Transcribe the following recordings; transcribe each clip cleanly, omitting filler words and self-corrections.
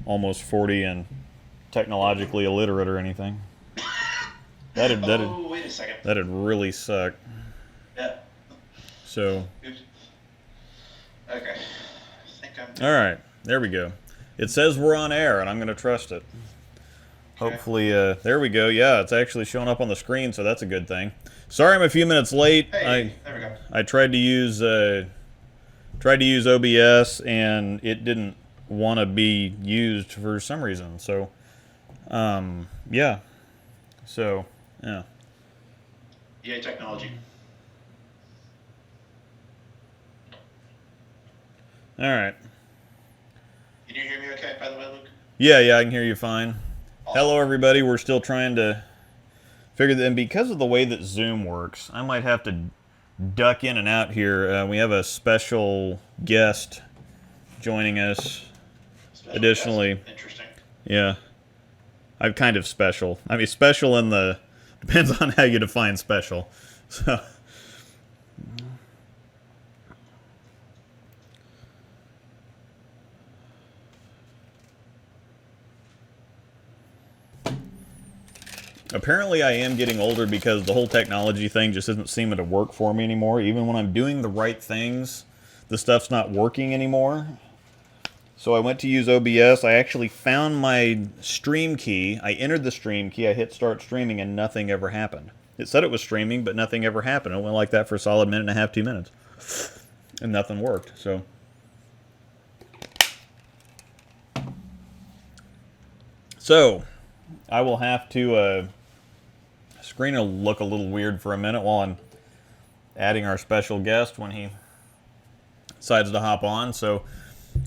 almost 40 and technologically illiterate or anything. Oh, wait a second. That'd really suck. Yeah. So. Oops. Okay. I think I'm. All right, there we go. It says we're on air, and I'm going to trust it. Okay. Hopefully, there we go. Yeah, it's actually showing up on the screen, so that's a good thing. Sorry, I'm a few minutes late. Hey, there we go. I tried to use OBS, and it didn't want to be used for some reason. So, yeah. So, yeah. Yay, technology. All right. Can you hear me okay, by the way, Luke? Yeah, I can hear you fine. Awesome. Hello, everybody. We're still trying to figure that, and because of the way that Zoom works, I might have to duck in and out here. We have a special guest joining us. Additionally, guest. Interesting. Yeah, I'm kind of special. I mean, special in the depends on how you define special. So. Apparently I am getting older because the whole technology thing just isn't seeming to work for me anymore. Even when I'm doing the right things, the stuff's not working anymore. So I went to use OBS. I actually found my stream key. I entered the stream key. I hit start streaming and nothing ever happened. It said it was streaming, but nothing ever happened. It went like that for a solid minute and a half, 2 minutes. And nothing worked. So I will have to... screen will look a little weird for a minute while I'm adding our special guest when he decides to hop on. So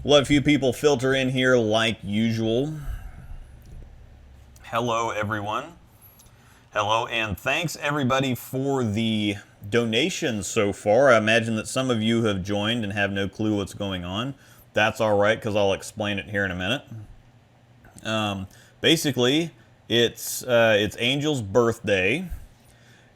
we'll have a few people filter in here like usual. Hello, everyone. Hello, and thanks everybody for the donations so far. I imagine that some of you have joined and have no clue what's going on. That's all right, because I'll explain it here in a minute. Basically, it's Angel's birthday,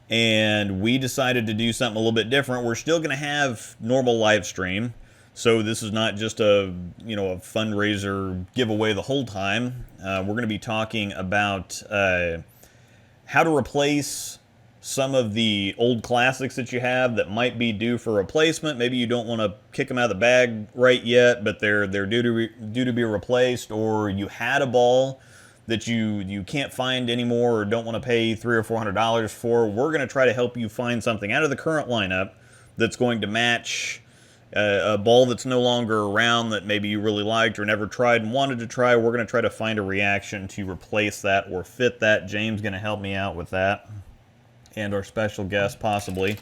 and we decided to do something a little bit different. We're still going to have normal live stream, so this is not just a fundraiser giveaway the whole time. We're going to be talking about how to replace some of the old classics that you have that might be due for replacement. Maybe you don't want to kick them out of the bag right yet, but they're due to be replaced, or you had a ball that you can't find anymore or don't want to pay $300 or $400 for. We're going to try to help you find something out of the current lineup that's going to match a ball that's no longer around that maybe you really liked or never tried and wanted to try. We're going to try to find a reaction to replace that or fit that. James is going to help me out with that, and our special guest possibly.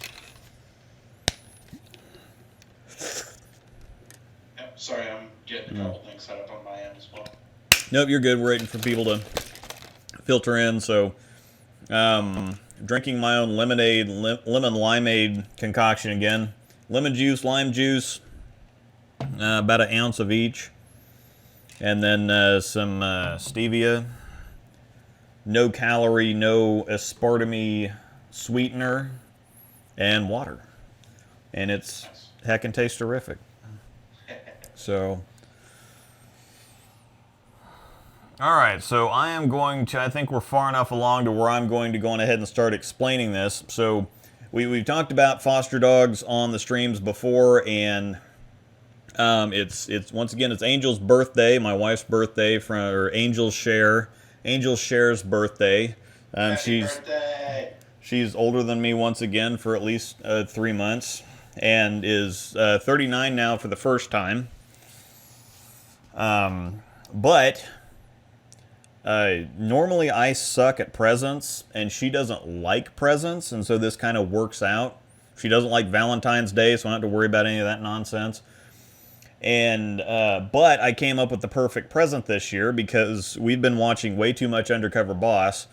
Yep, sorry, I'm getting a couple things set up on my end as well. Nope, you're good. We're waiting for people to filter in. So, drinking my own lemonade, lemon limeade concoction again. Lemon juice, lime juice, about an ounce of each. And then some stevia. No calorie, no aspartame sweetener, and water. And it's heckin' tastes terrific. So... Alright, so I am going to, I think we're far enough along to where I'm going to go on ahead and start explaining this. So, we've talked about foster dogs on the streams before, and it's once again, it's Angel's birthday, my wife's birthday, or Angel's Cher's birthday. Happy birthday! She's older than me once again for at least 3 months, and is 39 now for the first time. But... normally I suck at presents, and she doesn't like presents, and so this kind of works out. She doesn't like Valentine's Day, so I don't have to worry about any of that nonsense. And, but I came up with the perfect present this year because we've been watching way too much Undercover Boss,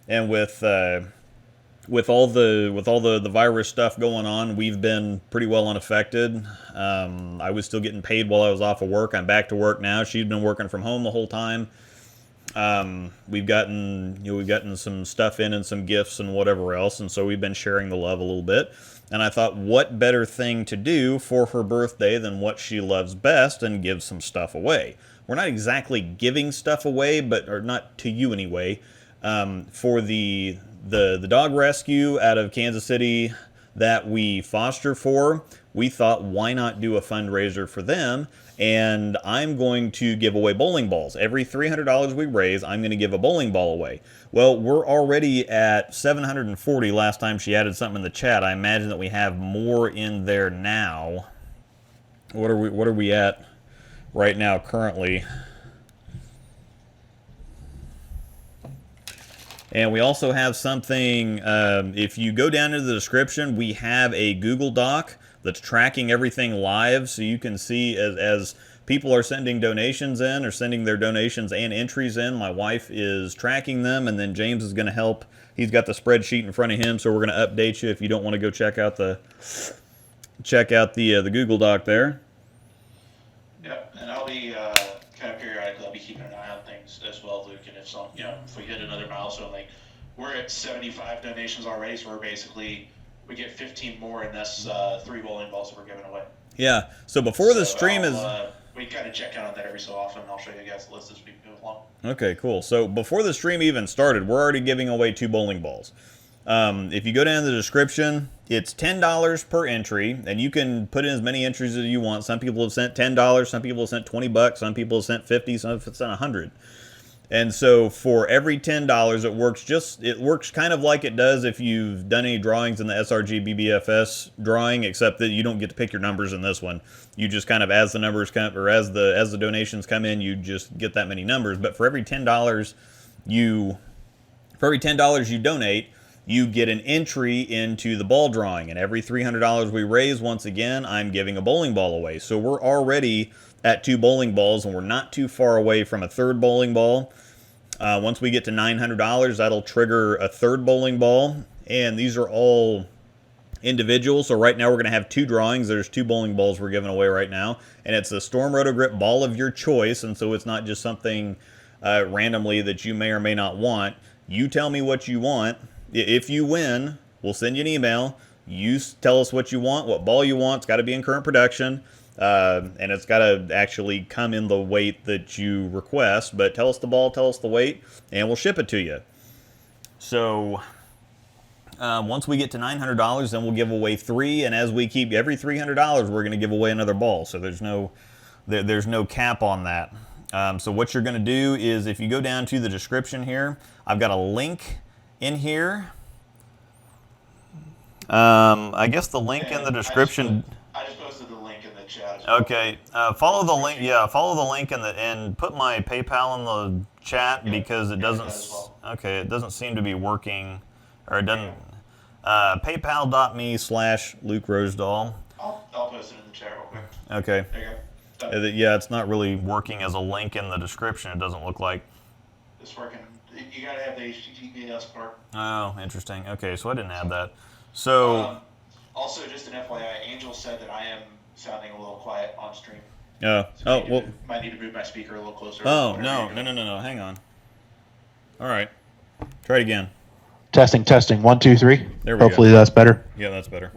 and with all the virus stuff going on, we've been pretty well unaffected. I was still getting paid while I was off of work. I'm back to work now. She's been working from home the whole time. We've gotten some stuff in and some gifts and whatever else, and so we've been sharing the love a little bit. And I thought, what better thing to do for her birthday than what she loves best and give some stuff away. we're not exactly giving stuff away, but or not to you anyway. For the dog rescue out of Kansas City that we foster for, we thought, why not do a fundraiser for them? And I'm going to give away bowling balls. Every $300 we raise, I'm going to give a bowling ball away. Well, we're already at 740 last time she added something in the chat. I imagine that we have more in there now. What are we at right now currently? And we also have something, if you go down into the description, we have a Google Doc that's tracking everything live, so you can see as people are sending donations in, or sending their donations and entries in, my wife is tracking them, and then James is going to help. He's got the spreadsheet in front of him, so we're going to update you if you don't want to go check out the Google Doc there. Yep, and I'll be kind of periodically, I'll be keeping an eye on things as well, Luke. And if some, if we hit another milestone, like we're at 75 donations already, so we get 15 more, and that's 3 bowling balls that we're giving away. Yeah. So before the stream we kind of check out on that every so often. And I'll show you guys the list as we move along. Okay, cool. So before the stream even started, we're already giving away 2 bowling balls. If you go down to the description, it's $10 per entry, and you can put in as many entries as you want. Some people have sent $10, some people have sent $20, some people have sent 50, some have sent 100. And so for every $10, it works kind of like it does if you've done any drawings in the SRG BBFS drawing, except that you don't get to pick your numbers in this one. You just kind of, as the numbers come, or as the donations come in, you just get that many numbers. But for every $10 you donate, you get an entry into the ball drawing. And every $300 we raise, once again, I'm giving a bowling ball away. So we're already at 2 bowling balls, and we're not too far away from a 3rd bowling ball. Once we get to $900, that'll trigger a 3rd bowling ball. And these are all individual. So right now we're going to have 2 drawings. There's 2 bowling balls we're giving away right now. And it's a Storm Roto Grip ball of your choice. And so it's not just something randomly that you may or may not want. You tell me what you want. If you win, we'll send you an email. You tell us what you want, what ball you want. It's got to be in current production. And it's got to actually come in the weight that you request. But tell us the ball, tell us the weight, and we'll ship it to you. So once we get to $900, then we'll give away 3. And as we keep every $300, we're going to give away another ball. So there's no cap on that. So what you're going to do is, if you go down to the description here, I've got a link in here. I guess the link in the description. I just posted the link in the chat. Okay, follow the link. Yeah, follow the link and put my PayPal in the chat, because it doesn't. Okay, it doesn't seem to be working, or it doesn't. PayPal.me/Luke Rosdahl. I'll post it in the chat real quick. Okay. There you go. Yeah, it's not really working as a link in the description. It doesn't look like. It's working. You gotta have the HTTPS part. Oh, interesting. Okay, so I didn't add that. So. Also, just an FYI, Angel said that I am sounding a little quiet on stream. Might need to move my speaker a little closer. Oh, no. Hang on. All right. Try it again. Testing. 1, 2, 3. There we go. Hopefully that's better. Yeah, that's better.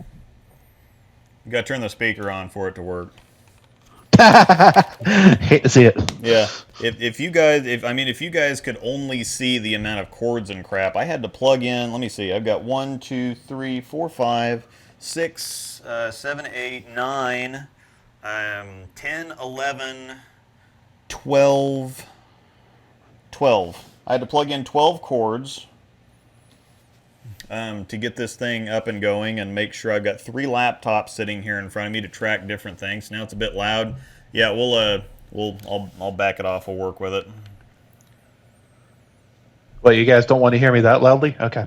You got to turn the speaker on for it to work. Hate to see it. Yeah. If you guys could only see the amount of cords and crap, I had to plug in. Let me see. I've got 1, 2, 3, 4, 5, 6, 7, 8, 9, 10, 11, 12. I had to plug in 12 cords to get this thing up and going, and make sure I've got 3 laptops sitting here in front of me to track different things. Now it's a bit loud. Yeah, I'll back it off. We'll work with it. Well, you guys don't want to hear me that loudly? Okay.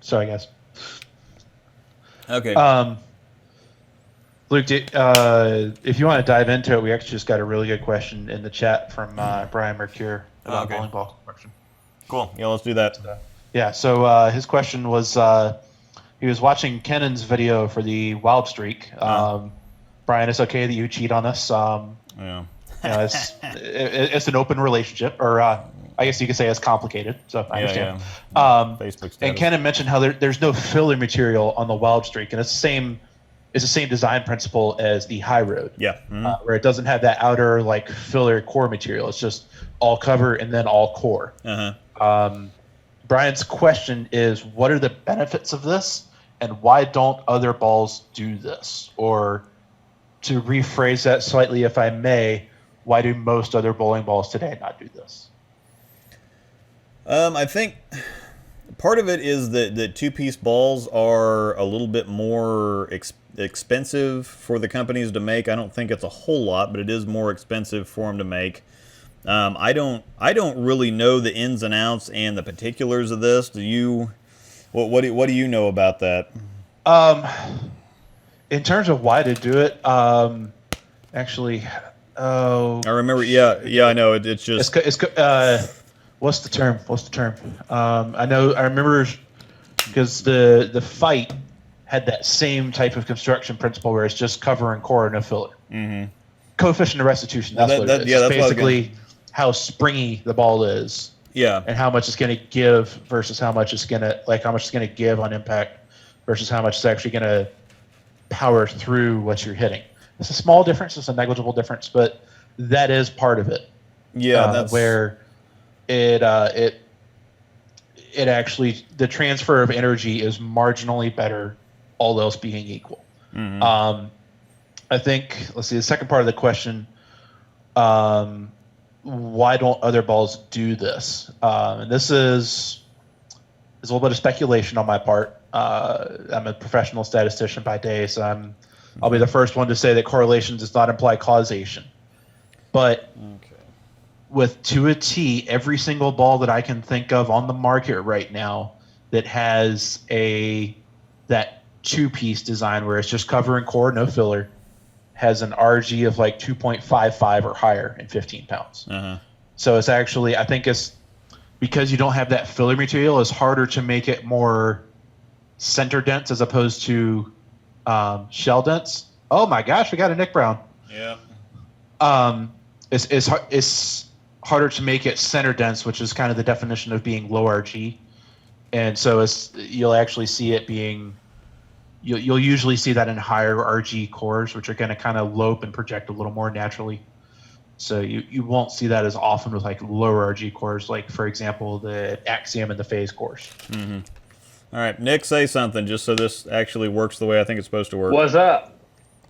Sorry, guys. Okay. Luke, if you want to dive into it, we actually just got a really good question in the chat from Brian Mercure about bowling ball question. Cool. Yeah, let's do that. Yeah, so his question was, he was watching Kennan's video for the Wild Streak. Brian, it's okay that you cheat on us. Yeah. It's an open relationship, or I guess you could say it's complicated, so I understand. Facebook status. And Kennan mentioned how there's no filler material on the Wild Streak, and it's the same is the same design principle as the high road. Yeah. Where it doesn't have that outer like filler core material. It's just all cover and then all core. Brian's question is, what are the benefits of this, and why don't other balls do this? Or to rephrase that slightly, if I may, why do most other bowling balls today not do this? I think part of it is that two-piece balls are a little bit more expensive for the companies to make. I don't think it's a whole lot, but it is more expensive for them to make. I don't really know the ins and outs and the particulars of this. Do you? What do you know about that? In terms of why to do it, actually, I remember. Yeah, I know. It's just. What's the term? I remember because the fight had that same type of construction principle where it's just cover and core, no filler. Mm-hmm. Coefficient of restitution. That's what it is. That's basically how springy the ball is. Yeah. And how much it's going to give versus how much it's going to give on impact versus how much it's actually going to power through what you're hitting. It's a small difference. It's a negligible difference, but that is part of it. Yeah, that's where it actually, the transfer of energy is marginally better, all else being equal. Mm-hmm. I think, let's see, the second part of the question, why don't other balls do this? And this is a little bit of speculation on my part. I'm a professional statistician by day, so I'll be the first one to say that correlation does not imply causation. But with to a T, every single ball that I can think of on the market right now that has that two-piece design where it's just cover and core, no filler, has an RG of like 2.55 or higher in 15 pounds. Uh-huh. So it's actually, I think it's because you don't have that filler material, it's harder to make it more center dense as opposed to shell dense. Oh my gosh, we got a Nick Brown. Yeah. It's harder to make it center dense, which is kind of the definition of being low RG. And so you'll actually see it being, you'll usually see that in higher RG cores, which are going to kind of lope and project a little more naturally. So you won't see that as often with like lower RG cores, like for example, the Axiom and the Phase cores. Mm-hmm. All right, Nick, say something just so this actually works the way I think it's supposed to work. What's up?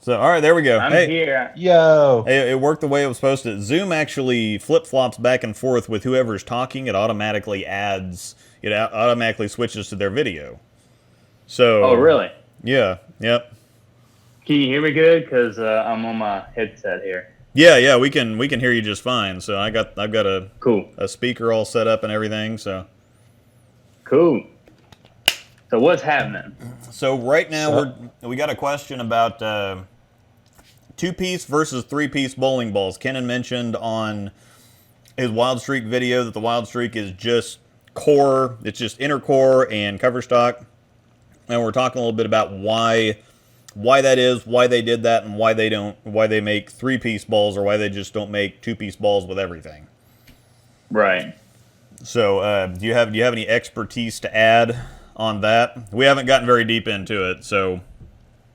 So, all right, there we go. I'm here. Yo. Hey, it worked the way it was supposed to. Zoom actually flip-flops back and forth with whoever's talking. It automatically switches to their video. So. Oh, really? Yeah. Yep. Can you hear me good? Because I'm on my headset here. Yeah, we can hear you just fine. So I've got a speaker all set up and everything. So. Cool. So what's happening? So right now we got a question about two-piece versus three-piece bowling balls. Kenan mentioned on his Wild Streak video that the Wild Streak is just core. It's just inner core and cover stock. And we're talking a little bit about why that is, why they did that, and why they make three-piece balls, or why they just don't make two-piece balls with everything. Right. So do you have any expertise to add on that? We haven't gotten very deep into it, so.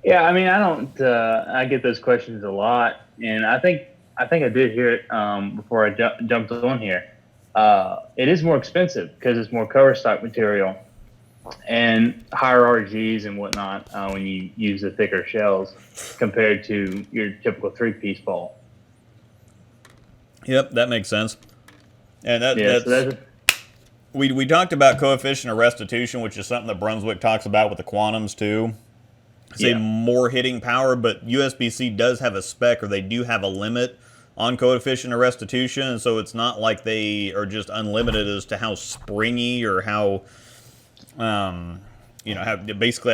Yeah, I mean, I get those questions a lot, and I think I did hear it before I jumped on here. It is more expensive because it's more cover stock material and higher RGs and whatnot when you use the thicker shells compared to your typical three-piece ball. Yep, that makes sense. And that's we talked about coefficient of restitution, which is something that Brunswick talks about with the quantums too. Say more hitting power, but USBC does have a spec, or they do have a limit on coefficient of restitution, and so it's not like they are just unlimited as to how springy or how how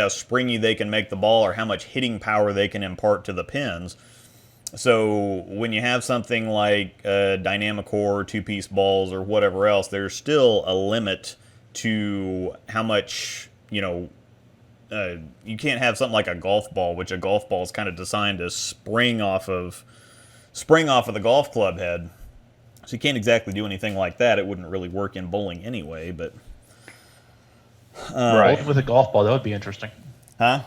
springy they can make the ball, or how much hitting power they can impart to the pins. So when you have something like Dynamicore, two-piece balls, or whatever else, there's still a limit to how much, you can't have something like a golf ball, which a golf ball is kind of designed to spring off of the golf club head. So you can't exactly do anything like that. It wouldn't really work in bowling anyway, but. Right. With a golf ball, that would be interesting. Huh?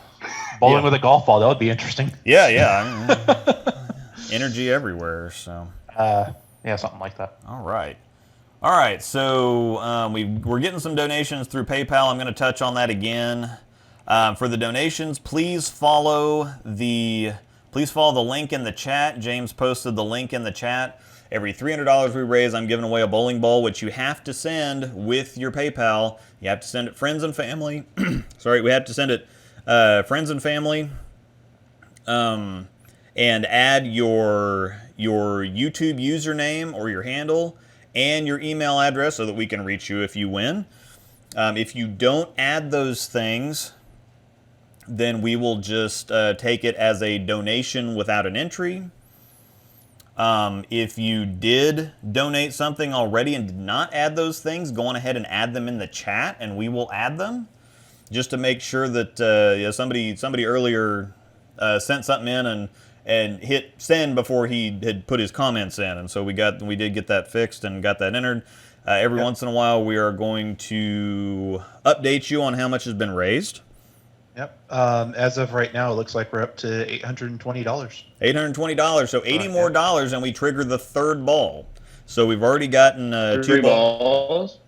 Bowling Yeah. with a golf ball, that would be interesting. Yeah, energy everywhere. So. Yeah, something like that. All right. So we're getting some donations through PayPal. I'm going to touch on that again. For the donations, please follow the link in the chat. James posted the link in the chat. Every $300 we raise, I'm giving away a bowling ball, which you have to send with your PayPal. You have to send it friends and family. Sorry, we have to send it friends and family. And add your YouTube username or your handle and your email address so that we can reach you if you win. If you don't add those things, then we will just take it as a donation without an entry. If you did donate something already and did not add those things, go on ahead and add them in the chat, and we will add them, just to make sure that somebody earlier sent something in and hit send before he had put his comments in, and so we did get that fixed and got that entered. Every once in a while, we are going to update you on how much has been raised. Yep. As of right now, it looks like we're up to $820. $820, so $80 more dollars, and we trigger the third ball. So we've already gotten 2 balls.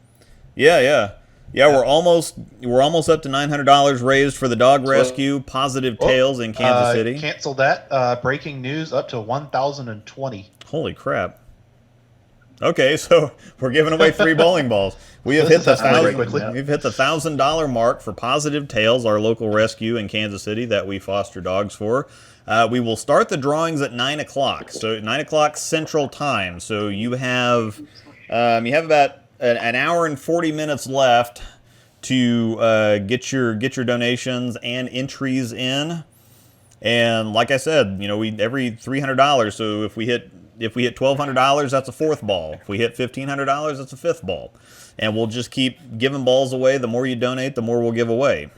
Yeah. We're almost up to $900 raised for the dog rescue, Pawsitive Tails in Kansas City. Cancel that. Breaking news, up to 1,020. Holy crap! Okay, so we're giving away 3 bowling balls. We have hit the $1,000 mark for Pawsitive Tails, our local rescue in Kansas City that we foster dogs for. We will start the drawings at 9 o'clock, so 9 o'clock Central Time. So you have about an hour and 40 minutes left to get your donations and entries in. And like I said, we every $300. So if we hit $1,200, that's a 4th ball. If we hit $1,500, that's a 5th ball. And we'll just keep giving balls away. The more you donate, the more we'll give away.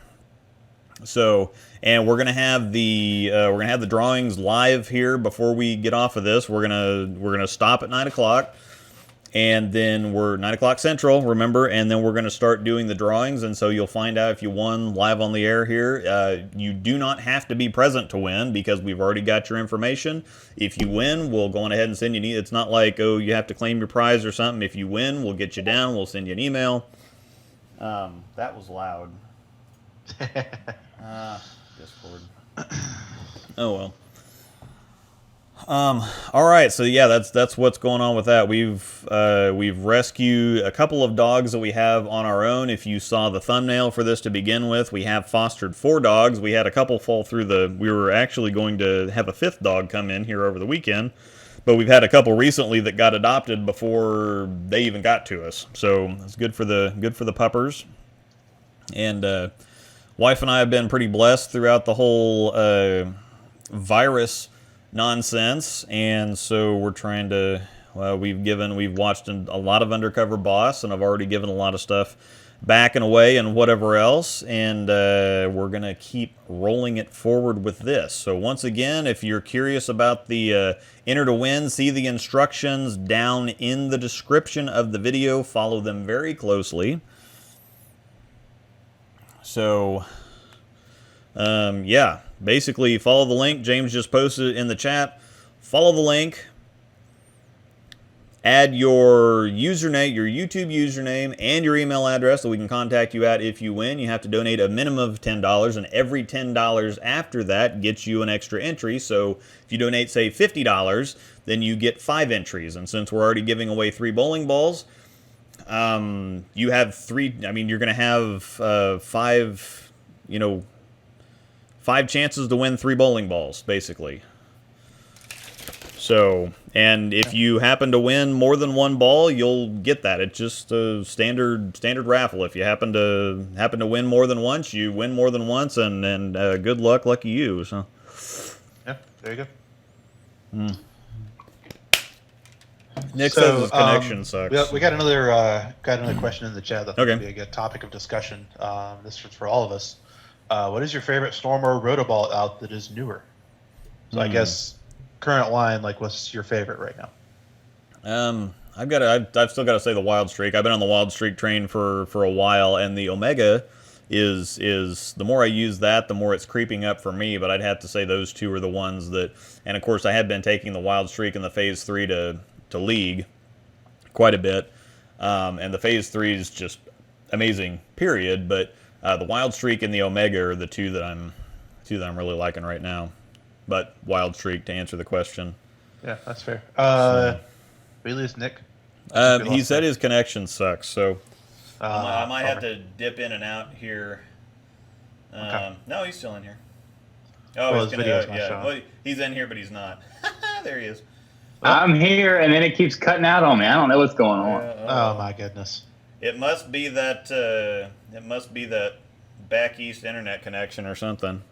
So, and we're gonna have the drawings live here before we get off of this. We're gonna stop at 9 o'clock. And then we're 9 o'clock Central, remember, and then we're going to start doing the drawings, and so you'll find out if you won live on the air here. You do not have to be present to win because we've already got your information. If you win, we'll go on ahead and send you it's not like, oh, you have to claim your prize or something. If you win, we'll get you down, we'll send you an email. That was loud. Discord. Oh, well. All right, so yeah, that's what's going on with that. We've rescued a couple of dogs that we have on our own. If you saw the thumbnail for this to begin with, we have fostered 4 dogs. We had a couple fall through we were actually going to have a 5th dog come in here over the weekend, but we've had a couple recently that got adopted before they even got to us. So it's good for the puppers. And wife and I have been pretty blessed throughout the whole virus nonsense, and so we're trying to we've watched a lot of Undercover Boss, and I've already given a lot of stuff back and away and whatever else, and we're gonna keep rolling it forward with this. So once again, if you're curious about the enter to win, see the instructions down in the description of the video. Follow them very closely. So yeah, basically follow the link. James just posted it in the chat. Follow the link. Add your username, your YouTube username, and your email address so we can contact you at if you win. You have to donate a minimum of $10, and every $10 after that gets you an extra entry. So if you donate, say, $50, then you get 5 entries. And since we're already giving away 3 bowling balls, you have 3. I mean, you're going to have 5, 5 chances to win 3 bowling balls, basically. So, and if you happen to win more than 1 ball, you'll get that. It's just a standard raffle. If you happen to win more than once, you win more than once, and good luck, lucky you. So, yeah, there you go. Nick says his connection sucks. We got another question in the chat. That would be a good topic of discussion. This is for all of us. What is your favorite Storm or Rotoball out that is newer? So I guess current line, like, what's your favorite right now? I've still got to say the Wild Streak. I've been on the Wild Streak train for a while, and the Omega is the more I use that, the more it's creeping up for me. But I'd have to say those two are the ones that, and of course I had been taking the Wild Streak and the Phase 3 to League quite a bit, and the Phase 3 is just amazing, period. But the Wild Streak and the Omega are the two that I'm really liking right now. But Wild Streak, to answer the question. Yeah, that's fair. We lose Nick. He said his connection sucks, so I might have bummer. to dip in and out here. Okay. No, he's still in here. Oh, Well, he's his video's not yeah. showing. Well, he's in here, but he's not. There he is. I'm here, and then it keeps cutting out on me. I don't know what's going on. Oh my goodness. It must be that. It must be that back east internet connection or something.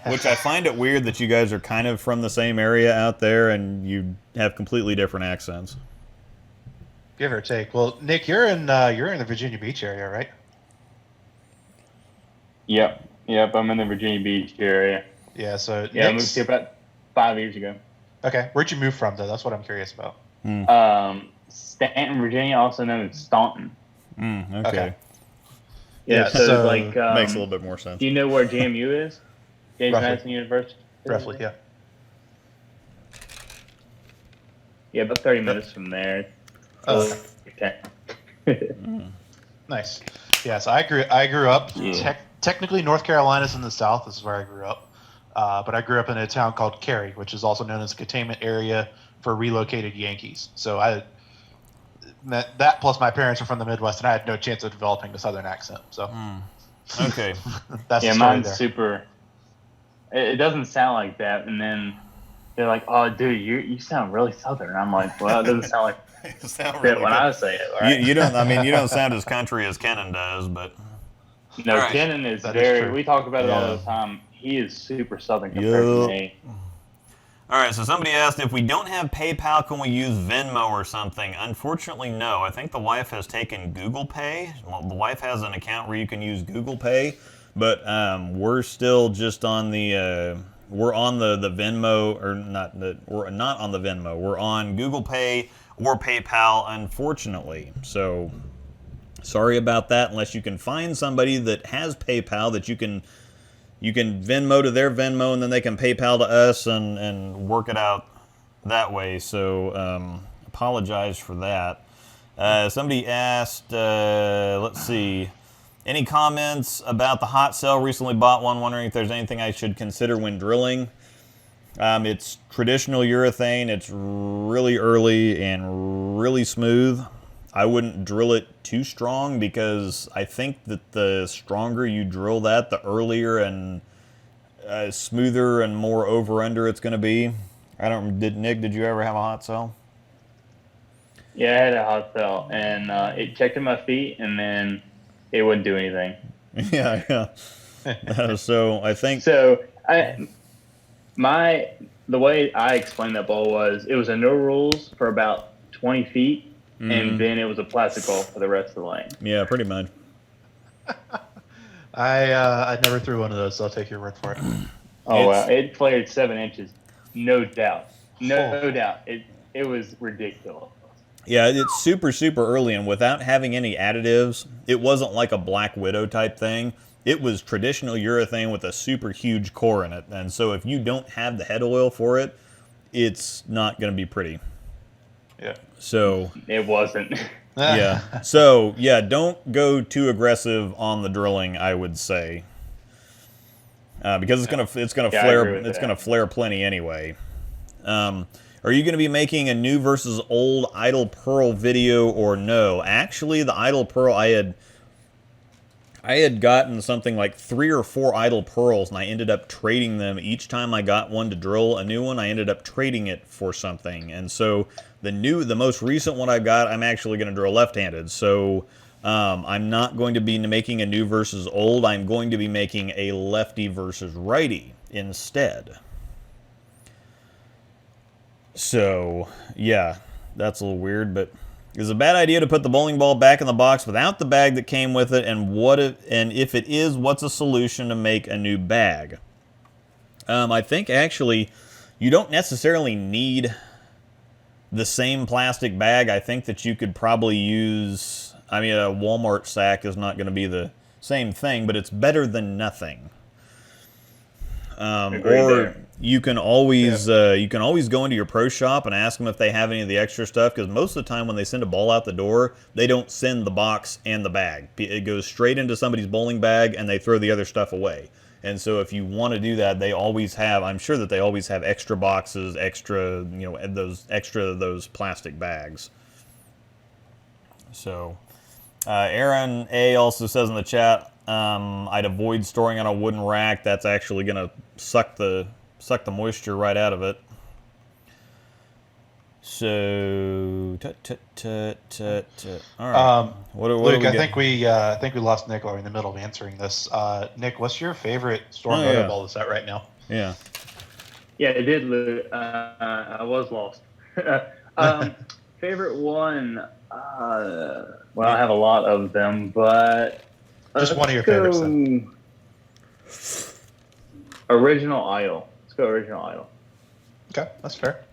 Which I find it weird that you guys are kind of from the same area out there, and you have completely different accents. Give or take. Well, Nick, you're in the Virginia Beach area, right? Yep. I'm in the Virginia Beach area. Yeah. So Yeah, I Nick's- moved here about 5 years ago. Okay, where'd you move from though? That's what I'm curious about. Stanton, Virginia, also known as Staunton. Okay. Okay. Yeah, so like Makes a little bit more sense. do you know where JMU is? James Roughly. Madison University. Roughly, yeah. Yeah, about 30 minutes from there. Oh, Okay. nice. Yeah, so I grew up Yeah. technically North Carolina's in the south. This is where I grew up, but I grew up in a town called Cary, which is also known as a containment area for relocated Yankees. So that plus my parents are from the Midwest, and I had no chance of developing the Southern accent. So Okay. that's Yeah, the story mine's there. super. It doesn't sound like that, and then they're like, "Oh, dude, you sound really Southern." And I'm like, "Well, it doesn't sound like You sound that really when good. I say it." Right? You don't. I mean, you don't sound as country as Kenan does, but No, All right. Kenan is That is very. true. We talk about it all Yeah. the time. He is super Southern compared to Yup. me. all right. So somebody asked if we don't have PayPal, can we use Venmo or something? Unfortunately, no. I think the wife has taken Google Pay. Well, the wife has an account where you can use Google Pay, but we're still just on the. We're on the Venmo, or not. We're not on the Venmo. We're on Google Pay or PayPal, unfortunately. So sorry about that. Unless you can find somebody that has PayPal that you can Venmo to their Venmo, and then they can PayPal to us and work it out that way. So apologize for that. Somebody asked, let's see, any comments about the hot cell? Recently bought one, wondering if there's anything I should consider when drilling. It's traditional urethane. It's really early and really smooth. I wouldn't drill it too strong, because I think that the stronger you drill that, the earlier and smoother and more over-under it's going to be. Nick, did you ever have a hot cell? Yeah, I had a hot cell, and it checked in my feet, and then it wouldn't do anything. Yeah. So I think. So the way I explained that ball was, it was a no rules for about 20 feet, and then it was a plastic ball for the rest of the lane. Yeah, pretty much. I never threw one of those, so I'll take your word for it. Oh It's- wow! It flared 7 inches, no doubt, no Oh. doubt. It was ridiculous. Yeah, it's super, super early, and without having any additives, it wasn't like a Black Widow type thing. It was traditional urethane with a super huge core in it, and so if you don't have the head oil for it, it's not going to be pretty. Yeah. So It wasn't. yeah, so yeah, don't go too aggressive on the drilling, I would say, because it's gonna Yeah, I flare. agree with It's that. gonna flare plenty anyway. Are you going to be making a new versus old Idle Pearl video or no? Actually, the Idle Pearl, I had gotten something like 3 or 4 Idle Pearls, and I ended up trading them. Each time I got one to drill a new one, I ended up trading it for something. And so the most recent one I got, I'm actually going to drill left-handed. So I'm not going to be making a new versus old. I'm going to be making a lefty versus righty instead. So, yeah, that's a little weird, but is it a bad idea to put the bowling ball back in the box without the bag that came with it? And if it is, what's a solution to make a new bag? I think actually you don't necessarily need the same plastic bag. I think that you could probably use, I mean, a Walmart sack is not going to be the same thing, but it's better than nothing. Agreed Or there. you can always go into your pro shop and ask them if they have any of the extra stuff, because most of the time when they send a ball out the door, they don't send the box and the bag. It goes straight into somebody's bowling bag and they throw the other stuff away. And so if you want to do that, they always have, I'm sure that they always have extra boxes, extra, those plastic bags. So Aaron A also says in the chat, I'd avoid storing on a wooden rack. That's actually going to suck the moisture right out of it. So, all right. Luke, I think we lost Nick while we're in the middle of answering this. Nick, what's your favorite storm roto ball that's out right now? Yeah. Yeah, it did, Luke. I was lost. Favorite one? Well, I have a lot of them, but just one of your favorites. Then. Original Idol. Let's go Original Idol. Okay, that's fair.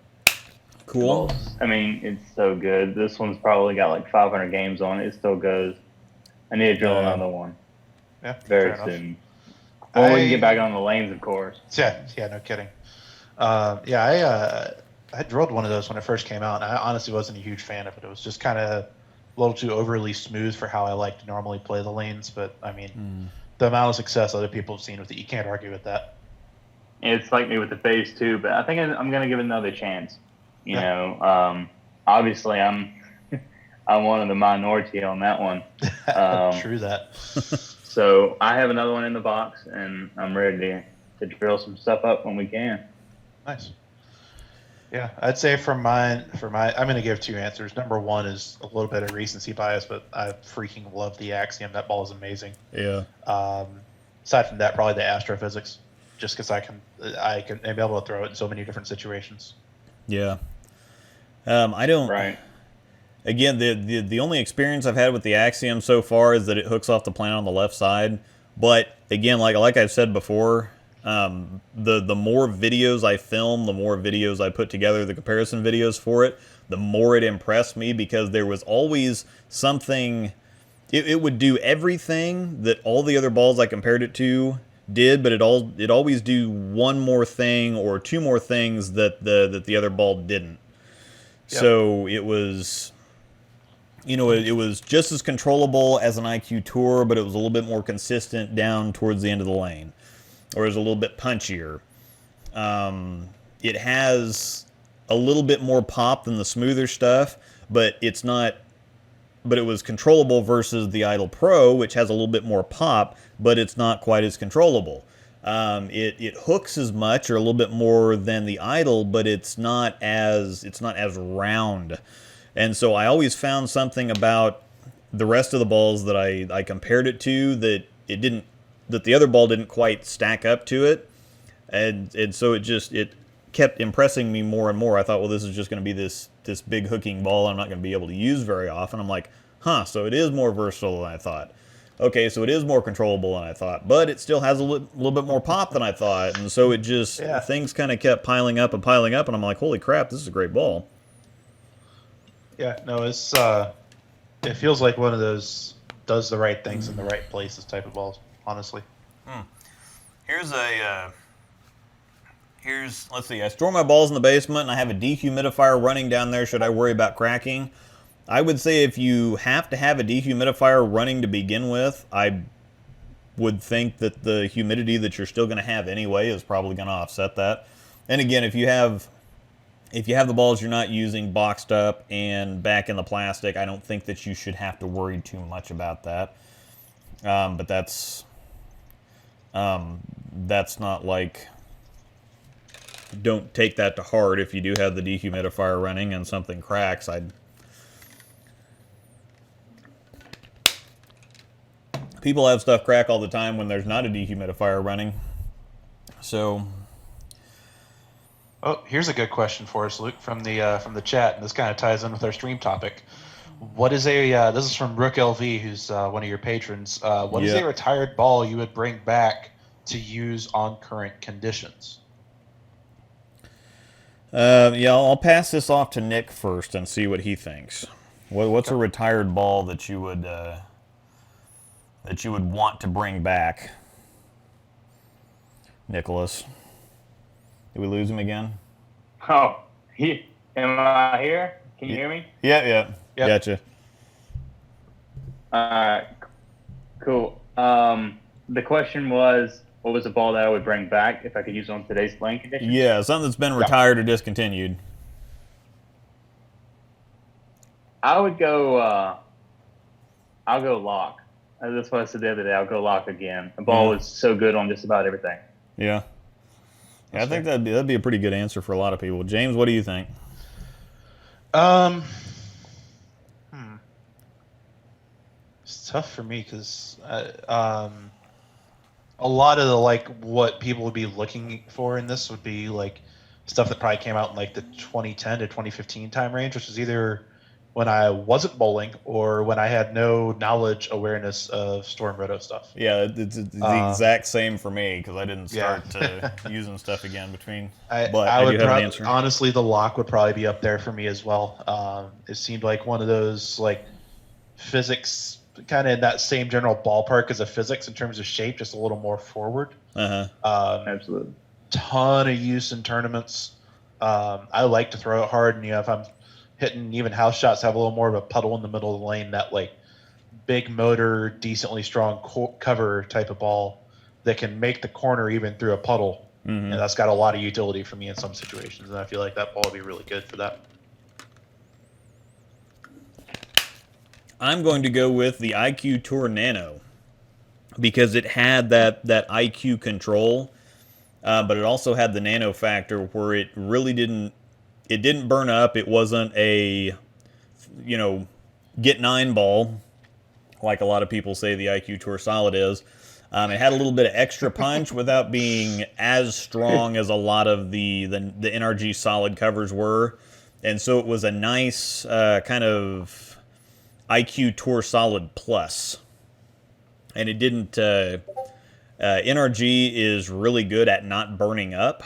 Cool. I mean, it's so good. This one's probably got like 500 games on it. It still goes. I need to drill another one. Yeah, very soon. When we can get back on the lanes, of course. Yeah, no kidding. I drilled one of those when it first came out, and I honestly wasn't a huge fan of it. It was just kind of a little too overly smooth for how I like to normally play the lanes. But I mean, the amount of success other people have seen with it, you can't argue with that. It's like me with the phase 2, but I think I'm going to give it another chance. You know, obviously I'm one of the minority on that one. True that. So I have another one in the box, and I'm ready to drill some stuff up when we can. Nice. Yeah, I'd say I'm going to give 2 answers. Number 1 is a little bit of recency bias, but I freaking love the Axiom. That ball is amazing. Yeah. Aside from that, probably the astrophysics, just because I'm able to throw it in so many different situations. Yeah. I don't. Right. Again, the only experience I've had with the Axiom so far is that it hooks off the plant on the left side. But again, like I've said before, the more videos I film, the more videos I put together, the comparison videos for it, the more it impressed me, because there was always something. It would do everything that all the other balls I compared it to did, but it always do one more thing or 2 more things that the other ball didn't. Yep. So it was, it was just as controllable as an IQ Tour, but it was a little bit more consistent down towards the end of the lane, or it was a little bit punchier. It has a little bit more pop than the smoother stuff, but it's not. But it was controllable versus the Idol Pro, which has a little bit more pop, but it's not quite as controllable. It hooks as much or a little bit more than the Idol, but it's not as round. And so I always found something about the rest of the balls that I compared it to that the other ball didn't quite stack up to it, and so it kept impressing me more and more. I thought, well, this is just going to be this big hooking ball I'm not going to be able to use very often. I'm like, so it is more versatile than I thought. Okay, so it is more controllable than I thought, but it still has a little bit more pop than I thought, and so it just, things kind of kept piling up, and I'm like, holy crap, this is a great ball. Yeah, no, it's it feels like one of those does the right things in the right places type of balls, honestly. Let's see, I store my balls in the basement, and I have a dehumidifier running down there should I worry about cracking. I would say if you have to have a dehumidifier running to begin with, I would think that the humidity that you're still going to have anyway is probably going to offset that. And again, if you have the balls you're not using boxed up and back in the plastic, I don't think that you should have to worry too much about that. But that's not like, don't take that to heart if you do have the dehumidifier running and something cracks. People have stuff crack all the time when there's not a dehumidifier running. So, here's a good question for us, Luke, from the chat, and this kind of ties in with our stream topic. What is this is from Rook LV, who's one of your patrons. What is a retired ball you would bring back to use on current conditions? I'll pass this off to Nick first and see what he thinks. What's a retired ball that you would that you would want to bring back. Nicholas. Did we lose him again? Oh, am I here? Can you hear me? Yeah. Yep. Gotcha. Cool. The question was, what was the ball that I would bring back if I could use it on today's playing conditions? Yeah, something that's been retired or discontinued. I would go. I'll go lock. That's what I said the other day. I'll go lock again. The ball was so good on just about everything. Yeah. I think that'd be a pretty good answer for a lot of people. James, what do you think? It's tough for me because a lot of the what people would be looking for in this would be stuff that probably came out in the 2010 to 2015 time range, which is either when I wasn't bowling or when I had no awareness of Storm Roto stuff. Yeah, it's the exact same for me because I didn't start using stuff again between. But I do have an answer. Honestly, the lock would probably be up there for me as well. It seemed like one of those physics, kind of in that same general ballpark as a physics in terms of shape, just a little more forward. Absolutely. Ton of use in tournaments. I like to throw it hard, and if I'm hitting even house shots, have a little more of a puddle in the middle of the lane, that big motor, decently strong cover type of ball that can make the corner even through a puddle. And that's got a lot of utility for me in some situations, and I feel like that ball would be really good for that. I'm going to go with the IQ Tour Nano because it had that IQ control, but it also had the nano factor where it really didn't burn up. It wasn't a, get 9 ball like a lot of people say the IQ Tour Solid is. It had a little bit of extra punch without being as strong as a lot of the NRG Solid covers were. And so it was a nice kind of IQ Tour Solid Plus. And it didn't... NRG is really good at not burning up.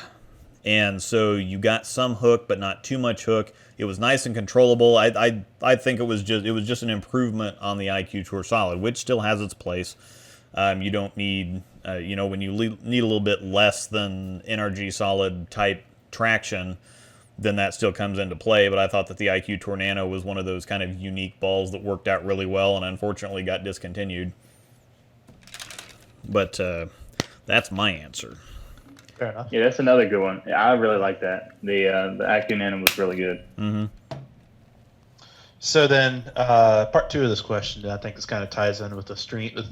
And so you got some hook, but not too much hook. It was nice and controllable. I think it was just an improvement on the IQ Tour Solid, which still has its place. You don't need, when you need a little bit less than NRG Solid type traction, then that still comes into play. But I thought that the IQ Tour Nano was one of those kind of unique balls that worked out really well and unfortunately got discontinued. But that's my answer. Fair enough. Yeah, that's another good one. I really like that. The IQ Nano was really good. So then, part 2 of this question, I think this kind of ties in with the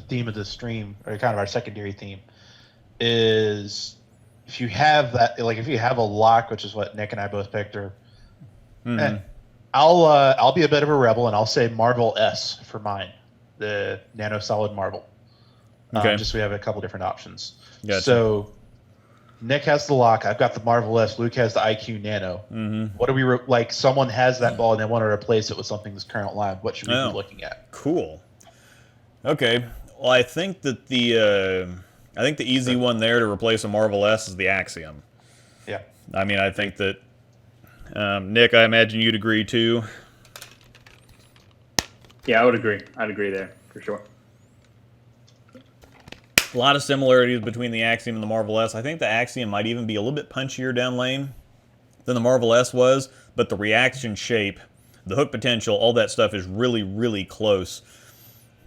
theme of the stream, or kind of our secondary theme, is if you have that, if you have a lock, which is what Nick and I both picked, I'll be a bit of a rebel and I'll say Marvel S for mine, the Nano Solid Marvel. Okay. Just so we have a couple different options. Gotcha. So Nick has the lock. I've got the Marvel S. Luke has the IQ Nano. What do we someone has that ball and they want to replace it with something that's current line. What should we be looking at? Cool. Okay. Well, I think that the easy one there to replace a Marvel S is the Axiom. Yeah. I mean, I think that Nick, I imagine you'd agree too. Yeah, I would agree. I'd agree there for sure. A lot of similarities between the Axiom and the Marvel S. I think the Axiom might even be a little bit punchier down lane than the Marvel S was, but the reaction shape, the hook potential, all that stuff is really, really close.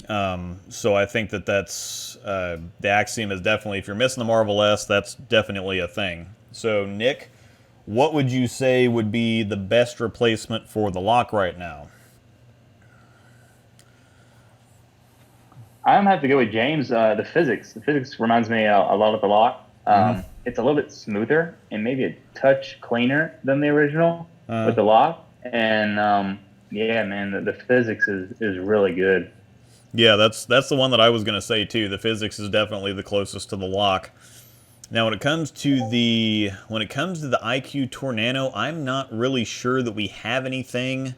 So I think that's the Axiom is definitely, if you're missing the Marvel S, that's definitely a thing. So Nick, what would you say would be the best replacement for the lock right now? I'm gonna have to go with James. The physics. The physics reminds me a lot of the lock. It's a little bit smoother and maybe a touch cleaner than the original with the lock. And yeah, man, the physics is really good. Yeah, that's the one that I was gonna say too. The physics is definitely the closest to the lock. Now, when it comes to the IQ Tour Nano, I'm not really sure that we have anything.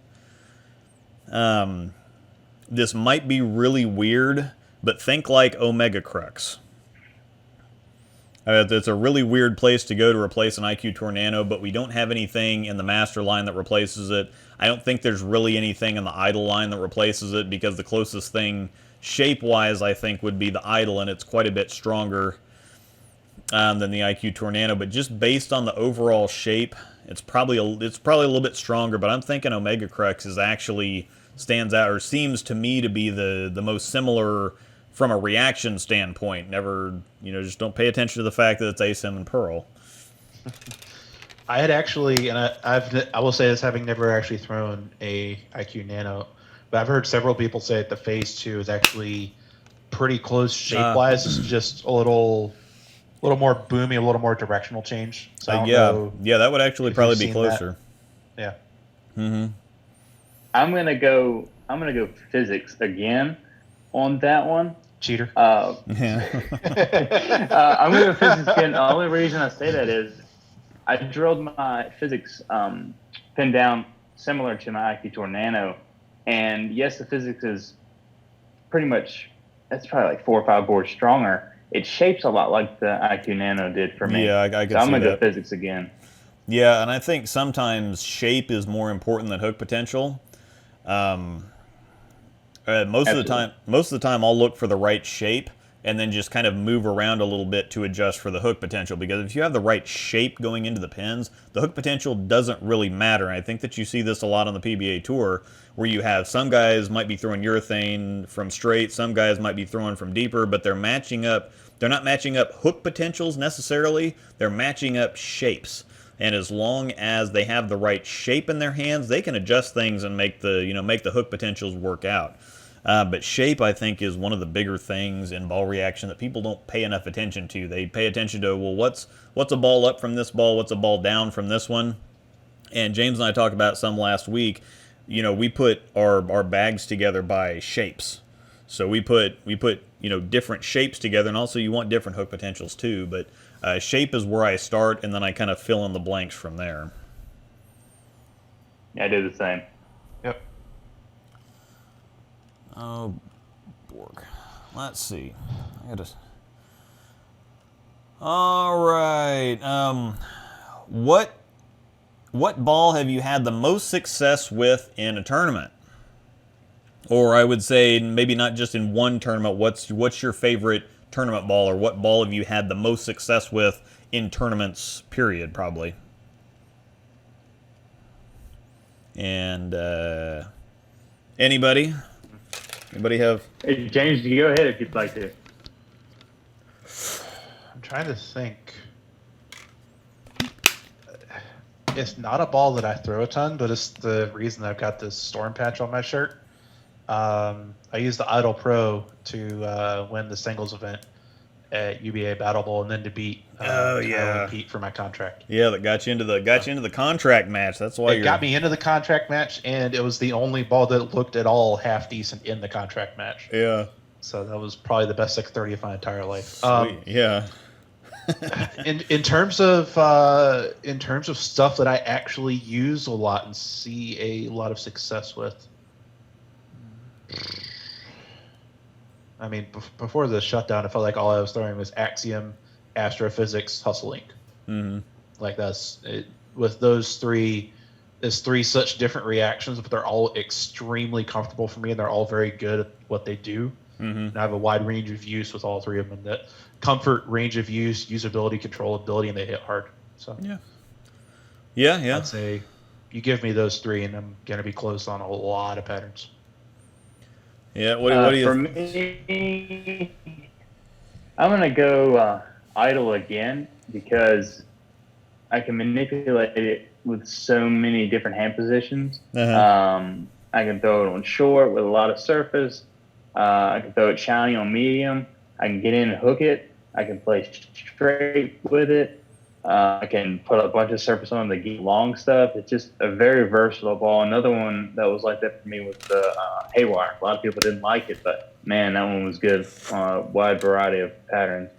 This might be really weird, but think like Omega Crux. It's a really weird place to go to replace an IQ Tour Nano, but we don't have anything in the Master line that replaces it. I don't think there's really anything in the Idol line that replaces it, because the closest thing shape-wise, I think would be the Idol, and it's quite a bit stronger than the IQ Tornado. But just based on the overall shape, it's probably a little bit stronger. But I'm thinking Omega Crux is actually stands out, or seems to me to be the most similar from a reaction standpoint. Never, just don't pay attention to the fact that it's Aspen and Pearl. I had actually, and I will say this, having never actually thrown a IQ Nano, but I've heard several people say that the Phase 2 is actually pretty close shape-wise. It's just a little more boomy, a little more directional change. So I don't know that would actually probably be closer. That. Yeah. I'm gonna go physics again on that one. Cheater. I'm gonna go physics again. The only reason I say that is I drilled my physics pin down similar to my IQ Tornado, and yes, the physics is pretty much, that's probably like 4 or 5 boards stronger. It shapes a lot like the IQ Nano did for me. Yeah, I can see so I'm gonna that. go physics again. Yeah, and I think sometimes shape is more important than hook potential. Most of the time, I'll look for the right shape and then just kind of move around a little bit to adjust for the hook potential. Because if you have the right shape going into the pins, the hook potential doesn't really matter. And I think that you see this a lot on the PBA Tour, where you have some guys might be throwing urethane from straight, some guys might be throwing from deeper, but they're matching up. They're not matching up hook potentials necessarily. They're matching up shapes. And as long as they have the right shape in their hands, they can adjust things and make the hook potentials work out. But shape, I think, is one of the bigger things in ball reaction that people don't pay enough attention to. They pay attention to, well, what's a ball up from this ball? What's a ball down from this one? And James and I talked about some last week. We put our bags together by shapes. So we put different shapes together, and also you want different hook potentials too. But shape is where I start, and then I kind of fill in the blanks from there. Yeah, I do the same. Yep. Oh, Borg. Let's see. All right. What ball have you had the most success with in a tournament? Or I would say maybe not just in one tournament. What's your favorite tournament ball, or what ball have you had the most success with in tournaments? Period, probably. And anybody have? Hey, James, you go ahead if you'd like to. I'm trying to think. It's not a ball that I throw a ton, but it's the reason I've got this storm patch on my shirt. I used the Idol Pro to win the singles event at UBA Battle Bowl, and then to beat Pete for my contract. Yeah, that got you into the contract match. That's why it got me into the contract match, and it was the only ball that looked at all half decent in the contract match. Yeah. So that was probably the best 630 of my entire life. Yeah. in terms of stuff that I actually use a lot and see a lot of success with. I mean, before the shutdown, I felt like all I was throwing was Axiom, Astrophysics, Hustle Inc. Mm-hmm. Like that's it, with those three. There's 3 such different reactions, but they're all extremely comfortable for me, and they're all very good at what they do. Mm-hmm. And I have a wide range of use with all 3 of them. That comfort, range of use, usability, controllability, and they hit hard. So yeah. I'd say you give me those 3, and I'm gonna be close on a lot of patterns. Yeah. What do you? For me, I'm gonna go Idle again because I can manipulate it with so many different hand positions. Uh-huh. I can throw it on short with a lot of surface. I can throw it shiny on medium. I can get in and hook it. I can play straight with it. I can put a bunch of surface on to get long stuff. It's just a very versatile ball. Another one that was like that for me was the Haywire. A lot of people didn't like it, but man, that one was good on a wide variety of patterns.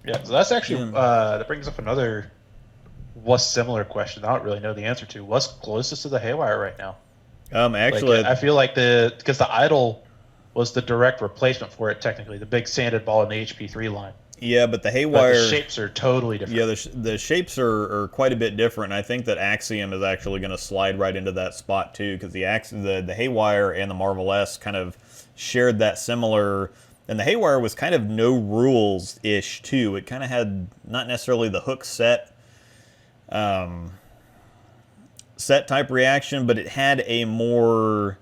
Yeah, so that's actually that brings up another similar question I don't really know the answer to. What's closest to the Haywire right now? Actually, I feel like because the Idol was the direct replacement for it technically, the big sanded ball in the HP3 line. Yeah, but the But haywire... the shapes are totally different. Yeah, the shapes are quite a bit different. I think that Axiom is actually going to slide right into that spot too, because the Haywire and the Marvel S kind of shared that similar, and the Haywire was kind of no rules ish too. It kind of had not necessarily the hook set type reaction, but it had a more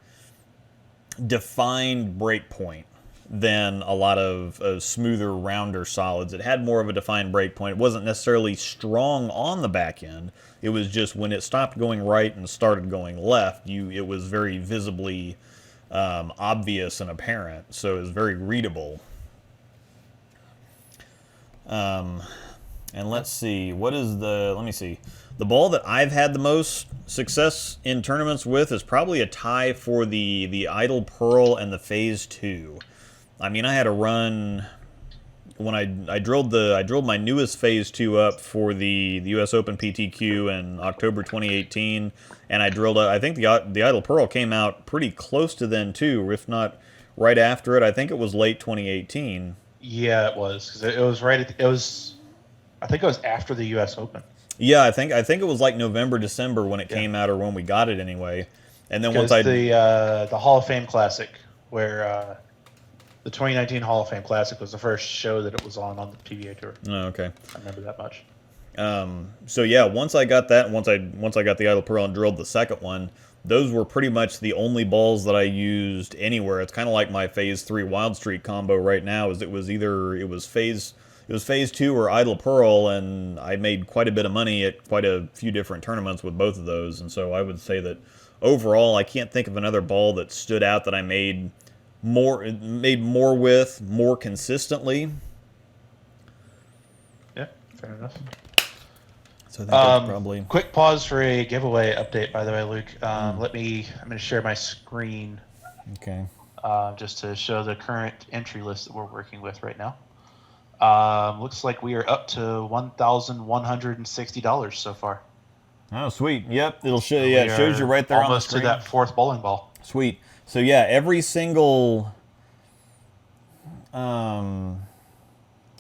defined breakpoint than a lot of smoother, rounder solids. It had more of a defined breakpoint. It wasn't necessarily strong on the back end. It was just when it stopped going right and started going left, it was very visibly obvious and apparent. So it was very readable. And let's see, let me see. The ball that I've had the most success in tournaments with is probably a tie for the Idle Pearl and the Phase 2. I mean, I had a run when I drilled my newest Phase 2 up for the US Open PTQ in October 2018, and I think the Idle Pearl came out pretty close to then too, if not right after it. I think it was late 2018. Yeah, it was, because it was right. I think it was after the US Open. Yeah, I think it was like November, December when it came out, or when we got it anyway. And then once the Hall of Fame Classic, where the 2019 Hall of Fame Classic was the first show that it was on the PBA Tour. Oh, okay. I remember that much. So yeah, once I got that, once I got the Idle Pearl and drilled the second one, those were pretty much the only balls that I used anywhere. It's kind of like my Phase 3 Wild Streak combo right now. It was Phase 2 or Idle Pearl, and I made quite a bit of money at quite a few different tournaments with both of those. And so I would say that overall, I can't think of another ball that stood out that I made more with more consistently. Yeah, fair enough. So I think that's probably... Quick pause for a giveaway update, by the way, Luke. I'm going to share my screen. Okay. Just to show the current entry list that we're working with right now. Looks like we are up to $1,160 so far. Oh, sweet. Yep, it'll show. Yeah, it shows you right there on the almost screen. to that fourth bowling ball. Sweet. So yeah, every single...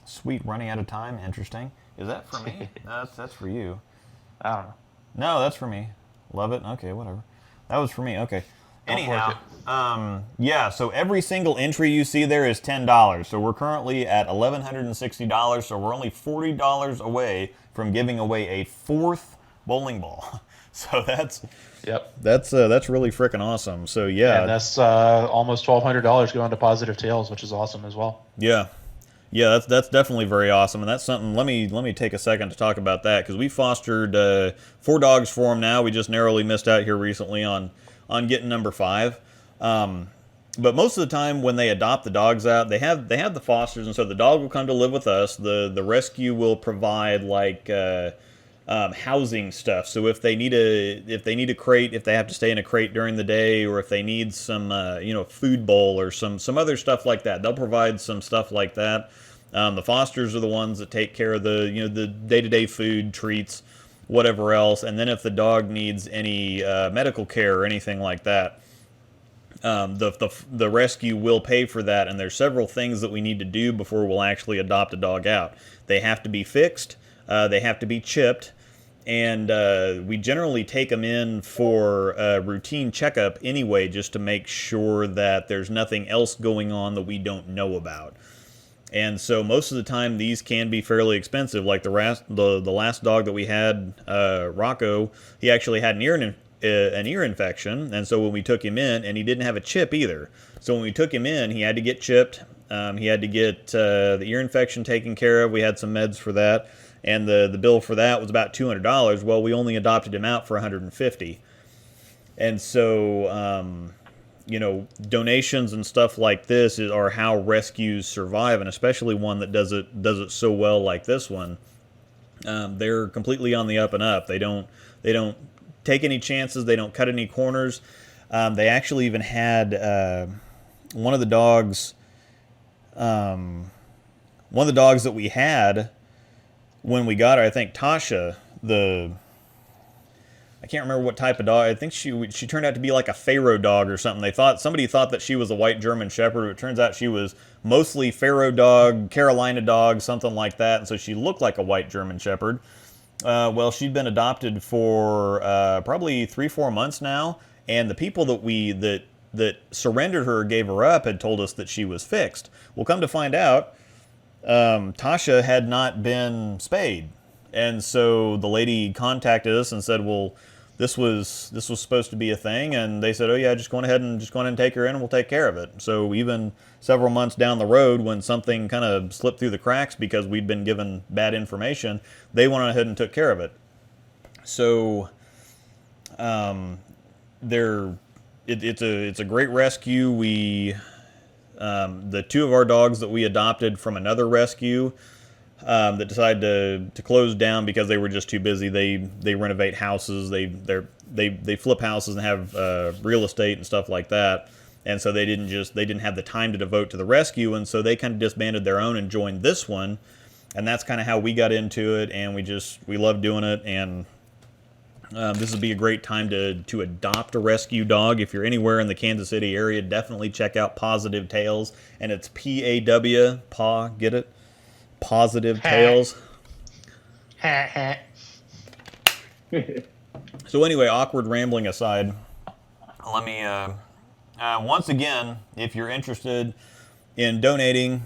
Sweet, running out of time. Interesting. Is that for me? No, that's for you. I don't know. No, that's for me. Love it. Okay, whatever. That was for me. Okay. Anyhow, yeah, so every single entry you see there is $10. So we're currently at $1,160, so we're only $40 away from giving away a fourth bowling ball. So that's really freaking awesome. So yeah. And that's almost $1,200 going to Pawsitive Tails, which is awesome as well. Yeah. Yeah, that's definitely very awesome, and that's something. Let me take a second to talk about that, because we fostered 4 dogs for him now. We just narrowly missed out here recently on getting number 5. But most of the time when they adopt the dogs out, they have the fosters, and so the dog will come to live with us. The rescue will provide like housing stuff. So if they need a crate, if they have to stay in a crate during the day, or if they need some food bowl or some other stuff like that, they'll provide some stuff like that. The fosters are the ones that take care of the day-to-day food, treats, whatever else. And then if the dog needs any medical care or anything like that, the rescue will pay for that. And there's several things that we need to do before we'll actually adopt a dog out. They have to be fixed. They have to be chipped. And we generally take them in for a routine checkup anyway, just to make sure that there's nothing else going on that we don't know about. And so most of the time, these can be fairly expensive. Like the last dog that we had, Rocco, he actually had an ear infection. And so when we took him in, and he didn't have a chip either. So when we took him in, he had to get chipped. He had to get the ear infection taken care of. We had some meds for that. And the bill for that was about $200. Well, we only adopted him out for $150. And so, donations and stuff like this are how rescues survive, and especially one that does it so well like this one. They're completely on the up and up. They don't take any chances. They don't cut any corners. They actually even had one of the dogs that we had when we got her, I think Tasha, the I can't remember what type of dog. I think she turned out to be like a Pharaoh dog or something. Somebody thought that she was a white German Shepherd, but it turns out she was mostly Pharaoh dog, Carolina dog, something like that. And so she looked like a white German Shepherd. Well, she'd been adopted for probably 3-4 months now, and the people that surrendered her or gave her up had told us that she was fixed. Well, come to find out, Tasha had not been spayed. And so the lady contacted us and said, well, this was supposed to be a thing, and they said, oh yeah, just go ahead and take her in and we'll take care of it. So even several months down the road, when something kind of slipped through the cracks because we'd been given bad information, they went ahead and took care of it. So it's a great rescue. The 2 of our dogs that we adopted from another rescue that decided to close down because they were just too busy. They renovate houses. They flip houses and have real estate and stuff like that. And so they didn't have the time to devote to the rescue, and so they kind of disbanded their own and joined this one. And that's kind of how we got into it, and we love doing it. And this would be a great time to adopt a rescue dog. If you're anywhere in the Kansas City area, definitely check out Pawsitive Tails, and it's P-A-W, paw, get it? Pawsitive Tails. So anyway, awkward rambling aside, let me, once again, if you're interested in donating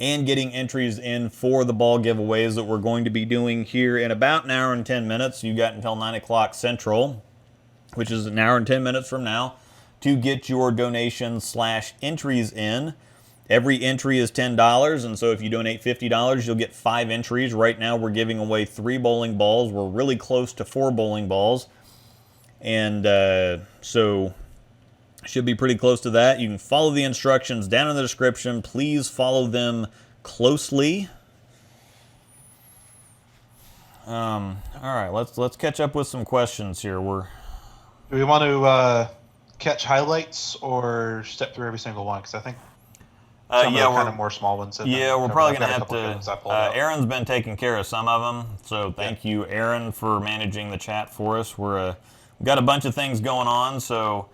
and getting entries in for the ball giveaways that we're going to be doing here in about an hour and 10 minutes, you got until 9 o'clock Central, which is an hour and 10 minutes from now, to get your donations/entries in. Every entry is $10, and so if you donate $50, you'll get 5 entries. Right now, we're giving away 3 bowling balls. We're really close to 4 bowling balls, and so should be pretty close to that. You can follow the instructions down in the description. Please follow them closely. All right, let's catch up with some questions here. Do we want to catch highlights or step through every single one? Because I think some of the kind of more small ones. Yeah, we're probably going to have to. Aaron's been taking care of some of them, so thank you, Aaron, for managing the chat for us. We've got a bunch of things going on, so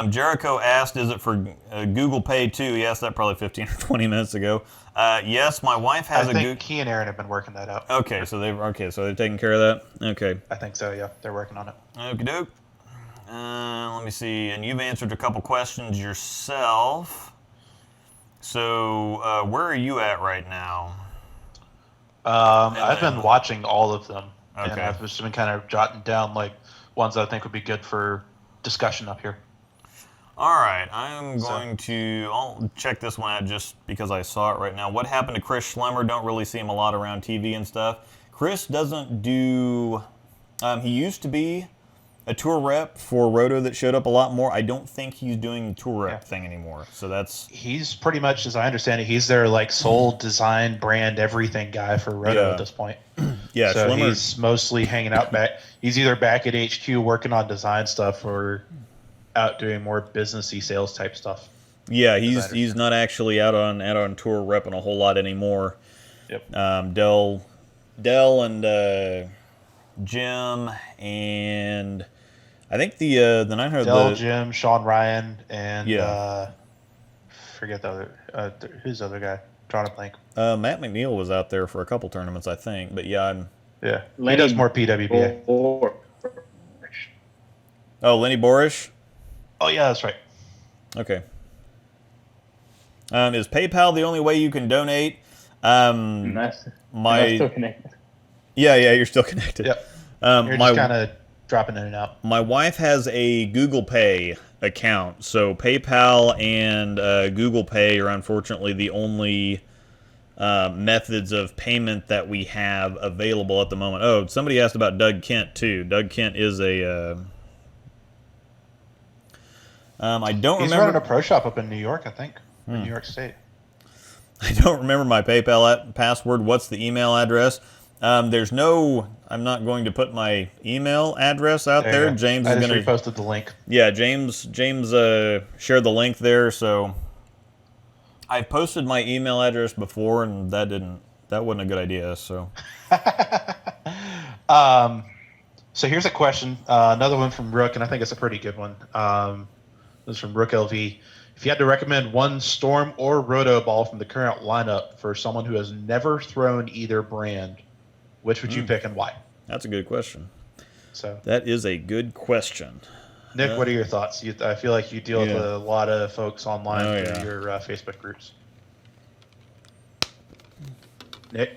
Jericho asked, is it for Google Pay too? He asked that probably 15 or 20 minutes ago. Yes, my wife has a Google. He and Aaron have been working that out. Okay, so they're taking care of that? Okay. I think so, yeah. They're working on it. Okie doke. Let me see. And you've answered a couple questions yourself. So, where are you at right now? I've been watching all of them. Okay. And I've just been kind of jotting down like ones that I think would be good for discussion up here. All right, I'll check this one out just because I saw it right now. What happened to Chris Schlemmer? Don't really see him a lot around TV and stuff. Chris doesn't do, he used to be a tour rep for Roto that showed up a lot more. I don't think he's doing the tour rep thing anymore. So he's pretty much, as I understand it, he's their like sole design, brand, everything guy for Roto at this point. Yeah, so Schlemmer, he's mostly hanging out back. He's either back at HQ working on design stuff or out doing more businessy sales type stuff. Yeah, he's not actually out on tour repping a whole lot anymore. Yep. Dell and Jim and I think the 900. Dell, Jim, Sean Ryan, and forget the other. Who's the other guy? Drawing a blank. Matt McNeil was out there for a couple tournaments, I think. But yeah, he does more PWBA. Oh, Lenny Borish? Oh yeah, that's right. Okay. Is PayPal the only way you can donate? Am I still connected? Yeah, you're still connected. Yep. You're just kind of dropping in and out. My wife has a Google Pay account, so PayPal and Google Pay are unfortunately the only methods of payment that we have available at the moment. Oh, somebody asked about Doug Kent too. Doug Kent is a. I don't remember. He's running a pro shop up in New York, I think, in New York State. I don't remember my PayPal password. What's the email address? There's no. I'm not going to put my email address out there. James is going to reposted the link. Yeah, James shared the link there. So I posted my email address before, and that wasn't a good idea. So. So here's a question, another one from Rook, and I think it's a pretty good one. This is from Rook LV. If you had to recommend one Storm or Roto ball from the current lineup for someone who has never thrown either brand, which would you pick and why? That's a good question. So That is a good question. Nick, what are your thoughts? I feel like you deal with Yeah. a lot of folks online Oh, through yeah. your Facebook groups. Nick?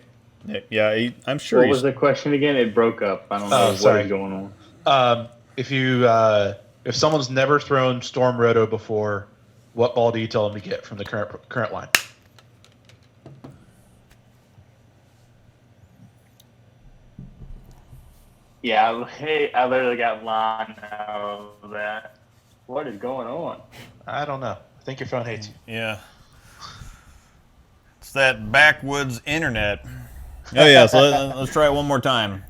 Yeah, I'm sure. What was the question again? It broke up. I don't know what sorry. is going on. If someone's never thrown Storm Roto before, what ball do you tell them to get from the current line? Yeah, I literally got line out of that. What is going on? I don't know. I think your phone hates you. Yeah. It's that backwoods internet. Oh, yeah, so let's try it one more time.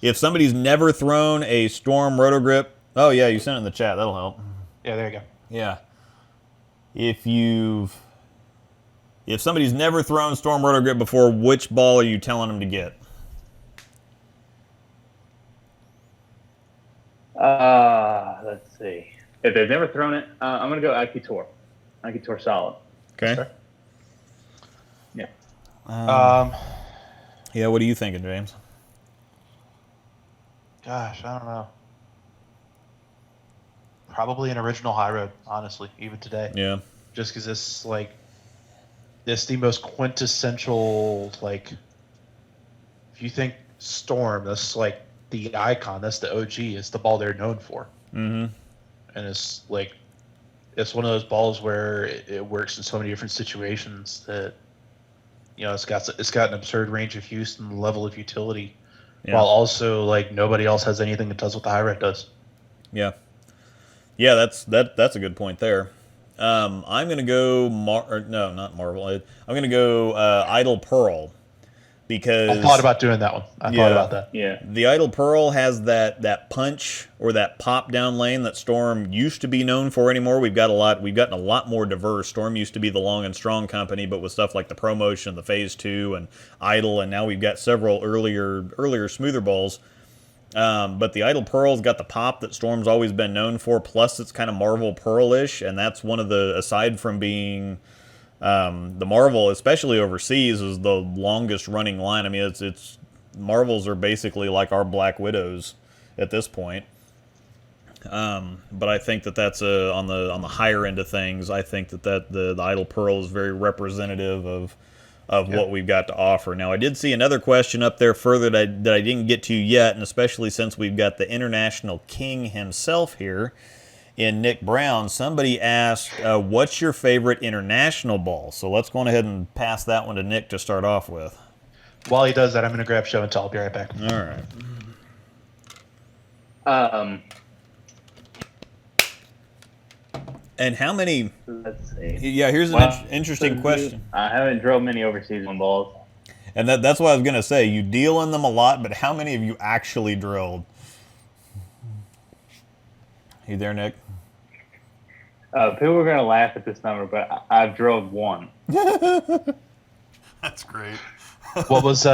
If somebody's never thrown a Storm Roto Grip, oh, yeah, you sent it in the chat. That'll help. Yeah, there you go. Yeah. If somebody's never thrown Storm Roto Grip before, which ball are you telling them to get? Let's see. If they've never thrown it, I'm gonna go Akitor. Akitor solid. Okay. Sure. Yeah. Yeah, what are you thinking, James? Gosh, I don't know. Probably an original high road, honestly, even today. Yeah. Just because this the most quintessential, like, if you think Storm, that's like the icon, that's the OG, it's the ball they're known for. Mm-hmm. And it's like, it's one of those balls where it works in so many different situations that, you know, it's got an absurd range of use and level of utility, while also like nobody else has anything that does what the high red does. Yeah. Yeah, that's a good point there. I'm gonna go not Marvel. I'm gonna go Idle Pearl, because I thought about doing that one. I thought about that. Yeah. the Idle Pearl has that punch or that pop down lane that Storm used to be known for anymore. We've gotten a lot more diverse. Storm used to be the long and strong company, but with stuff like the Promotion, the Phase 2, and Idle, and now we've got several earlier smoother balls. But the Idle Pearl's got the pop that Storm's always been known for, plus it's kind of Marvel Pearl-ish, and that's one of the, aside from being the Marvel, especially overseas, is the longest running line. I mean, it's Marvels are basically like our Black Widows at this point. But I think that's on the higher end of things. I think that the Idle Pearl is very representative of what we've got to offer. Now, I did see another question up there further that I didn't get to yet, and especially since we've got the International King himself here in Nick Brown. Somebody asked, what's your favorite international ball? So let's go ahead and pass that one to Nick to start off with. While he does that, I'm going to grab show and tell. I'll be right back. All right. And how many? Let's see. Yeah, here's an interesting question. I haven't drilled many overseas one balls. And that's what I was going to say. You deal in them a lot, but how many of you actually drilled? You there, Nick? People are going to laugh at this number, but I've drilled one. That's great. What was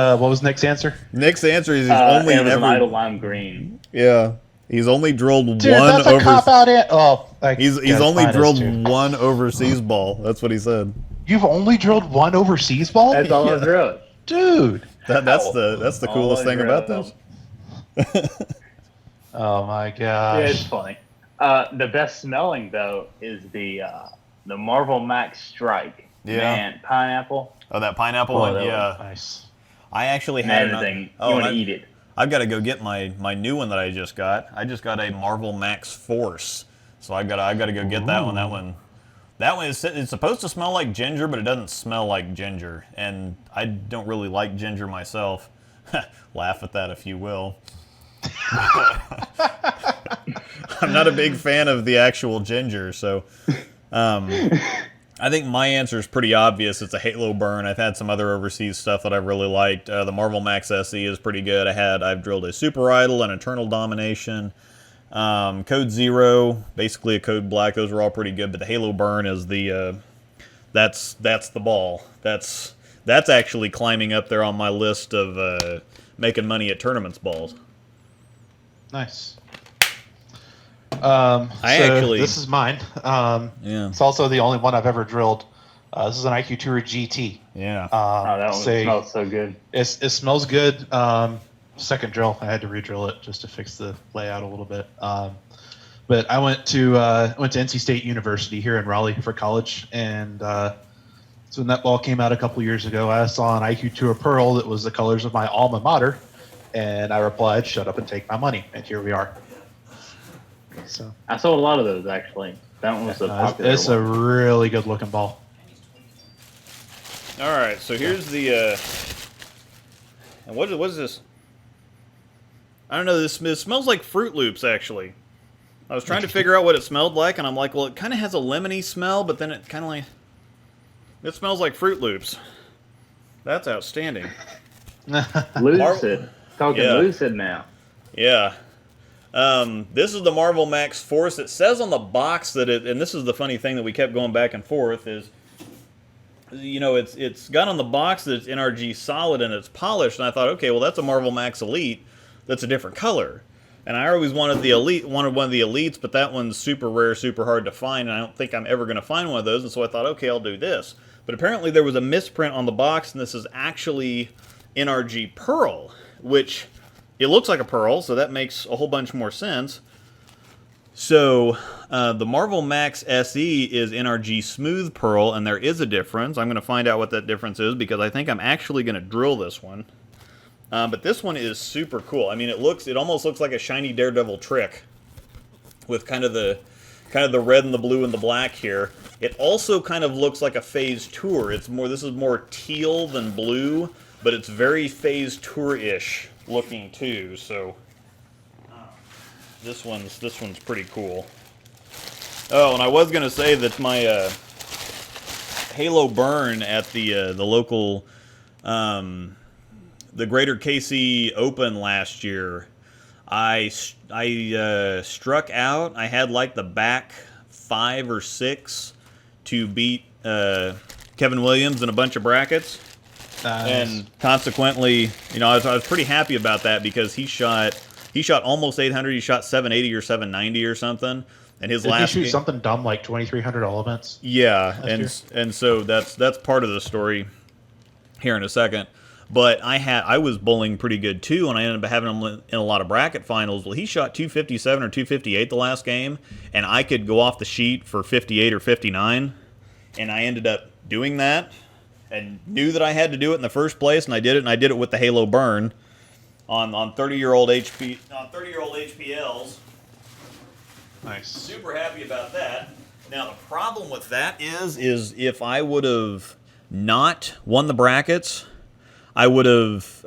Nick's answer? Nick's answer is he's only it was ever. an Idle Lime Green. Yeah, he's only drilled Dude, one. that's a cop out. He's only drilled one overseas ball. That's what he said. You've only drilled one overseas ball? That's all I've drilled. Dude. That's the coolest thing about this. Oh my gosh. Yeah, it's funny. The best smelling though is the Marvel Max Strike. Yeah. Man, pineapple. Oh, that pineapple Oh, one. that Yeah. Nice. I actually had Everything. You want to eat it. I've got to go get my new one that I just got. I just got a Marvel Max Force, so I got to go get that one. That one is it's supposed to smell like ginger, but it doesn't smell like ginger, and I don't really like ginger myself. Laugh at that if you will. I'm not a big fan of the actual ginger, so I think my answer is pretty obvious. It's a Halo burn. I've had some other overseas stuff that I really liked. The Marvel Max SE is pretty good. I've drilled a Super Idol and Eternal Domination. Code Zero, basically a Code Black. Those are all pretty good, but the Halo burn is that's the ball. That's actually climbing up there on my list of making money at tournaments balls. Nice. This is mine. Yeah. It's also the only one I've ever drilled. This is an IQ Tour GT. Yeah. That one smells so good. It smells good. Second drill, I had to re-drill it just to fix the layout a little bit. But I went to NC State University here in Raleigh for college, and so when that ball came out a couple years ago, I saw an IQ Tour Pearl that was the colors of my alma mater, and I replied, "Shut up and take my money," and here we are. So I saw a lot of those actually. That one was a popular it's one. a really good looking ball. All right, so here's the. And what is this? I don't know. This smells like Fruit Loops, actually. I was trying to figure out what it smelled like, and I'm like, well, it kind of has a lemony smell, but then it kind of like. It smells like Fruit Loops. That's outstanding. Lucid. Talking Yeah. lucid now. Yeah. This is the Marvel Max Force. It says on the box that it, and this is the funny thing that we kept going back and forth, is, you know, it's got on the box that it's NRG solid and it's polished, and I thought, okay, well, that's a Marvel Max Elite. That's a different color. And I always wanted one of the Elites, but that one's super rare, super hard to find, and I don't think I'm ever going to find one of those, and so I thought, okay, I'll do this. But apparently there was a misprint on the box, and this is actually Nrg Pearl, which it looks like a pearl, so that makes a whole bunch more sense. So the Marvel Max SE is Nrg Smooth Pearl, and there is a difference. I'm going to find out what that difference is because I think I'm actually going to drill this one. But this one is super cool. I mean, it almost looks like a shiny Daredevil trick with kind of the red and the blue and the black here. It also kind of looks like a Phase Tour. This is more teal than blue, but it's very Phase Tour-ish looking too. So this one's pretty cool. Oh, and I was gonna say that my Halo burn at the local the Greater KC Open last year, I struck out. I had like the back 5 or 6 to beat Kevin Williams in a bunch of brackets. Nice. And consequently, you know, I was pretty happy about that because he shot almost 800. He shot 780 or 790 or something. And his Did last he shoot game, something dumb like 2,300 elements? yeah, last and so that's part of the story here in a second. But I was bowling pretty good too, and I ended up having him in a lot of bracket finals. Well, he shot 257 or 258 the last game, and I could go off the sheet for 58 or 59, and I ended up doing that, and knew that I had to do it in the first place, and I did it, with the Halo burn on 30-year-old HPLs. Nice. Super happy about that. Now the problem with that is if I would have not won the brackets, I would have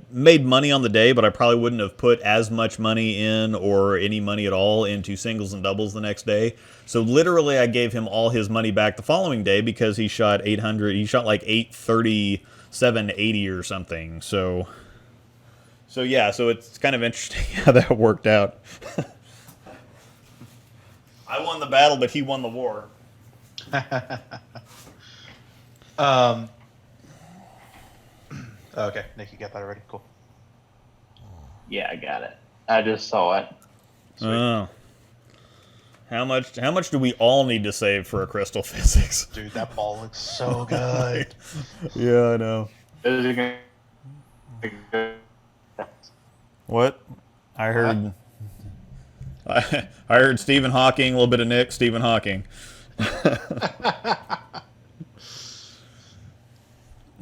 made money on the day, but I probably wouldn't have put as much money in or any money at all into singles and doubles the next day. So literally I gave him all his money back the following day because he shot 800. He shot like 830, 780 or something. So yeah, so it's kind of interesting how that worked out. I won the battle, but he won the war. Okay, Nick, you got that already? Cool. Yeah, I got it. I just saw it. Oh. How much do we all need to save for a crystal physics? Dude, that ball looks so good. Yeah, I know. Those are gonna be good. What? I heard I heard Stephen Hawking, a little bit of Nick, Stephen Hawking.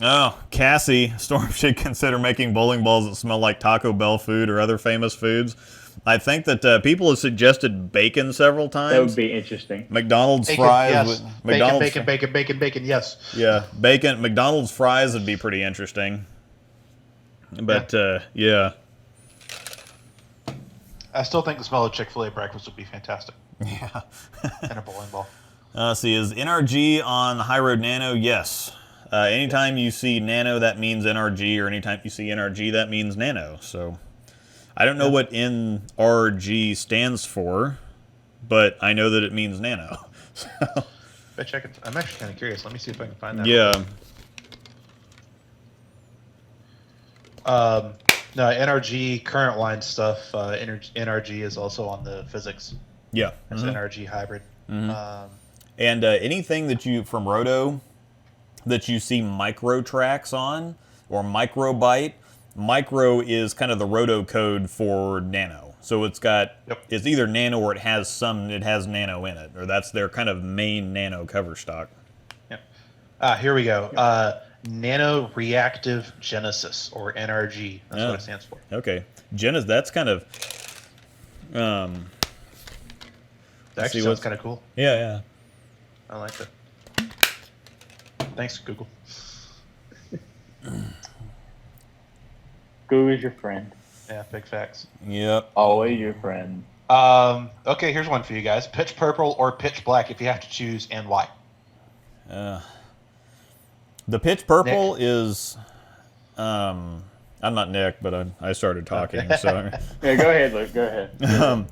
Oh, Cassie, Storm should consider making bowling balls that smell like Taco Bell food or other famous foods. I think that people have suggested bacon several times. That would be interesting. McDonald's Bacon, fries. yes. McDonald's Bacon, yes. Yeah, bacon. McDonald's fries would be pretty interesting. But yeah. I still think the smell of Chick-fil-A breakfast would be fantastic. Yeah. And a bowling ball. See, is NRG on High Road Nano? Yes. Anytime you see Nano, that means NRG, or anytime you see NRG, that means Nano. So I don't know what NRG stands for, but I know that it means Nano. So, I'm actually kind of curious. Let me see if I can find that. yeah. No, NRG current line stuff. NRG is also on the physics. Yeah. It's NRG hybrid. And anything that you from Roto that you see micro tracks on or microbyte, micro is kind of the Roto code for nano. So it's got it's either nano or it has nano in it, or that's their kind of main nano cover stock. Yep. Here we go. Nano Reactive Genesis, or NRG. That's what it stands for. Okay, Genesis. That's kind of. That actually sounds kind of cool. Yeah. I like it. Thanks, Google. Google's your friend. Yeah, big facts. Yep. Always your friend. Okay, here's one for you guys. Pitch purple or pitch black, if you have to choose, and why? The pitch purple is. I'm not Nick, but I started talking. So. Yeah, go ahead, Luke. Go ahead.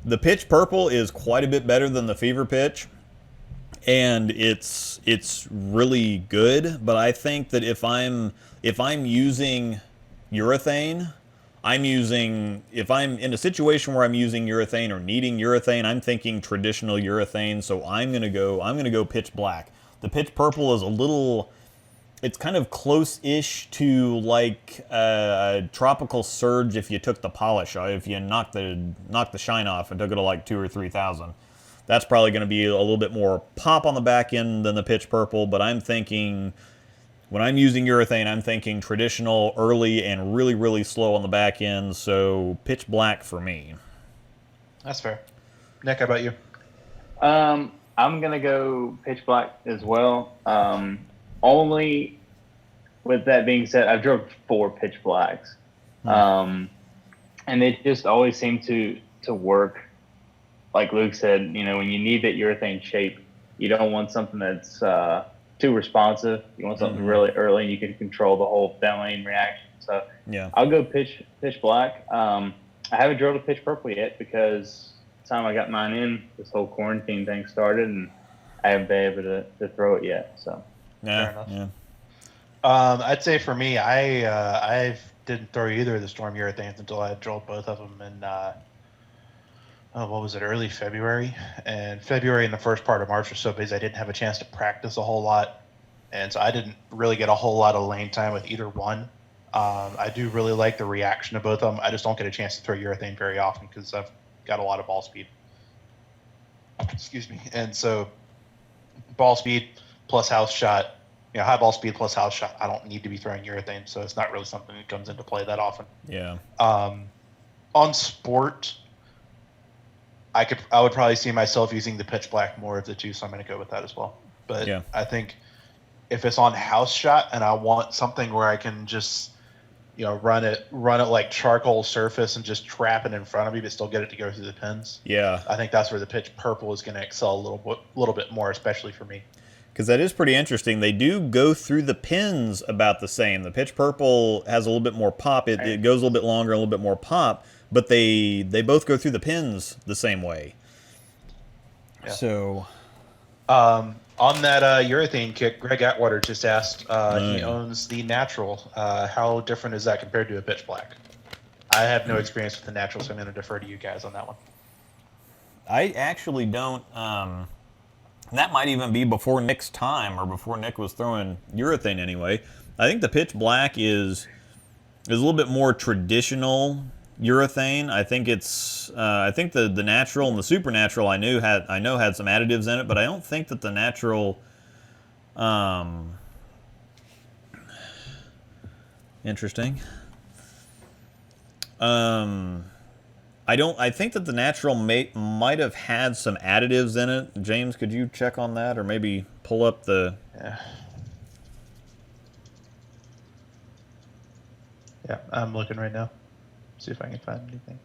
The pitch purple is quite a bit better than the fever pitch, and it's really good. But I think that if I'm using urethane, if I'm in a situation where I'm using urethane or needing urethane, I'm thinking traditional urethane. So I'm gonna go pitch black. The pitch purple is it's kind of close-ish to like a tropical surge if you took the polish off, if you knocked the shine off and took it to like 2,000 or 3,000. That's probably going to be a little bit more pop on the back end than the pitch purple, but I'm thinking, when I'm using urethane, I'm thinking traditional, early, and really, really slow on the back end, so pitch black for me. That's fair. Nick, how about you? I'm going to go pitch black as well. Only with that being said, I've drove 4 pitch blacks. And they just always seem to work. Like Luke said, when you need that urethane shape, you don't want something that's too responsive. You want something really early and you can control the whole lane reaction. So yeah, I'll go pitch black. I haven't drove a pitch purple yet because the time I got mine in, this whole quarantine thing started, and I haven't been able to throw it yet. So. Yeah. I'd say for me, I didn't throw either of the Storm urethanes until I drilled both of them in what was it, early February. And February and the first part of March or so, because I didn't have a chance to practice a whole lot, and so I didn't really get a whole lot of lane time with either one. I do really like the reaction of both of them. I just don't get a chance to throw urethane very often because I've got a lot of ball speed. Excuse me. And so ball speed plus house shot, high ball speed plus house shot, I don't need to be throwing urethane, so it's not really something that comes into play that often. Yeah. On sport, I would probably see myself using the pitch black more of the two, so I'm going to go with that as well. But yeah. I think if it's on house shot and I want something where I can just run it like charcoal surface and just trap it in front of me but still get it to go through the pins, yeah, I think that's where the pitch purple is going to excel a little bit more, especially for me. Because that is pretty interesting. They do go through the pins about the same. The pitch purple has a little bit more pop. It goes a little bit longer, a little bit more pop, but they both go through the pins the same way. Yeah. So, on that urethane kick, Greg Atwater just asked. He owns the natural. How different is that compared to a pitch black? I have no experience with the natural, so I'm going to defer to you guys on that one. I actually don't. That might even be before Nick's time, or before Nick was throwing urethane anyway. I think the pitch black is a little bit more traditional urethane. I think it's I think the natural and the supernatural I know had some additives in it, but I don't think that the natural interesting. I think that the natural might have had some additives in it. James, could you check on that, or maybe pull up the? Yeah, I'm looking right now. See if I can find anything.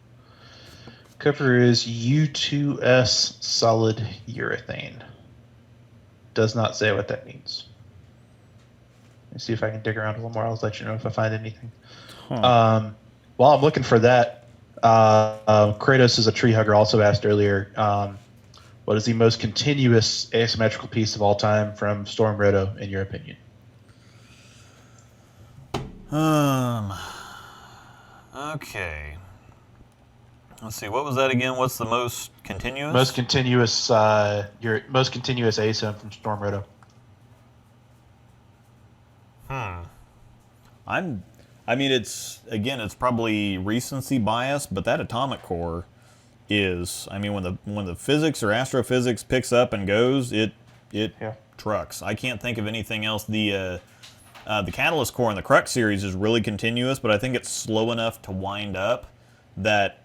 Cover is U2S solid urethane. Does not say what that means. Let me see if I can dig around a little more. I'll let you know if I find anything. While I'm looking for that, Kratos is a tree hugger also asked earlier, what is the most continuous asymmetrical piece of all time from Storm Roto, in your opinion? Okay. Let's see. What was that again? What's the most continuous? Most continuous, your most continuous ASIM from Storm Roto. I mean, it's probably recency bias, but that atomic core is. I mean, when the physics or astrophysics picks up and goes, it trucks. I can't think of anything else. The catalyst core in the Crux series is really continuous, but I think it's slow enough to wind up that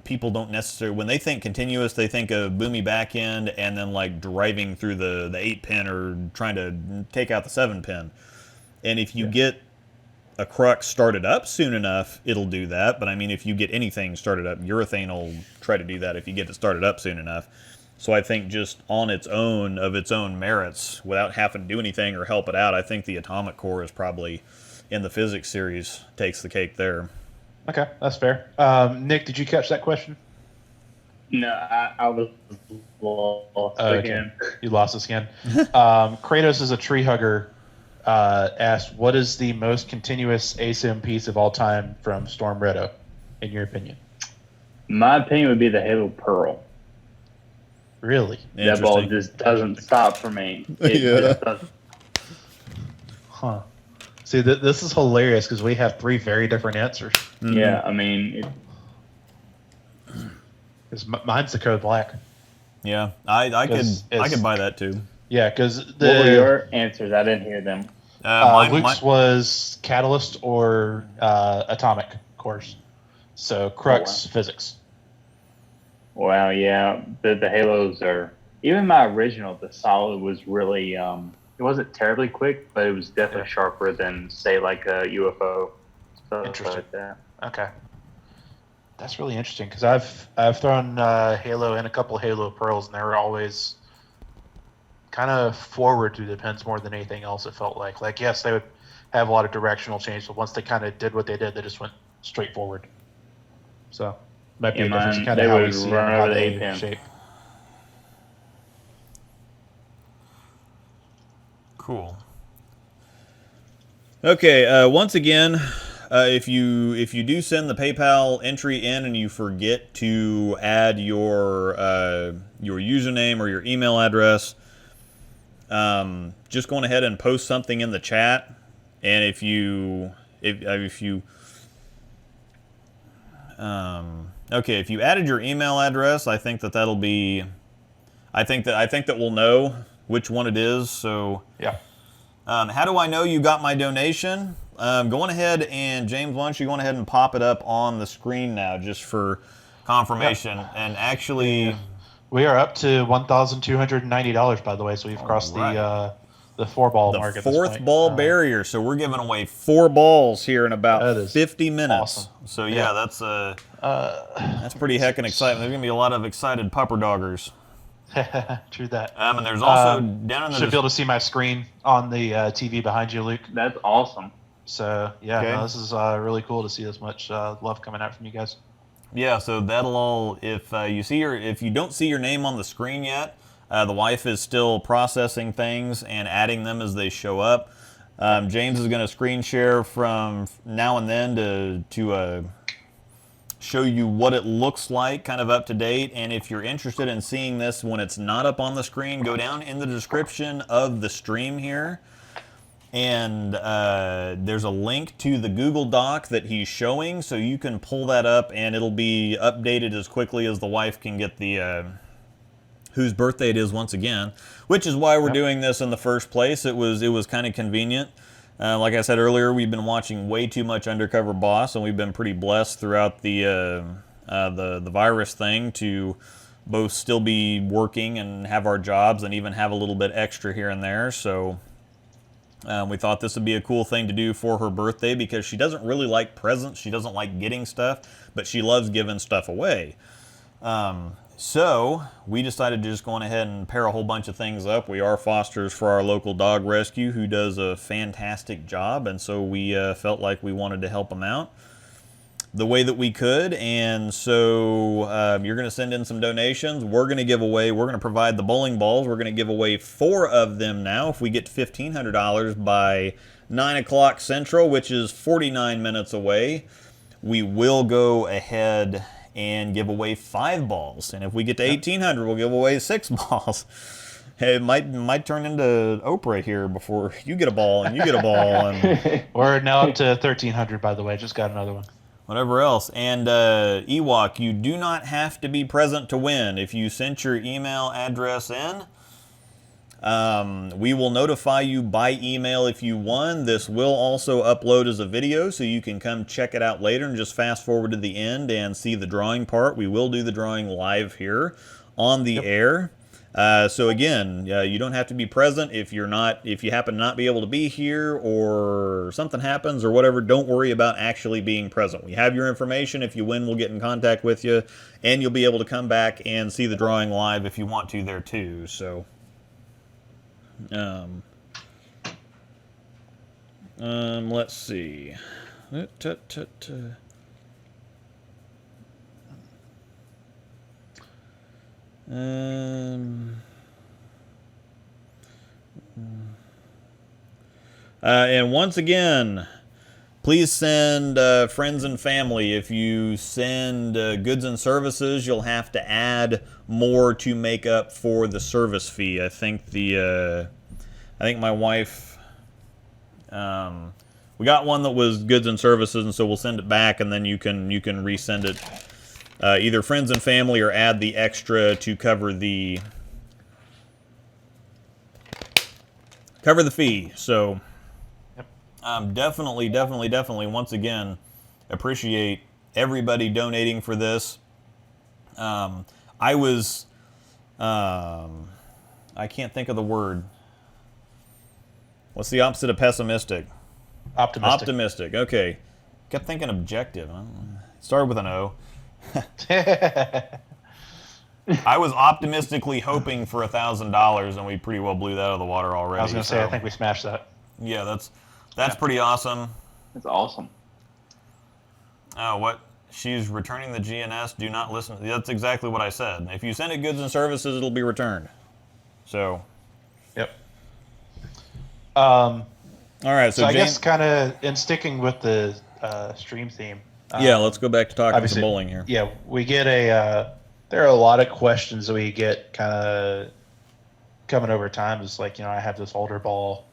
people don't necessarily, when they think continuous, they think of boomy back end and then like driving through the 8-pin or trying to take out the 7-pin. And if you get a Crux started up soon enough, it'll do that. But I mean, if you get anything started up, urethane will try to do that if you get it started up soon enough. So I think just on its own, of its own merits, without having to do anything or help it out, I think the atomic core is probably, in the physics series, takes the cake there. Okay, that's fair. Nick, did you catch that question? No, I was lost again. Okay. You lost us again. Kratos is a tree hugger. Asked, what is the most continuous ASIM piece of all time from Storm Roto, in your opinion? My opinion would be the Halo Pearl. Really? That ball just doesn't stop for me. It just doesn't. Huh. See, this is hilarious because we have 3 very different answers. Mm-hmm. Yeah, I mean... Mine's the Code Black. Yeah, I could buy that too. Yeah, because what were your answers? I didn't hear them. Luke's was Catalyst or Atomic cores. So Crux, physics. Wow, yeah. The Halos are... Even my original, the Solid, was really... it wasn't terribly quick, but it was definitely sharper than, say, like a UFO. Stuff like that. Okay. That's really interesting, because I've thrown Halo and a couple Halo Pearls, and they were always kind of forward to defense more than anything else, it felt like. Like, yes, they would have a lot of directional change, but once they kind of did what they did, they just went straight forward. So, might be a difference in kind of how we see how they shape. Cool. Okay, once again, if you do send the PayPal entry in and you forget to add your username or your email address, just go ahead and post something in the chat. And if you added your email address, I think that'll be, I think that we'll know which one it is. So yeah. How do I know you got my donation? Going ahead and James, why don't you go ahead and pop it up on the screen now, just for confirmation. Yep. And actually, we are up to $1,290, by the way. So we've crossed the 4-ball mark. The 4th ball barrier. So we're giving away 4 balls here in about 50 minutes. Awesome. So yeah, that's pretty heckin' exciting. There's gonna be a lot of excited pupper doggers. True that. And there's also down in the... Should be able to see my screen on the TV behind you, Luke. That's awesome. So, yeah, okay. No, this is really cool to see this much love coming out from you guys. Yeah, so that'll all... If you don't see your name on the screen yet, the wife is still processing things and adding them as they show up. James is going to screen share from now and then to show you what it looks like, kind of up to date. And if you're interested in seeing this when it's not up on the screen, go down in the description of the stream here, and there's a link to the Google Doc that he's showing, so you can pull that up and it'll be updated as quickly as the wife can get the whose birthday it is once again, which is why we're doing this in the first place. It was kind of convenient. Like I said earlier, we've been watching way too much Undercover Boss, and we've been pretty blessed throughout the virus thing to both still be working and have our jobs and even have a little bit extra here and there. So we thought this would be a cool thing to do for her birthday, because she doesn't really like presents. She doesn't like getting stuff, but she loves giving stuff away. So we decided to just go on ahead and pair a whole bunch of things up. We are fosters for our local dog rescue, who does a fantastic job, and so we felt like we wanted to help them out the way that we could. And so you're going to send in some donations. We're going to provide the bowling balls. We're going to give away 4 of them now if we get to $1,500 by 9 o'clock Central, which is 49 minutes away. we will go ahead and give away 5 balls. And if we get to 1,800, we'll give away 6 balls. It might turn into Oprah here before you get a ball and you get a ball. And We're now up to 1,300, by the way. Just got another one. whatever else. And Ewok, you do not have to be present to win. If you sent your email address in, we will notify you by email if you won. This will also upload as a video, so you can come check it out later and just fast forward to the end and see the drawing part. We will do the drawing live here on the air. So again, you don't have to be present if you happen to not be able to be here or something happens or whatever. Don't worry about actually being present. We have your information. If you win, we'll get in contact with you, and you'll be able to come back and see the drawing live if you want to there too. So, let's see. And once again, please send friends and family. If you send goods and services, you'll have to add more to make up for the service fee. I think my wife, we got one that was goods and services, and so we'll send it back, and then you can resend it. Either friends and family or add the extra to cover the fee. So definitely, once again, appreciate everybody donating for this. I can't think of the word. What's the opposite of pessimistic? Optimistic. Optimistic. Okay. Kept thinking objective. Started with an O. I was optimistically hoping for $1,000, and we pretty well blew that out of the water already. I was going to say, I think we smashed that. Yeah, that's pretty awesome. That's awesome. Oh, what? She's returning the GNS. Do not listen. That's exactly what I said. If you send it goods and services, it'll be returned. So. Yep. All right. So I guess kind of in sticking with the stream theme. Yeah, let's go back to talking some bowling here. Yeah, we get there are a lot of questions that we get kind of coming over time. It's like, I have this older ball,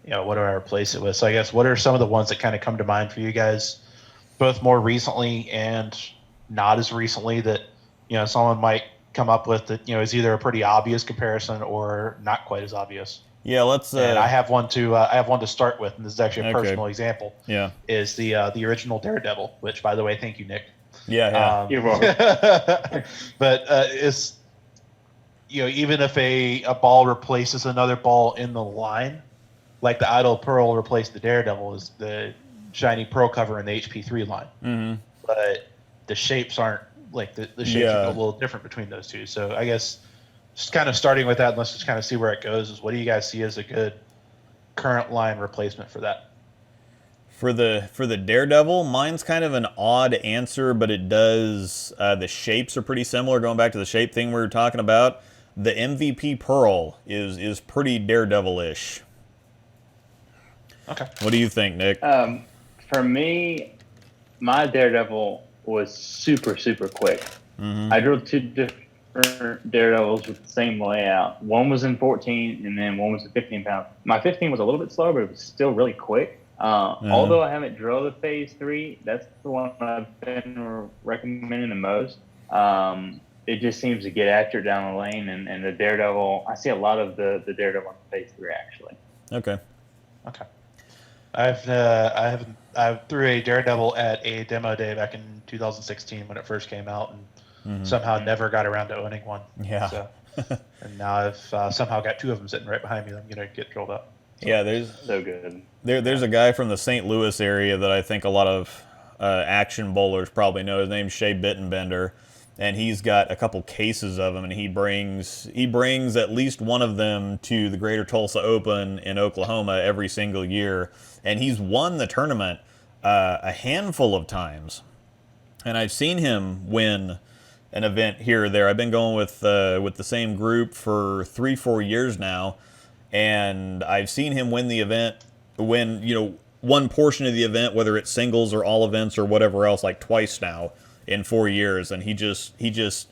what do I replace it with? So I guess what are some of the ones that kind of come to mind for you guys, both more recently and not as recently, that, someone might come up with that, is either a pretty obvious comparison or not quite as obvious? Yeah, let's. And I have one to start with, and this is actually a personal example. Yeah. Is the original Daredevil, which, by the way, thank you, Nick. Yeah. You're welcome. But it's even if a ball replaces another ball in the line, like the Untitled Pearl replaced the Daredevil, is the shiny Pearl cover in the HP3 line. Mm-hmm. But the shapes aren't like the shapes are a little different between those two. So I guess. Just kind of starting with that, and let's just kind of see where it goes. Is what do you guys see as a good current line replacement for that? For the Daredevil, mine's kind of an odd answer, but it does. The shapes are pretty similar. Going back to the shape thing we were talking about, the MVP Pearl is pretty Daredevil-ish. Okay. What do you think, Nick? For me, my Daredevil was super quick. Mm-hmm. I drew 2 different Daredevils with the same layout. One was in 14, and then one was in 15 pounds. My 15 was a little bit slower, but it was still really quick. Although I haven't drilled the Phase 3, that's the one I've been recommending the most. It just seems to get accurate down the lane, and the Daredevil, I see a lot of the Daredevil in Phase 3, actually. Okay. I threw a Daredevil at a demo day back in 2016 when it first came out, and somehow never got around to owning one. Yeah. So, and now I've somehow got 2 of them sitting right behind me that I'm going to get drilled up. So, Yeah, there's So good. there's a guy from the St. Louis area that I think a lot of action bowlers probably know. His name's Shea Bittenbender, and he's got a couple cases of them, and he brings at least one of them to the Greater Tulsa Open in Oklahoma every single year, and he's won the tournament a handful of times, and I've seen him win an event here or there. I've been going with the same group for 3-4 years now, and I've seen him win the event when one portion of the event, whether it's singles or all events or whatever else, like twice now in 4 years, and he just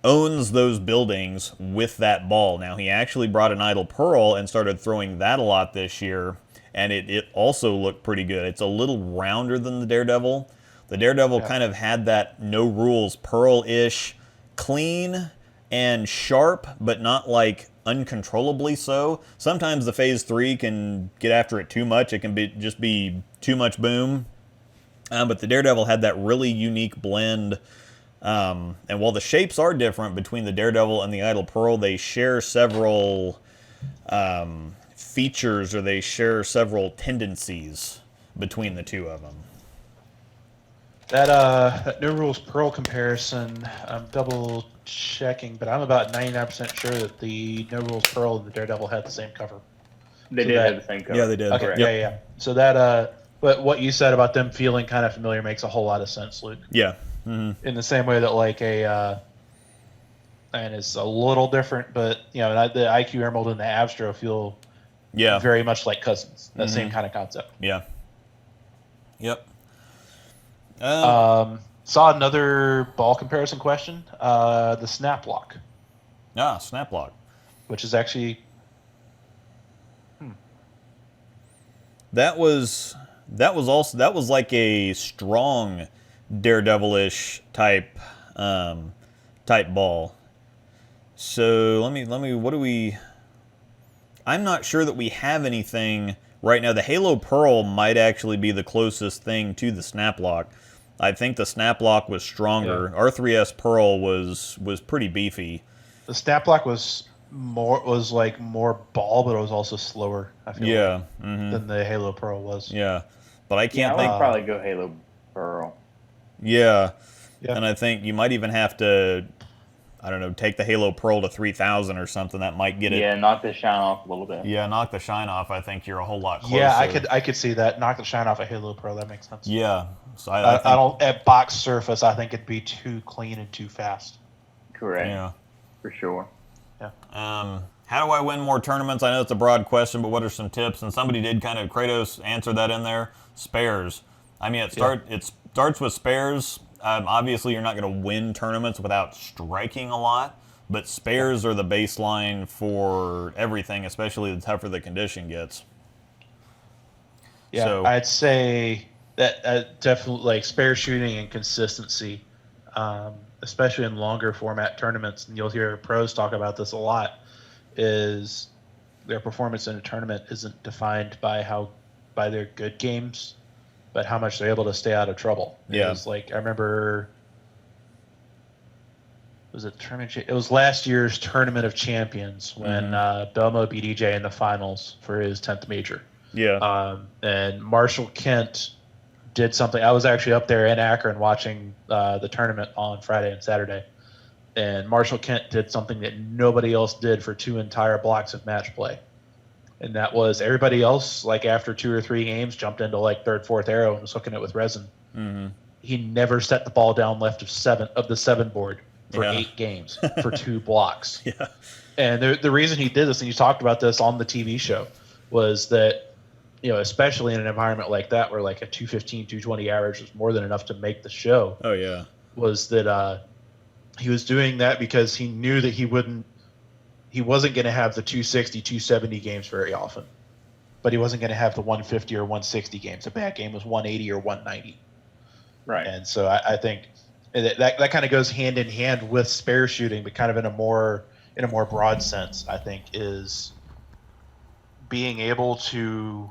owns those buildings with that ball. Now, he actually brought an Idle Pearl and started throwing that a lot this year, and it also looked pretty good. It's a little rounder than the Daredevil. The Daredevil kind of had that no rules Pearl-ish, clean and sharp, but not like uncontrollably so. Sometimes the Phase 3 can get after it too much. It can just be too much boom. But the Daredevil had that really unique blend. And while the shapes are different between the Daredevil and the Idle Pearl, they share several features, or they share several tendencies between the two of them. That No Rules Pearl comparison, I'm double checking, but I'm about 99% sure that the No Rules Pearl and the Daredevil had the same cover. They did have the same cover. Yeah, they did. Okay, Yep. yeah. So that, but what you said about them feeling kind of familiar makes a whole lot of sense, Luke. Yeah. Mm-hmm. In the same way that like and it's a little different, but you know, the IQ Emerald and the Abstro feel very much like cousins. That same kind of concept. Yeah. Yep. Saw another ball comparison question. The Snap Lock. Snap Lock. Which is actually That was like a strong Daredevil-ish type ball. So let me what do we? I'm not sure that we have anything right now. The Halo Pearl might actually be the closest thing to the Snap Lock. I think the Snap Lock was stronger. Yeah. R3S Pearl was pretty beefy. The Snap Lock was more ball, but it was also slower. I feel like, than the Halo Pearl was. Yeah, but I can't I think. would probably go Halo Pearl. Yeah, and I think you might even have to, I don't know, take the Halo Pearl to 3000 or something. That might get it. Yeah, knock the shine off a little bit. Yeah, knock the shine off. I think you're a whole lot closer. Yeah, I could see that. Knock the shine off a Halo Pearl. That makes sense. Yeah, so I don't at box surface. I think it'd be too clean and too fast. Correct. Yeah, for sure. Yeah. How do I win more tournaments? I know it's a broad question, but what are some tips? And somebody did kind of Kratos answer that in there. Spares. I mean, it starts with spares. Obviously, you're not going to win tournaments without striking a lot, but spares are the baseline for everything, especially the tougher the condition gets. Yeah, so, I'd say that definitely like spare shooting and consistency, especially in longer format tournaments, and you'll hear pros talk about this a lot, is their performance in a tournament isn't defined by their good games, but how much they're able to stay out of trouble. Yeah. It was like, I remember, it was last year's Tournament of Champions when Belmo beat EJ in the finals for his 10th major. Yeah. And Marshall Kent did something. I was actually up there in Akron watching the tournament on Friday and Saturday. And Marshall Kent did something that nobody else did for 2 entire blocks of match play. And that was everybody else, like after 2 or 3 games, jumped into like 3rd, 4th arrow and was hooking it with resin. Mm-hmm. He never set the ball down left of 7 board for 8 games for 2 blocks. Yeah. And the reason he did this, and you talked about this on the TV show, was that, you know, especially in an environment like that where like a 215, 220 average was more than enough to make the show. Oh, yeah. Was that he was doing that because he knew that he wasn't going to have the 260, 270 games very often, but he wasn't going to have the 150 or 160 games. A bad game was 180 or 190. Right. And so I think that kind of goes hand in hand with spare shooting, but kind of in a more broad sense, I think, is being able to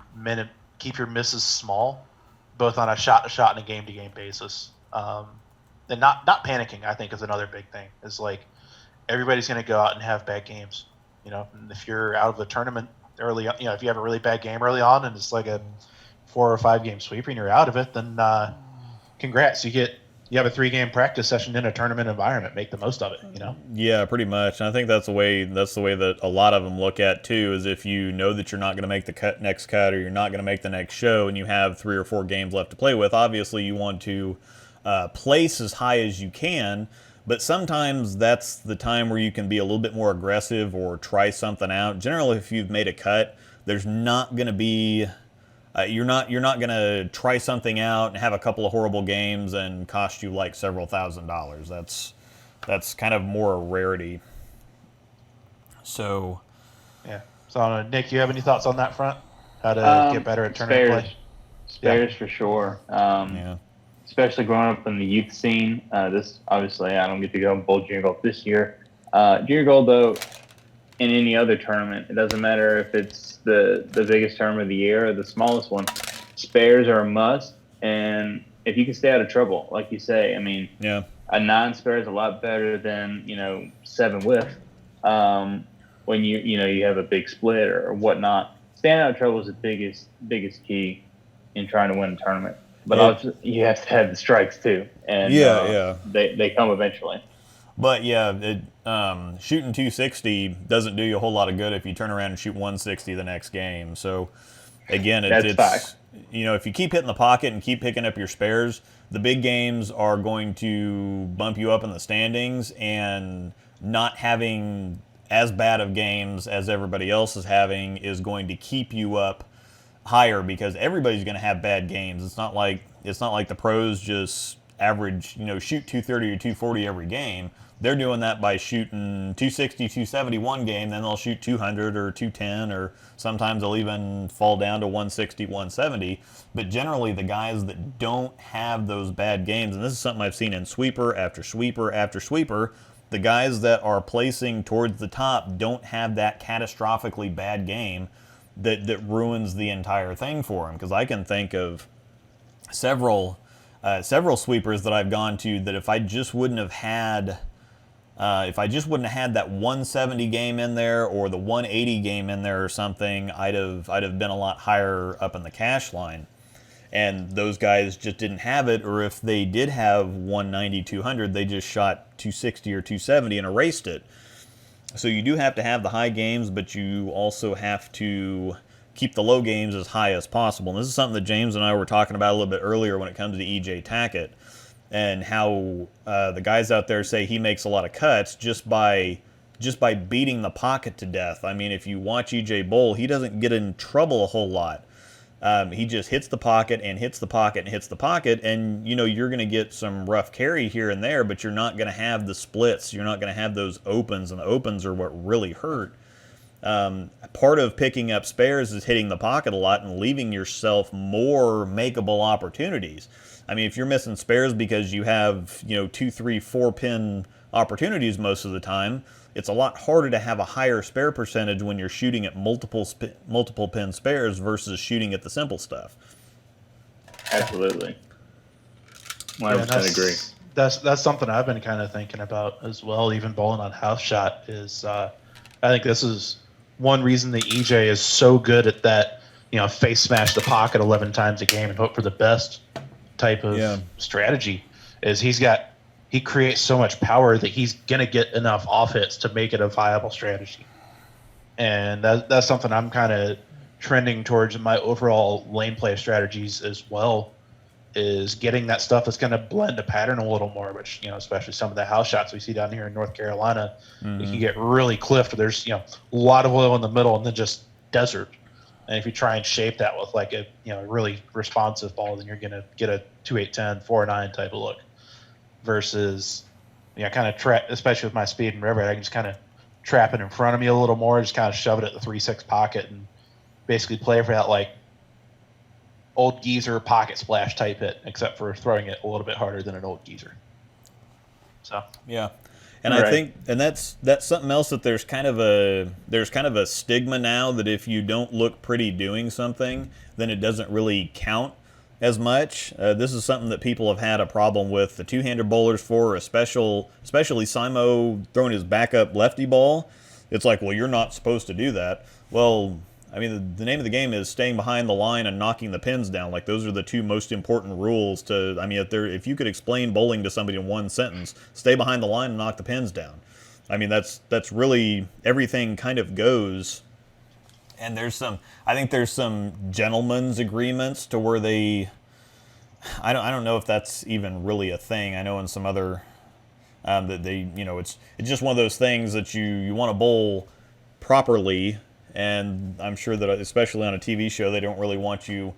keep your misses small, both on a shot-to-shot and a game-to-game basis. And not panicking, I think, is another big thing. Is like everybody's going to go out and have bad games, you know. And if you're out of the tournament early, you know, if you have a really bad game early on and it's like a 4 or 5 game sweeper and you're out of it, then congrats, you have a 3-game practice session in a tournament environment. Make the most of it, you know. Yeah, pretty much. And I think that's the way that a lot of them look at too. Is if you know that you're not going to make the next cut, or you're not going to make the next show, and you have 3 or 4 games left to play with, obviously you want to place as high as you can, but sometimes that's the time where you can be a little bit more aggressive or try something out. Generally, if you've made a cut, there's not going to be You're not gonna try something out and have a couple of horrible games and cost you like several $1,000s. That's kind of more a rarity. So Yeah. So, Nick, you have any thoughts on that front? How to get better at tournament play? Spares for sure. yeah, Especially growing up in the youth scene. This obviously I don't get to go and bowl junior gold this year. Junior gold though, in any other tournament, it doesn't matter if it's the biggest tournament of the year or the smallest one. Spares are a must, and if you can stay out of trouble, like you say, I mean, yeah. a 9 spare is a lot better than 7 whiff. When you have a big split or whatnot, staying out of trouble is the biggest key in trying to win a tournament. But also, you have to have the strikes too, and they come eventually. But yeah, shooting 260 doesn't do you a whole lot of good if you turn around and shoot 160 the next game. So again, it's if you keep hitting the pocket and keep picking up your spares, the big games are going to bump you up in the standings, and not having as bad of games as everybody else is having is going to keep you up higher, because everybody's going to have bad games. It's not like the pros just average, shoot 230 or 240 every game. They're doing that by shooting 260, 270 one game, then they'll shoot 200 or 210, or sometimes they'll even fall down to 160, 170. But generally, the guys that don't have those bad games, and this is something I've seen in sweeper after sweeper after sweeper, the guys that are placing towards the top don't have that catastrophically bad game that ruins the entire thing for them. Because I can think of several sweepers that I've gone to that if I just wouldn't have had that 170 game in there or the 180 game in there or something, I'd have been a lot higher up in the cash line. And those guys just didn't have it, or if they did have 190, 200, they just shot 260 or 270 and erased it. So you do have to have the high games, but you also have to keep the low games as high as possible. And this is something that James and I were talking about a little bit earlier when it comes to EJ Tackett, and how the guys out there say he makes a lot of cuts just by beating the pocket to death. I mean, if you watch EJ bowl, he doesn't get in trouble a whole lot. He just hits the pocket and hits the pocket and hits the pocket, and you're going to get some rough carry here and there, but you're not going to have the splits. You're not going to have those opens, and the opens are what really hurt. Part of picking up spares is hitting the pocket a lot and leaving yourself more makeable opportunities. I mean, if you're missing spares because you have 2, 3, 4 pin opportunities most of the time, it's a lot harder to have a higher spare percentage when you're shooting at multiple pin spares versus shooting at the simple stuff. Absolutely. 100% agree. That's something I've been kind of thinking about as well, even bowling on house shot, is I think this is one reason that EJ is so good at that, face smash the pocket 11 times a game and hope for the best type of strategy, is he creates so much power that he's going to get enough off hits to make it a viable strategy. And that's something I'm kind of trending towards in my overall lane play strategies as well, is getting that stuff that's going to blend the pattern a little more, which, especially some of the house shots we see down here in North Carolina, you can get really cliffed. There's, a lot of oil in the middle and then just desert. And if you try and shape that with like a, really responsive ball, then you're going to get a 2-8-10, 4-9 type of look. Versus, kind of trap, especially with my speed and river, I can just kind of trap it in front of me a little more, just kind of shove it at the 3-6 pocket and basically play for that like old geezer pocket splash type hit, except for throwing it a little bit harder than an old geezer. So yeah, and I think, and that's something else, that there's kind of a stigma now that if you don't look pretty doing something, then it doesn't really count as much. This is something that people have had a problem with the two-hander bowlers for, especially Simo throwing his backup lefty ball. It's like, well, you're not supposed to do that. Well, I mean, the name of the game is staying behind the line and knocking the pins down. Like, those are the two most important rules to, I mean, if you could explain bowling to somebody in one sentence, stay behind the line and knock the pins down. I mean, that's really, everything kind of goes. And I think there's some gentlemen's agreements to where I don't know if that's even really a thing. I know in some other, that they, it's just one of those things that you want to bowl properly, And I'm sure that, especially on a TV show, they don't really want you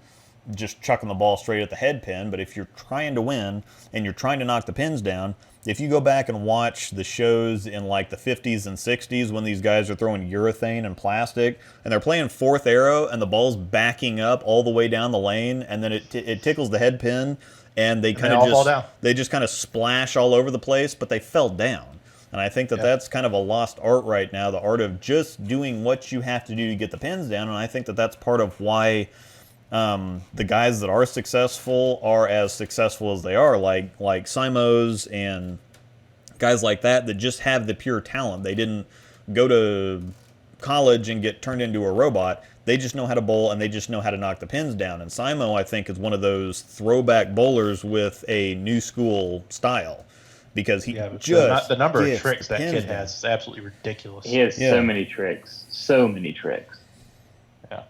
just chucking the ball straight at the head pin. But if you're trying to win and you're trying to knock the pins down, if you go back and watch the shows in like the 50s and 60s when these guys are throwing urethane and plastic and they're playing fourth arrow and the ball's backing up all the way down the lane and then it tickles the head pin and they kind of just kind of splash all over the place, but they fell down. And I think that that's kind of a lost art right now, the art of just doing what you have to do to get the pins down. And I think that that's part of why the guys that are successful are as successful as they are, like Simos and guys like that just have the pure talent. They didn't go to college and get turned into a robot. They just know how to bowl and they just know how to knock the pins down. And Simo, I think, is one of those throwback bowlers with a new school style. Because he just the number of tricks that kid has is absolutely ridiculous. He has so many tricks. So many tricks. Yeah.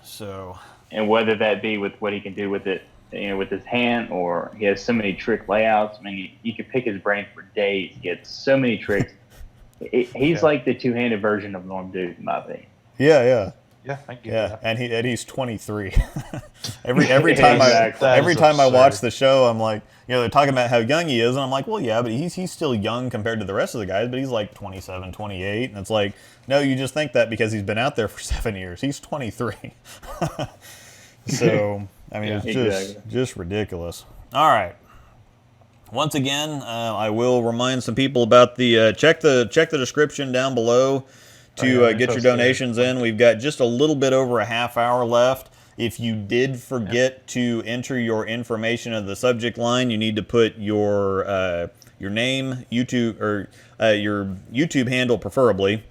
So... And whether that be with what he can do with it, with his hand, or he has so many trick layouts. I mean, you could pick his brain for days. He gets so many tricks. He's like the two-handed version of Norm Duke, in my opinion. Yeah, thank you. And he's 23. every time I watch the show, I'm like, they're talking about how young he is, and I'm like, well, yeah, but he's still young compared to the rest of the guys, but he's like 27, 28, and it's like, no, you just think that because he's been out there for 7 years. He's 23. So, I mean, it's just ridiculous. All right. Once again, I will remind some people about the check the description down below to get your donations in. We've got just a little bit over a half hour left. If you did forget to enter your information in the subject line, you need to put your name, YouTube, or your YouTube handle preferably,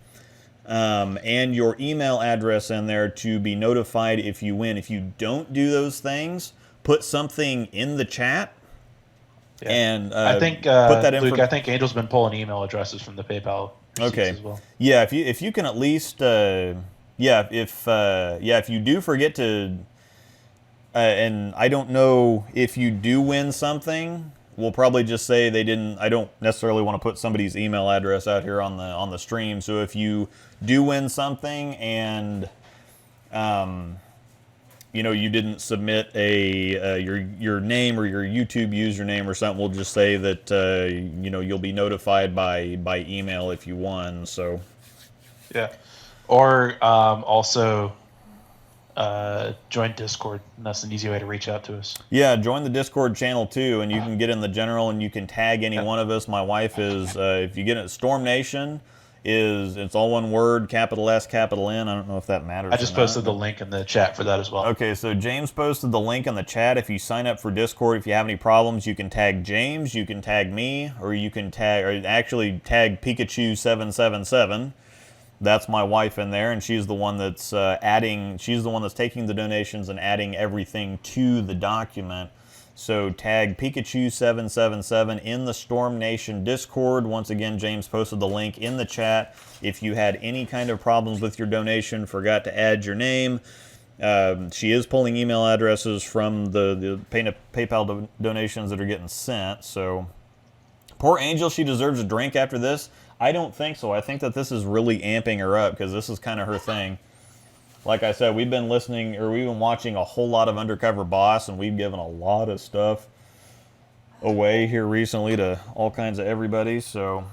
and your email address in there to be notified if you win. If you don't do those things, put something in the chat. Yeah. And I think put that in. Luke, I think Angel's been pulling email addresses from the PayPal. Okay. As well. Yeah, if you can at least if you do forget to, and I don't know if you do win something, we'll probably just say they didn't. I don't necessarily want to put somebody's email address out here on the stream. So if you do win something and you didn't submit your name or your YouTube username or something, we'll just say that you'll be notified by email if you won. So yeah, or also join Discord. And that's an easy way to reach out to us. Yeah, join the Discord channel too, and you can get in the general and you can tag any one of us. My wife is if you get it, Storm Nation. It's all one word, capital S, capital N. I don't know if that matters. I just posted the link in the chat for that as well. Okay, so James posted the link in the chat. If you sign up for Discord, if you have any problems, you can tag James, you can tag me, or you can tag tag Pikachu777. That's my wife in there, and she's the one that's she's the one that's taking the donations and adding everything to the document. So tag Pikachu777 in the Storm Nation Discord. Once again, James posted the link in the chat. If you had any kind of problems with your donation, forgot to add your name, she is pulling email addresses from the PayPal donations that are getting sent. So poor Angel, she deserves a drink after this. I don't think so. I think that this is really amping her up because this is kind of her thing. Like I said, we've been watching a whole lot of Undercover Boss, and we've given a lot of stuff away here recently to all kinds of everybody, so...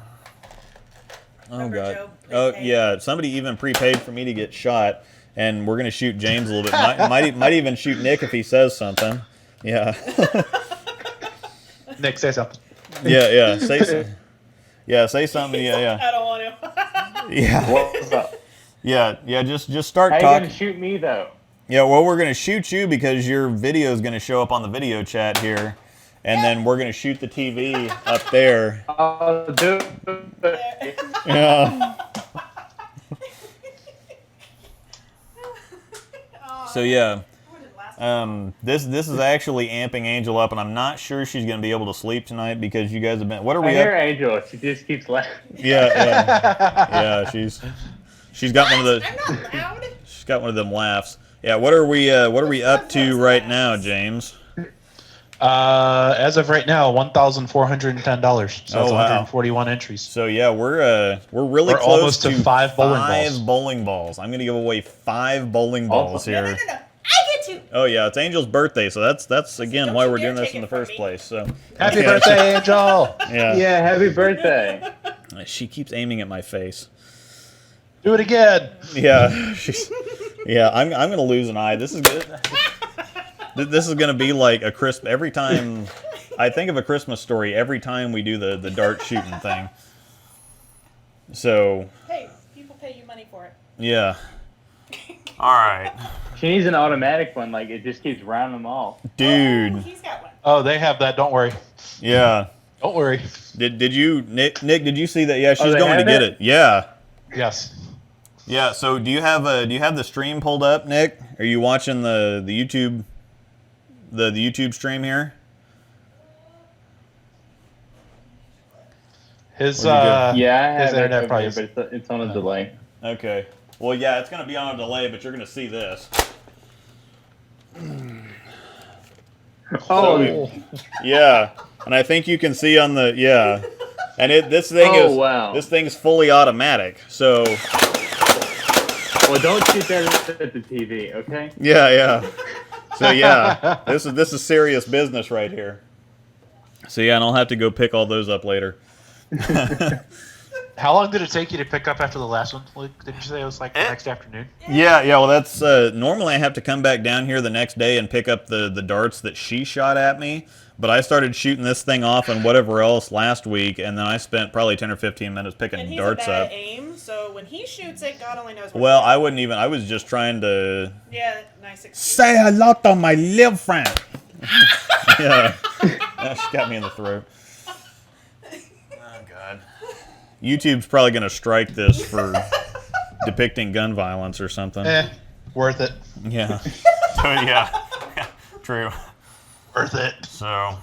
Oh, God. Oh, yeah, somebody even prepaid for me to get shot, and we're going to shoot James a little bit. Might even shoot Nick if he says something. Yeah. Nick, say something. Yeah, say something. Yeah. I don't want to. Yeah. What's up? Yeah, just start How talking. How you gonna shoot me though? Yeah, well, we're gonna shoot you because your video is gonna show up on the video chat here, and then we're gonna shoot the TV up there. I'll do it. Yeah. So yeah, this is actually amping Angel up, and I'm not sure she's gonna be able to sleep tonight because you guys have been. What are we? I hear Angel. She just keeps laughing. Yeah. She's got one of the. I'm not loud. She's got one of them laughs. Yeah. What are we up to right now, James? As of right now, $1,410. So Oh, that's wow. 141 entries. So yeah, we're really We're close almost to 5 bowling balls. bowling balls. I'm gonna give away 5 bowling balls Awesome. No, here. no, no, no. I get to. Oh yeah, it's Angel's birthday, so that's again Don't why you we're dare doing this take in the it from first me. place. So Happy Okay, birthday, Angel! Yeah. Yeah, happy birthday. She keeps aiming at my face. Do it again. Yeah, yeah. I'm gonna lose an eye. This is good. This is gonna be like a crisp every time. I think of a Christmas story every time we do the dart shooting thing. So Hey, people pay you money for it. yeah. All right, She needs an automatic one, like it just keeps rounding them off. Oh, dude. he's got one. Oh, they have that. Don't worry. Yeah. Don't worry. Did you Nick? Did you see that? Yeah, she's they going to have get it? it. Yeah. Yes. Yeah. So do you have the stream pulled up, Nick? Are you watching the YouTube the YouTube stream here? His Where'd you go? Yeah, I his have it internet over probably here, is- but it's on a delay. Okay. Well, yeah, it's going to be on a delay, but you're going to see this. Oh, Yeah. And I think you can see on the And this thing Oh, is wow. this thing's fully automatic. So well, don't shoot that at the TV, okay? yeah. So yeah, this is serious business right here. So yeah, and I'll have to go pick all those up later. How long did it take you to pick up after the last one, Luke? Did you say it was like the next afternoon? Yeah. Well, that's normally I have to come back down here the next day and pick up the darts that she shot at me. But I started shooting this thing off and whatever else last week, and then I spent probably 10 or 15 minutes picking And he's darts a bad up. aim, so when he shoots it, God only knows what Well, it I wouldn't even. I was just trying to Yeah, nice excuse. say hello to my little friend. Yeah, she got me in the throat. Oh God. YouTube's probably gonna strike this for depicting gun violence or something. Worth it. Yeah. So yeah. True. Worth it. So. All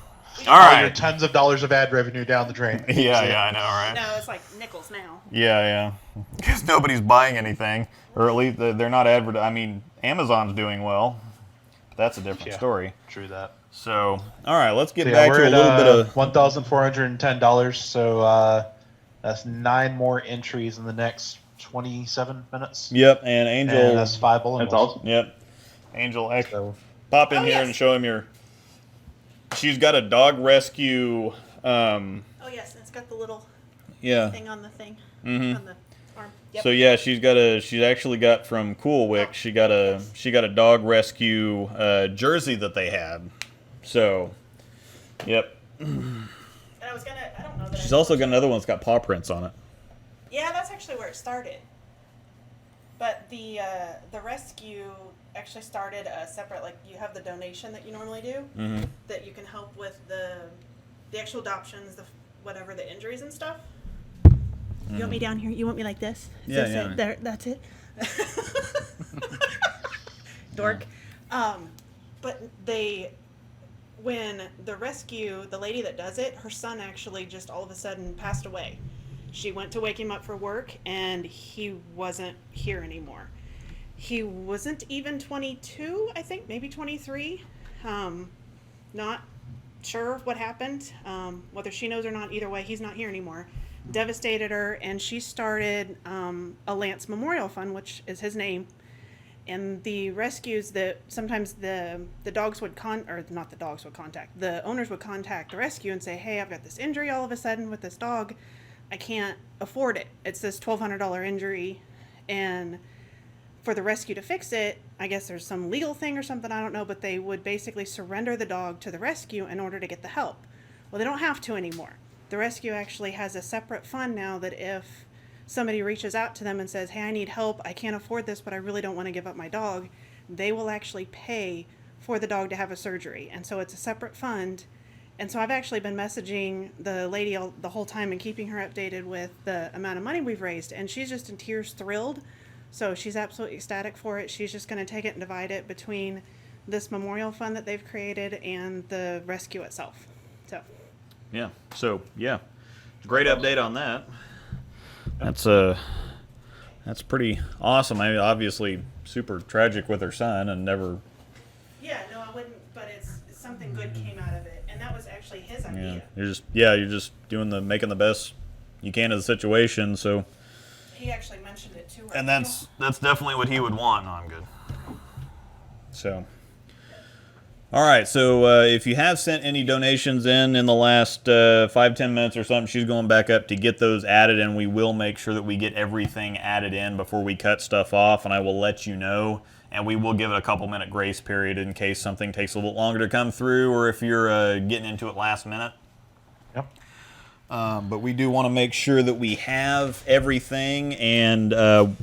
All your right. tons of dollars of ad revenue down the drain. Yeah, I know, right? No, it's like nickels now. Yeah. Because nobody's buying anything, or at least they're not advertising. I mean, Amazon's doing well, but that's a different Yeah. story. True that. So, all right, let's get So, back we're to a at, little bit of. $1,410. So that's 9 more entries in the next 27 minutes. Yep, and Angel. And that's 5 bowling That's balls. awesome. Yep, Angel. So, Pop in Oh, here yes. and show him your. She's got a dog rescue. Oh yes, it's got the little Yeah. thing on the thing Mhm. on the arm. Yep. So yeah, she's actually got from Cool Wick. She got a dog rescue jersey that they had. So, yep. And I was gonna. I don't know that. She's I also told got you. another one that's got paw prints on it. Yeah, that's actually where it started. But the rescue actually started a separate, like you have the donation that you normally do, Mm-hmm. that you can help with the actual adoptions, the whatever the injuries and stuff. You want me down here? You want me like this? Is Yeah, this yeah. it? There, that's it. Dork. But when the rescue, the lady that does it, her son actually just all of a sudden passed away. She went to wake him up for work, and he wasn't here anymore. He wasn't even 22, I think, maybe 23. Not sure what happened, whether she knows or not. Either way, he's not here anymore. Devastated her, and she started a Lance Memorial Fund, which is his name. And the rescues that sometimes the dogs would the owners would contact the rescue and say, hey, I've got this injury all of a sudden with this dog. I can't afford it. It's this $1,200 injury. And for the rescue to fix it, I guess there's some legal thing or something, I don't know, but they would basically surrender the dog to the rescue in order to get the help. Well, they don't have to anymore. The rescue actually has a separate fund now that if somebody reaches out to them and says, hey, I need help, I can't afford this, but I really don't want to give up my dog, they will actually pay for the dog to have a surgery. And so it's a separate fund. And so I've actually been messaging the lady the whole time and keeping her updated with the amount of money we've raised. And she's just in tears thrilled. So she's absolutely ecstatic for it. She's just going to take it and divide it between this memorial fund that they've created and the rescue itself. So. Yeah. So yeah, great update on that. That's pretty awesome. I mean, obviously super tragic with her son and never. Yeah, no, I wouldn't. But it's something good came out of it, and that was actually his idea. You're just making the best you can of the situation. So, He actually mentioned it too. and that's definitely what he would want. No, I'm good. So, all right. So if you have sent any donations in the last 5-10 minutes or something, she's going back up to get those added, and we will make sure that we get everything added in before we cut stuff off, and I will let you know. And we will give it a couple-minute grace period in case something takes a little bit longer to come through, or if you're getting into it last minute. Yep. But we do want to make sure that we have everything, and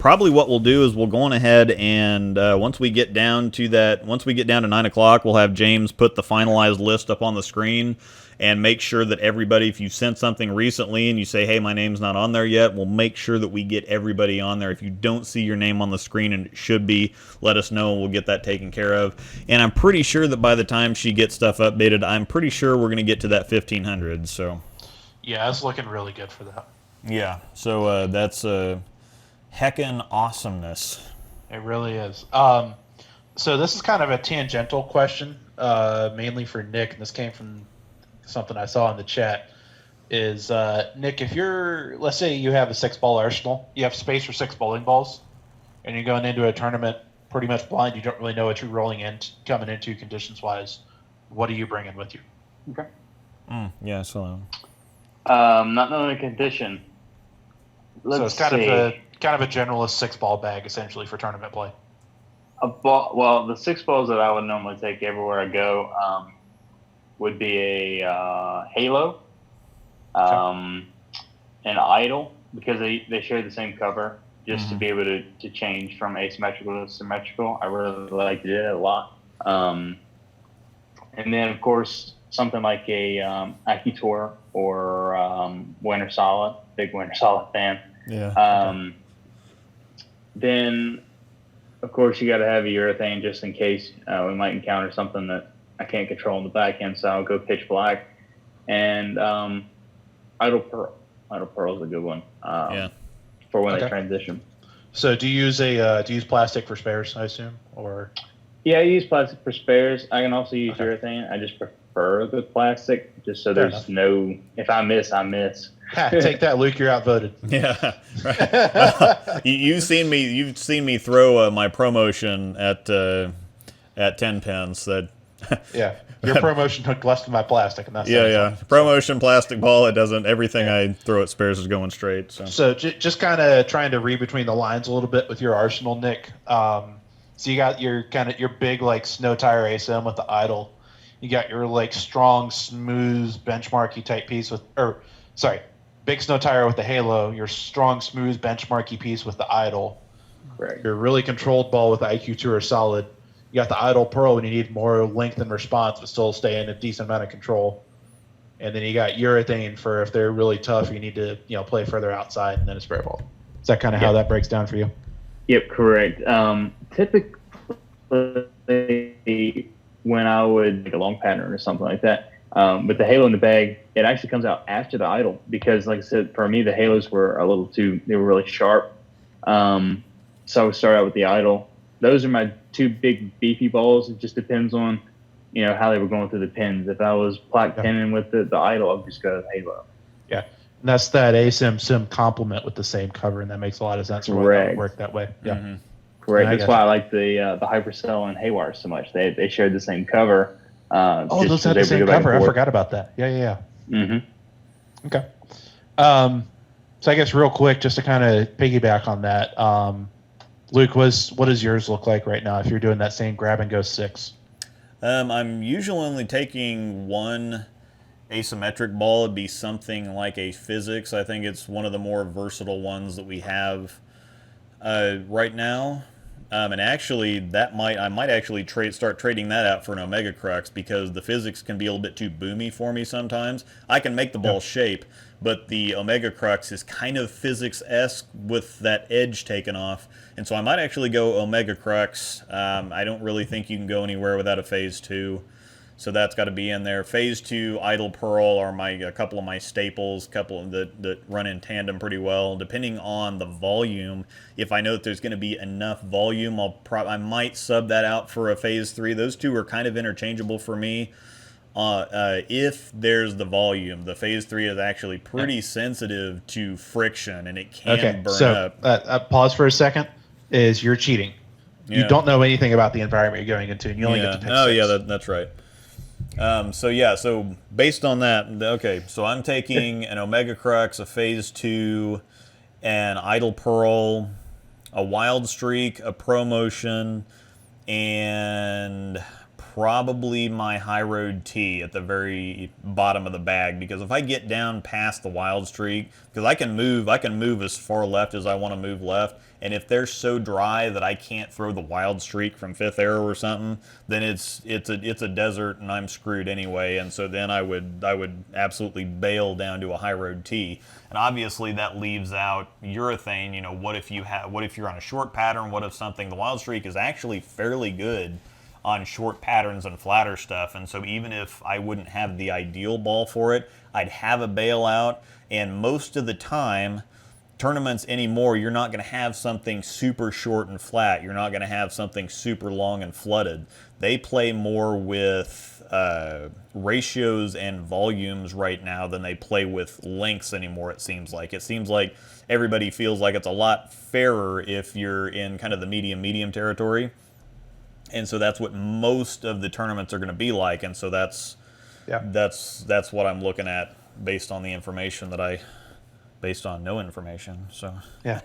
probably what we'll do is we'll go on ahead and once we get down to 9 o'clock, we'll have James put the finalized list up on the screen and make sure that everybody, if you sent something recently and you say, hey, my name's not on there yet, we'll make sure that we get everybody on there. If you don't see your name on the screen, and it should be, let us know and we'll get that taken care of. And I'm pretty sure that by the time she gets stuff updated, I'm pretty sure we're going to get to that 1,500. So, yeah, it's looking really good for that. yeah, so that's heckin' awesomeness. It really is. So this is kind of a tangential question, mainly for Nick, and this came from something I saw in the chat. Is Nick, if let's say you have a 6-ball arsenal, you have space for 6 bowling balls, and you're going into a tournament pretty much blind, you don't really know what you're coming into conditions-wise, what are you bringing with you? Okay. Yeah, so... Not knowing the condition. So it's kind of a generalist 6-ball bag, essentially, for tournament play. Well, the 6 balls that I would normally take everywhere I go would be a halo, an idol, because they share the same cover, just to be able to change from asymmetrical to symmetrical. I really like to do that a lot. And then, of course, something like a AccuTour or Winter Solid, big Winter Solid fan. Yeah. Then, of course, you got to have a urethane just in case we might encounter something that I can't control in the back end, so I'll go pitch black. And Idle Pearl. Idle Pearl is a good one for when they transition. So do you use plastic for spares, I assume? Or Yeah, I use plastic for spares. I can also use urethane. I just prefer the plastic, just so there's no. If I miss, I miss. Take that, Luke. You're outvoted. Yeah, right. You've seen me throw my promotion at 10 pence. That yeah, your promotion took less than my plastic, and that's promotion plastic ball. It doesn't. Everything I throw at spares is going straight. So just kind of trying to read between the lines a little bit with your arsenal, Nick. So you got your big like snow tire ASM with the idle. You got your like strong, smooth, benchmarky type piece big snow tire with the halo. Your strong, smooth, benchmarky piece with the idle. Right. Your really controlled ball with the IQ2 or solid. You got the idle pearl when you need more length and response, but still stay in a decent amount of control. And then you got urethane for if they're really tough, you need to play further outside, and then a spare ball. Is that kind of how that breaks down for you? Yep, correct. Typically, when I would make a long pattern or something like that, with the halo in the bag, it actually comes out after the idle because, like I said, for me, the halos were they were really sharp. So I would start out with the idle. Those are my 2 big beefy balls. It just depends on, how they were going through the pins. If I was plaque pinning with the idle, I'd just go to the halo. Yeah. And that's that ASIM sim complement with the same cover, and that makes a lot of sense for why it work that way. Yeah. Mm-hmm. Correct. That's why I like the Hypercell and Haywire so much. They shared the same cover. Those had the same cover. I forgot about that. Yeah. Mm-hmm. Okay. So I guess real quick, just to kind of piggyback on that, Luke, what does yours look like right now if you're doing that same grab and go 6? I'm usually only taking 1 asymmetric ball. It'd be something like a physics. I think it's one of the more versatile ones that we have right now. And actually, I might actually start trading that out for an Omega Crux because the physics can be a little bit too boomy for me sometimes. I can make the ball shape, but the Omega Crux is kind of physics-esque with that edge taken off. And so I might actually go Omega Crux. I don't really think you can go anywhere without a Phase 2. So that's got to be in there. Phase 2, Idle Pearl are a couple of my staples, couple that run in tandem pretty well. Depending on the volume, if I know that there's going to be enough volume, I might sub that out for a Phase 3. Those two are kind of interchangeable for me. If there's the volume, the Phase 3 is actually pretty sensitive to friction, and it can burn up. Pause for a second. You're cheating. You don't know anything about the environment you're going into, and you only get to pick 6. That's right. So based on that, okay, so I'm taking an Omega Crux, a Phase 2, an Idle Pearl, a Wild Streak, a Promotion, and probably my High Road T at the very bottom of the bag, because if I get down past the Wild Streak, because I can move as far left as I want to move left, and if they're so dry that I can't throw the Wild Streak from 5th Arrow or something, then it's a desert and I'm screwed anyway. And so then I would absolutely bail down to a High Road T. And obviously that leaves out urethane. You know, what if you're on a short pattern? What if the Wild Streak is actually fairly good on short patterns and flatter stuff, and so even if I wouldn't have the ideal ball for it, I'd have a bailout. And most of the time, tournaments anymore, you're not going to have something super short and flat. You're not going to have something super long and flooded. They play more with ratios and volumes right now than they play with lengths anymore, it seems like. It seems like everybody feels like it's a lot fairer if you're in kind of the medium territory. And so that's what most of the tournaments are going to be like, and so that's what I'm looking at based on the information based on no information. So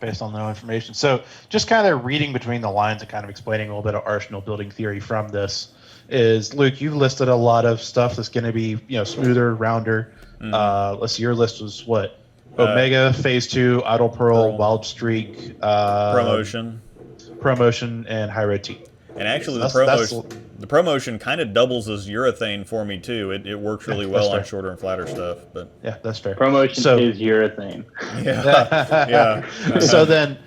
based on no information. So just kind of reading between the lines and kind of explaining a little bit of arsenal building theory from this is, Luke, you've listed a lot of stuff that's going to be smoother, rounder. Let's see, your list was what? Omega, Phase 2, Idle Pearl, Wild Streak, Promotion, and High Road T. And actually, the Promotion kind of doubles as urethane for me too. It works really well on shorter and flatter stuff. But yeah, that's fair. Promotion is urethane. Yeah. So then,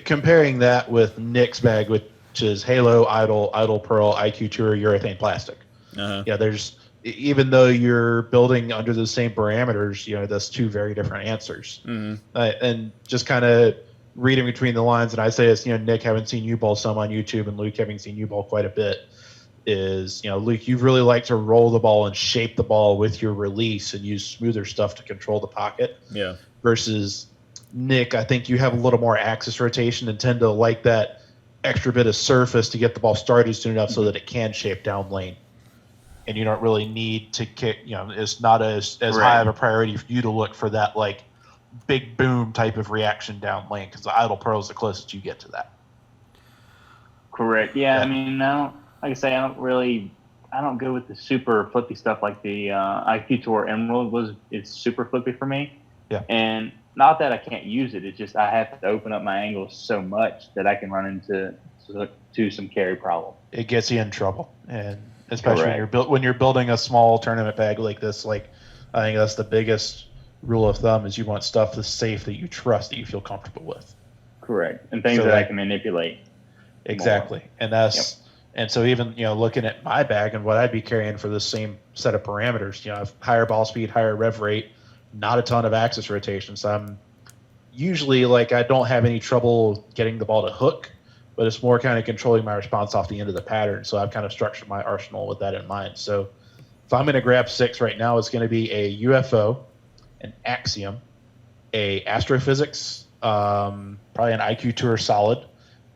comparing that with Nick's bag, which is Halo, Idle Pearl, IQ Tour, urethane plastic. There's, even though you're building under the same parameters, that's two very different answers. And just kind of reading between the lines, and I say it's, Nick having seen U-Ball some on YouTube and Luke having seen U-Ball quite a bit, is, Luke, you really like to roll the ball and shape the ball with your release and use smoother stuff to control the pocket. Yeah. Versus Nick, I think you have a little more axis rotation and tend to like that extra bit of surface to get the ball started soon enough so that it can shape down lane. And you don't really need to kick, it's not as high of a priority for you to look for that, like, big boom type of reaction down lane, because the Idle Pearl is the closest you get to that. Correct. Yeah, I mean, like I say, I don't go with the super flippy stuff like the IQ Tour Emerald it's super flippy for me. Yeah. And not that I can't use it, it's just I have to open up my angles so much that I can run into some carry problem. It gets you in trouble, and especially when you're building a small tournament bag like this. Like, I think that's the biggest rule of thumb, is you want stuff that's safe, that you trust, that you feel comfortable with. Correct. And things that I can manipulate. Exactly. More. And that's and so even looking at my bag and what I'd be carrying for the same set of parameters, higher ball speed, higher rev rate, not a ton of axis rotation. So I'm usually, like, I don't have any trouble getting the ball to hook, but it's more kind of controlling my response off the end of the pattern. So I've kind of structured my arsenal with that in mind. So if I'm going to grab 6 right now, it's going to be a UFO, an Axiom, a Astrophysics, probably an IQ Tour Solid,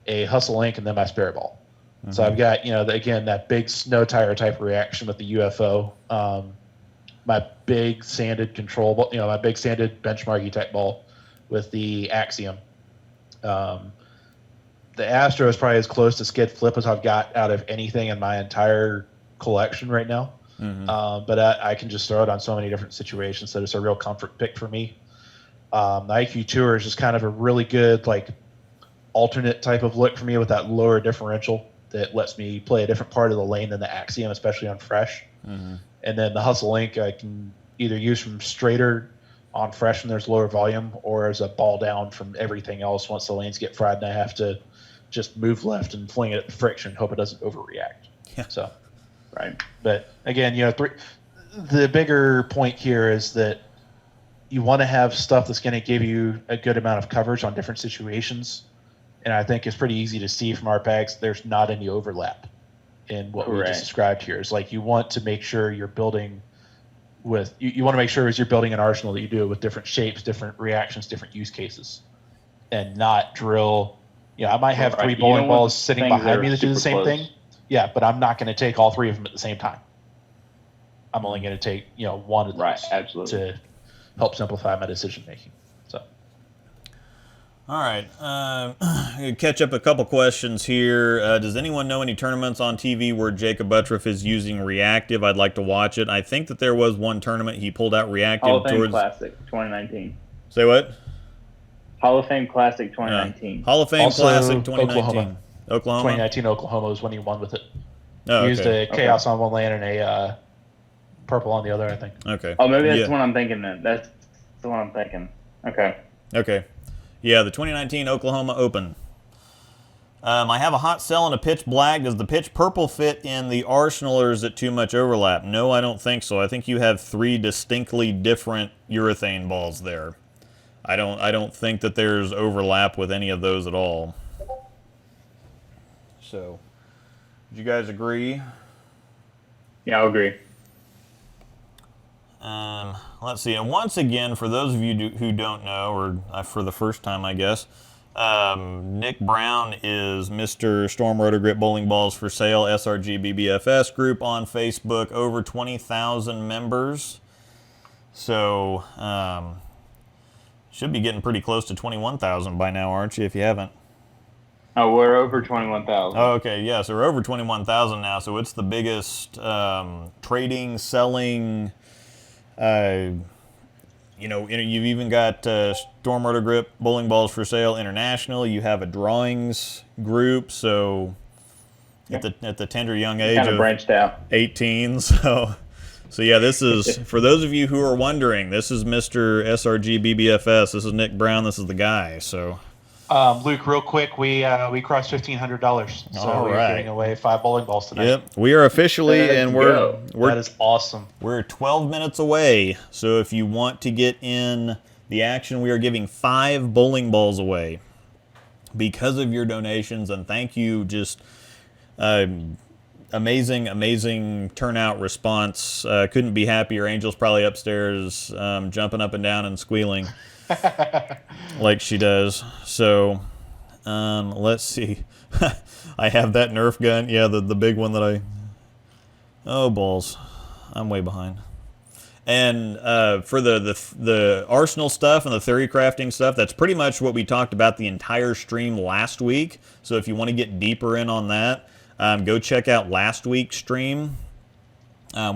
a Hustle Inc., and then my spare ball. Mm-hmm. So I've got, again, that big snow tire type reaction with the UFO, my big sanded control ball, my big sanded benchmarky type ball with the Axiom. The Astro is probably as close to skid flip as I've got out of anything in my entire collection right now. Mm-hmm. But I can just throw it on so many different situations that it's a real comfort pick for me. The IQ Tour is just kind of a really good, like, alternate type of look for me with that lower differential that lets me play a different part of the lane than the Axiom, especially on fresh. Mm-hmm. And then the Hustle Inc. I can either use from straighter on fresh when there's lower volume, or as a ball down from everything else once the lanes get fried and I have to just move left and fling it at the friction, hope it doesn't overreact. Yeah. So Right. But again, the bigger point here is that you want to have stuff that's going to give you a good amount of coverage on different situations. And I think it's pretty easy to see from our packs, there's not any overlap in what we just Correct. described here. It's like you want to make sure you're building with, you want to make sure as you're building an arsenal that you do it with different shapes, different reactions, different use cases, and not drill. I might have Right. three You don't bowling want balls sitting things that behind are me that do the super same close. thing. Yeah, but I'm not going to take all three of them at the same time. I'm only going to take, one of those Right. Absolutely. to help simplify my decision making. So, All right, catch up a couple questions here. Does anyone know any tournaments on TV where Jacob Buttriff is using reactive? I'd like to watch it. I think that there was one tournament he pulled out reactive Hall of Fame towards. Classic 2019. Say what? Hall of Fame Classic 2019. Hall of Fame Also, Classic 2019. Oklahoma. Oklahoma. 2019 Oklahoma was when he won with it. Oh, He used okay. a chaos on one land and a purple on the other, I think. Okay. Oh, maybe that's Yeah. the one I'm thinking then. That's the one I'm thinking. Okay. Okay. Yeah, the 2019 Oklahoma Open. I have a hot cell and a pitch black. Does the pitch purple fit in the arsenal, or is it too much overlap? No, I don't think so. I think you have 3 distinctly different urethane balls there. I don't think that there's overlap with any of those at all. So, do you guys agree? Yeah, I'll agree. Let's see. And once again, for those of you who don't know, or for the first time, I guess, Nick Brown is Mr. Storm Rotor Grip Bowling Balls for Sale SRG BBFS group on Facebook. Over 20,000 members. So, should be getting pretty close to 21,000 by now, aren't you, if you haven't? Oh, we're over 21,000. Oh, okay, yeah, so we're over 21,000 now, so it's the biggest trading, selling, you've even got Storm Rotor Grip Bowling Balls for Sale International. You have a drawings group, so at the tender young age Kind of of branched out. 18, so yeah, this is, for those of you who are wondering, this is Mr. SRG BBFS, this is Nick Brown, this is the guy, so... Luke, real quick, we crossed $1,500, so All we're right. giving away 5 bowling balls tonight. Yep, we are officially, Let's and go. we're That is awesome. We're 12 minutes away, so if you want to get in the action, we are giving 5 bowling balls away because of your donations, and thank you, just amazing turnout response. Couldn't be happier. Angel's probably upstairs jumping up and down and squealing like she does. So let's see. I have that Nerf gun. Yeah, the big one that I... Oh, balls. I'm way behind. And for the arsenal stuff and the theory crafting stuff, that's pretty much what we talked about the entire stream last week. So if you want to get deeper in on that, go check out last week's stream.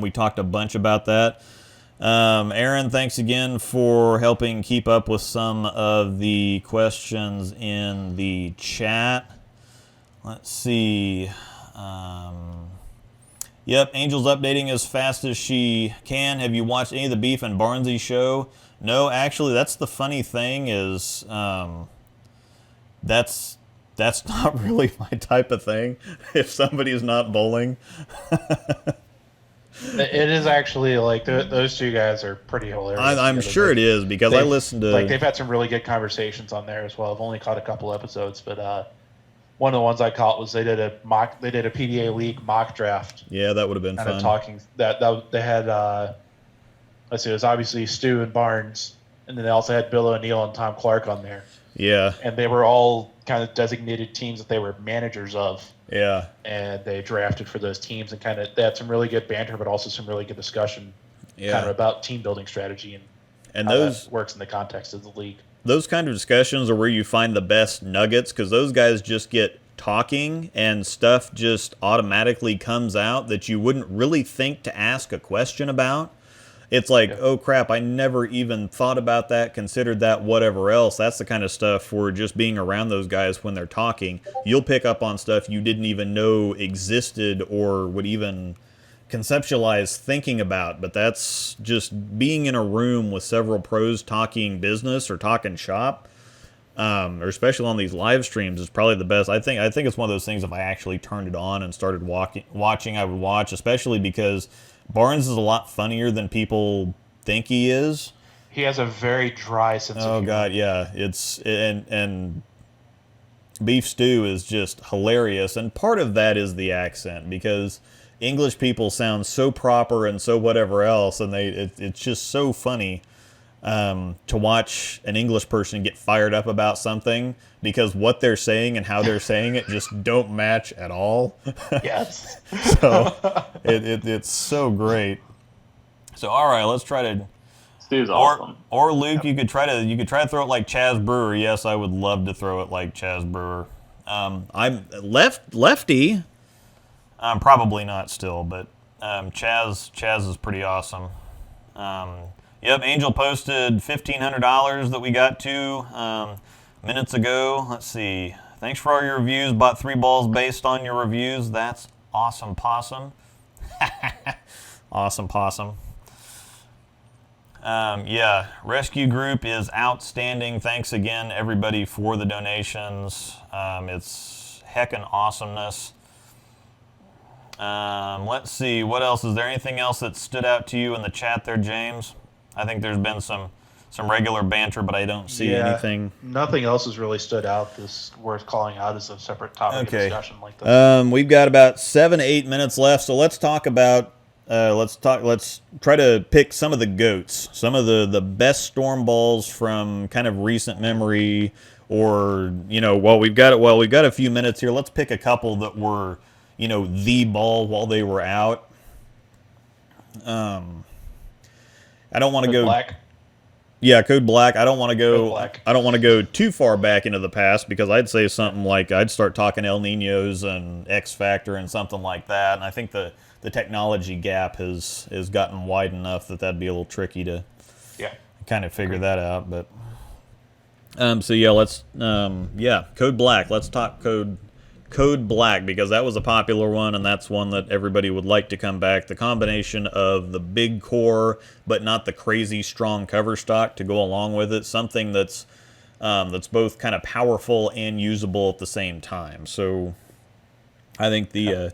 We talked a bunch about that. Aaron, thanks again for helping keep up with some of the questions in the chat. Let's see. Yep, Angel's updating as fast as she can. Have you watched any of the Beef and Barnsey show? No, actually, that's the funny thing is that's not really my type of thing. If somebody's not bowling. It is actually like those two guys are pretty hilarious. I'm sure it is because I listened to... Like they've had some really good conversations on there as well. I've only caught a couple episodes, but one of the ones I caught was they did a PDA League mock draft. Yeah, that would have been kind fun. of talking that they had let's see, it was obviously Stu and Barnes, and then they also had Bill O'Neill and Tom Clark on there. Yeah. And they were all kind of designated teams that they were managers of. Yeah. And they drafted for those teams and kind of they had some really good banter, but also some really good discussion kind of about team building strategy and how those that works in the context of the league. Those kind of discussions are where you find the best nuggets because those guys just get talking and stuff just automatically comes out that you wouldn't really think to ask a question about. It's like, oh crap, I never even thought about that, considered that, whatever else. That's the kind of stuff for just being around those guys when they're talking. You'll pick up on stuff you didn't even know existed or would even conceptualize thinking about. But that's just being in a room with several pros talking business or talking shop. or especially on these live streams, is probably the best. I think it's one of those things. If I actually turned it on and started watching, I would watch, especially because Barnes is a lot funnier than people think he is. He has a very dry sense of Oh humor. God, yeah, and Beef Stew is just hilarious, and part of that is the accent, because English people sound so proper and so whatever else, and it's just so funny to watch an English person get fired up about something because what they're saying and how they're saying it just don't match at all. Yes. So it's so great. So all right, let's try to. Stu's awesome. Or Luke, you could try to throw it like Chaz Brewer. Yes, I would love to throw it like Chaz Brewer. I'm lefty. Probably not still, but Chaz is pretty awesome. Yep, Angel posted $1,500 that we got to minutes ago. Let's see. Thanks for all your reviews. Bought 3 balls based on your reviews. That's awesome, possum. Awesome, possum. Yeah, Rescue Group is outstanding. Thanks again, everybody, for the donations. It's heckin' awesomeness. Let's see, what else? Is there anything else that stood out to you in the chat there, James? I think there's been some regular banter, but I don't see anything. Nothing else has really stood out that's worth calling out as a separate topic of discussion like this. We've got about 7 to 8 minutes left, so let's talk about. Let's try to pick some of the GOATs, some of the best storm balls from kind of recent memory, or we've got a few minutes here. Let's pick a couple that were the ball while they were out. I don't want to go Black. Yeah, Code Black. I don't want to Code Black. go too far back into the past, because I'd say something like I'd start talking El Niños and X Factor and something like that. And I think the technology gap has gotten wide enough that'd be a little tricky to kind of figure that out. But so yeah, let's Code Black. Let's talk Code Black, because that was a popular one, and that's one that everybody would like to come back. The combination of the big core, but not the crazy strong cover stock to go along with it. Something that's both kind of powerful and usable at the same time. So I think the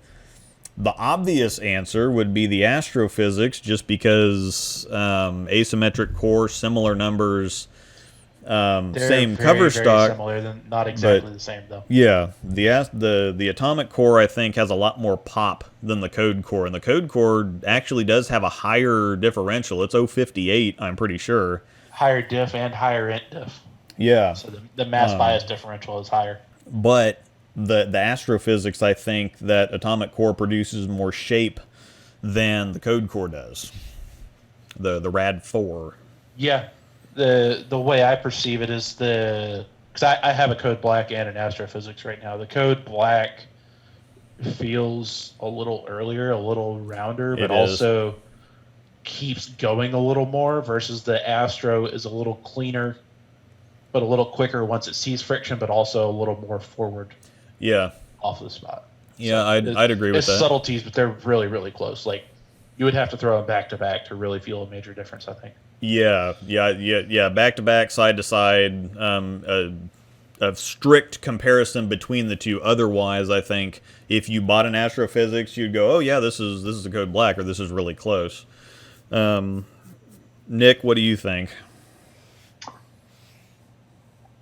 obvious answer would be the astrophysics, just because asymmetric core, similar numbers. Same cover stock, similar, not exactly the same though. Yeah, the atomic core I think has a lot more pop than the code core, and the code core actually does have a higher differential. It's 058, I'm pretty sure. Higher diff and higher int diff. Yeah. So the mass bias differential is higher. But the astrophysics, I think that atomic core produces more shape than the code core does. The RAD4. Yeah. The way I perceive it is because I have a Code Black and an astrophysics right now. The Code Black feels a little earlier, a little rounder, but also keeps going a little more, versus the Astro is a little cleaner, but a little quicker once it sees friction, but also a little more forward. Yeah. Off the spot. Yeah, so I'd agree with that. It's subtleties, but they're really, really close. Like, you would have to throw them back to back to really feel a major difference, I think. Yeah. Back to back, side to side. A strict comparison between the two. Otherwise, I think if you bought an astrophysics, you'd go, "Oh yeah, this is a Code Black," or "This is really close." Nick, what do you think?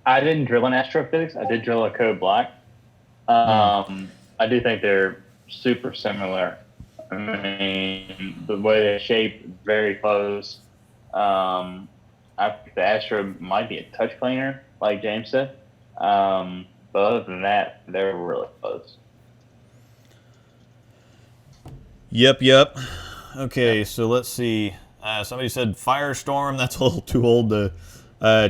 I didn't drill an astrophysics. I did drill a Code Black. I do think they're super similar. I mean, the way they shape, very close. I think the Astro might be a touch cleaner, like James said. But other than that, they're really close. Yep. Okay, so let's see. Somebody said Firestorm. That's a little too old to.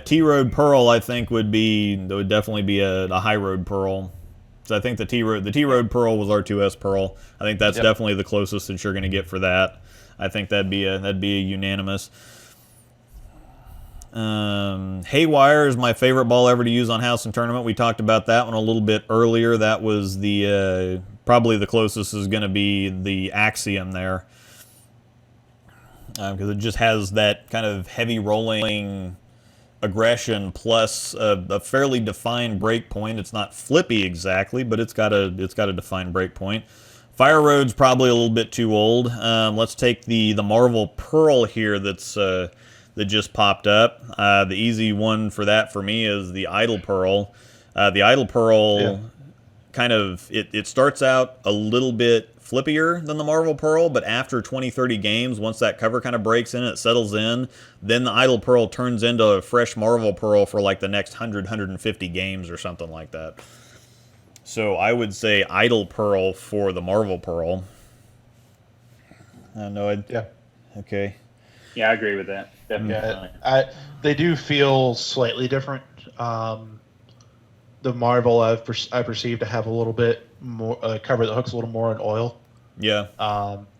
T-Road Pearl, I think, would definitely be a high road Pearl. So I think the T-Road Pearl was R2S Pearl. I think that's definitely the closest that you're going to get for that. I think that'd be a unanimous. Haywire is my favorite ball ever to use on house and tournament. We talked about that one a little bit earlier. That was the probably the closest is going to be the Axiom there, because it just has that kind of heavy rolling aggression plus a fairly defined break point. It's not flippy exactly, but it's got a defined break point. Fire Road's probably a little bit too old. Let's take the Marvel Pearl here that just popped up. The easy one for that for me is the Idle Pearl. The Idle Pearl kind of, it starts out a little bit flippier than the Marvel Pearl, but after 20-30 games, once that cover kind of breaks in, it settles in, then the Idle Pearl turns into a fresh Marvel Pearl for like the next 100-150 games or something like that. So I would say Idle Pearl for the Marvel Pearl. Yeah. Okay. Yeah, I agree with that. Definitely. Yeah, they do feel slightly different. The Marvel I perceive to have a little bit more cover that hooks a little more in oil. Yeah.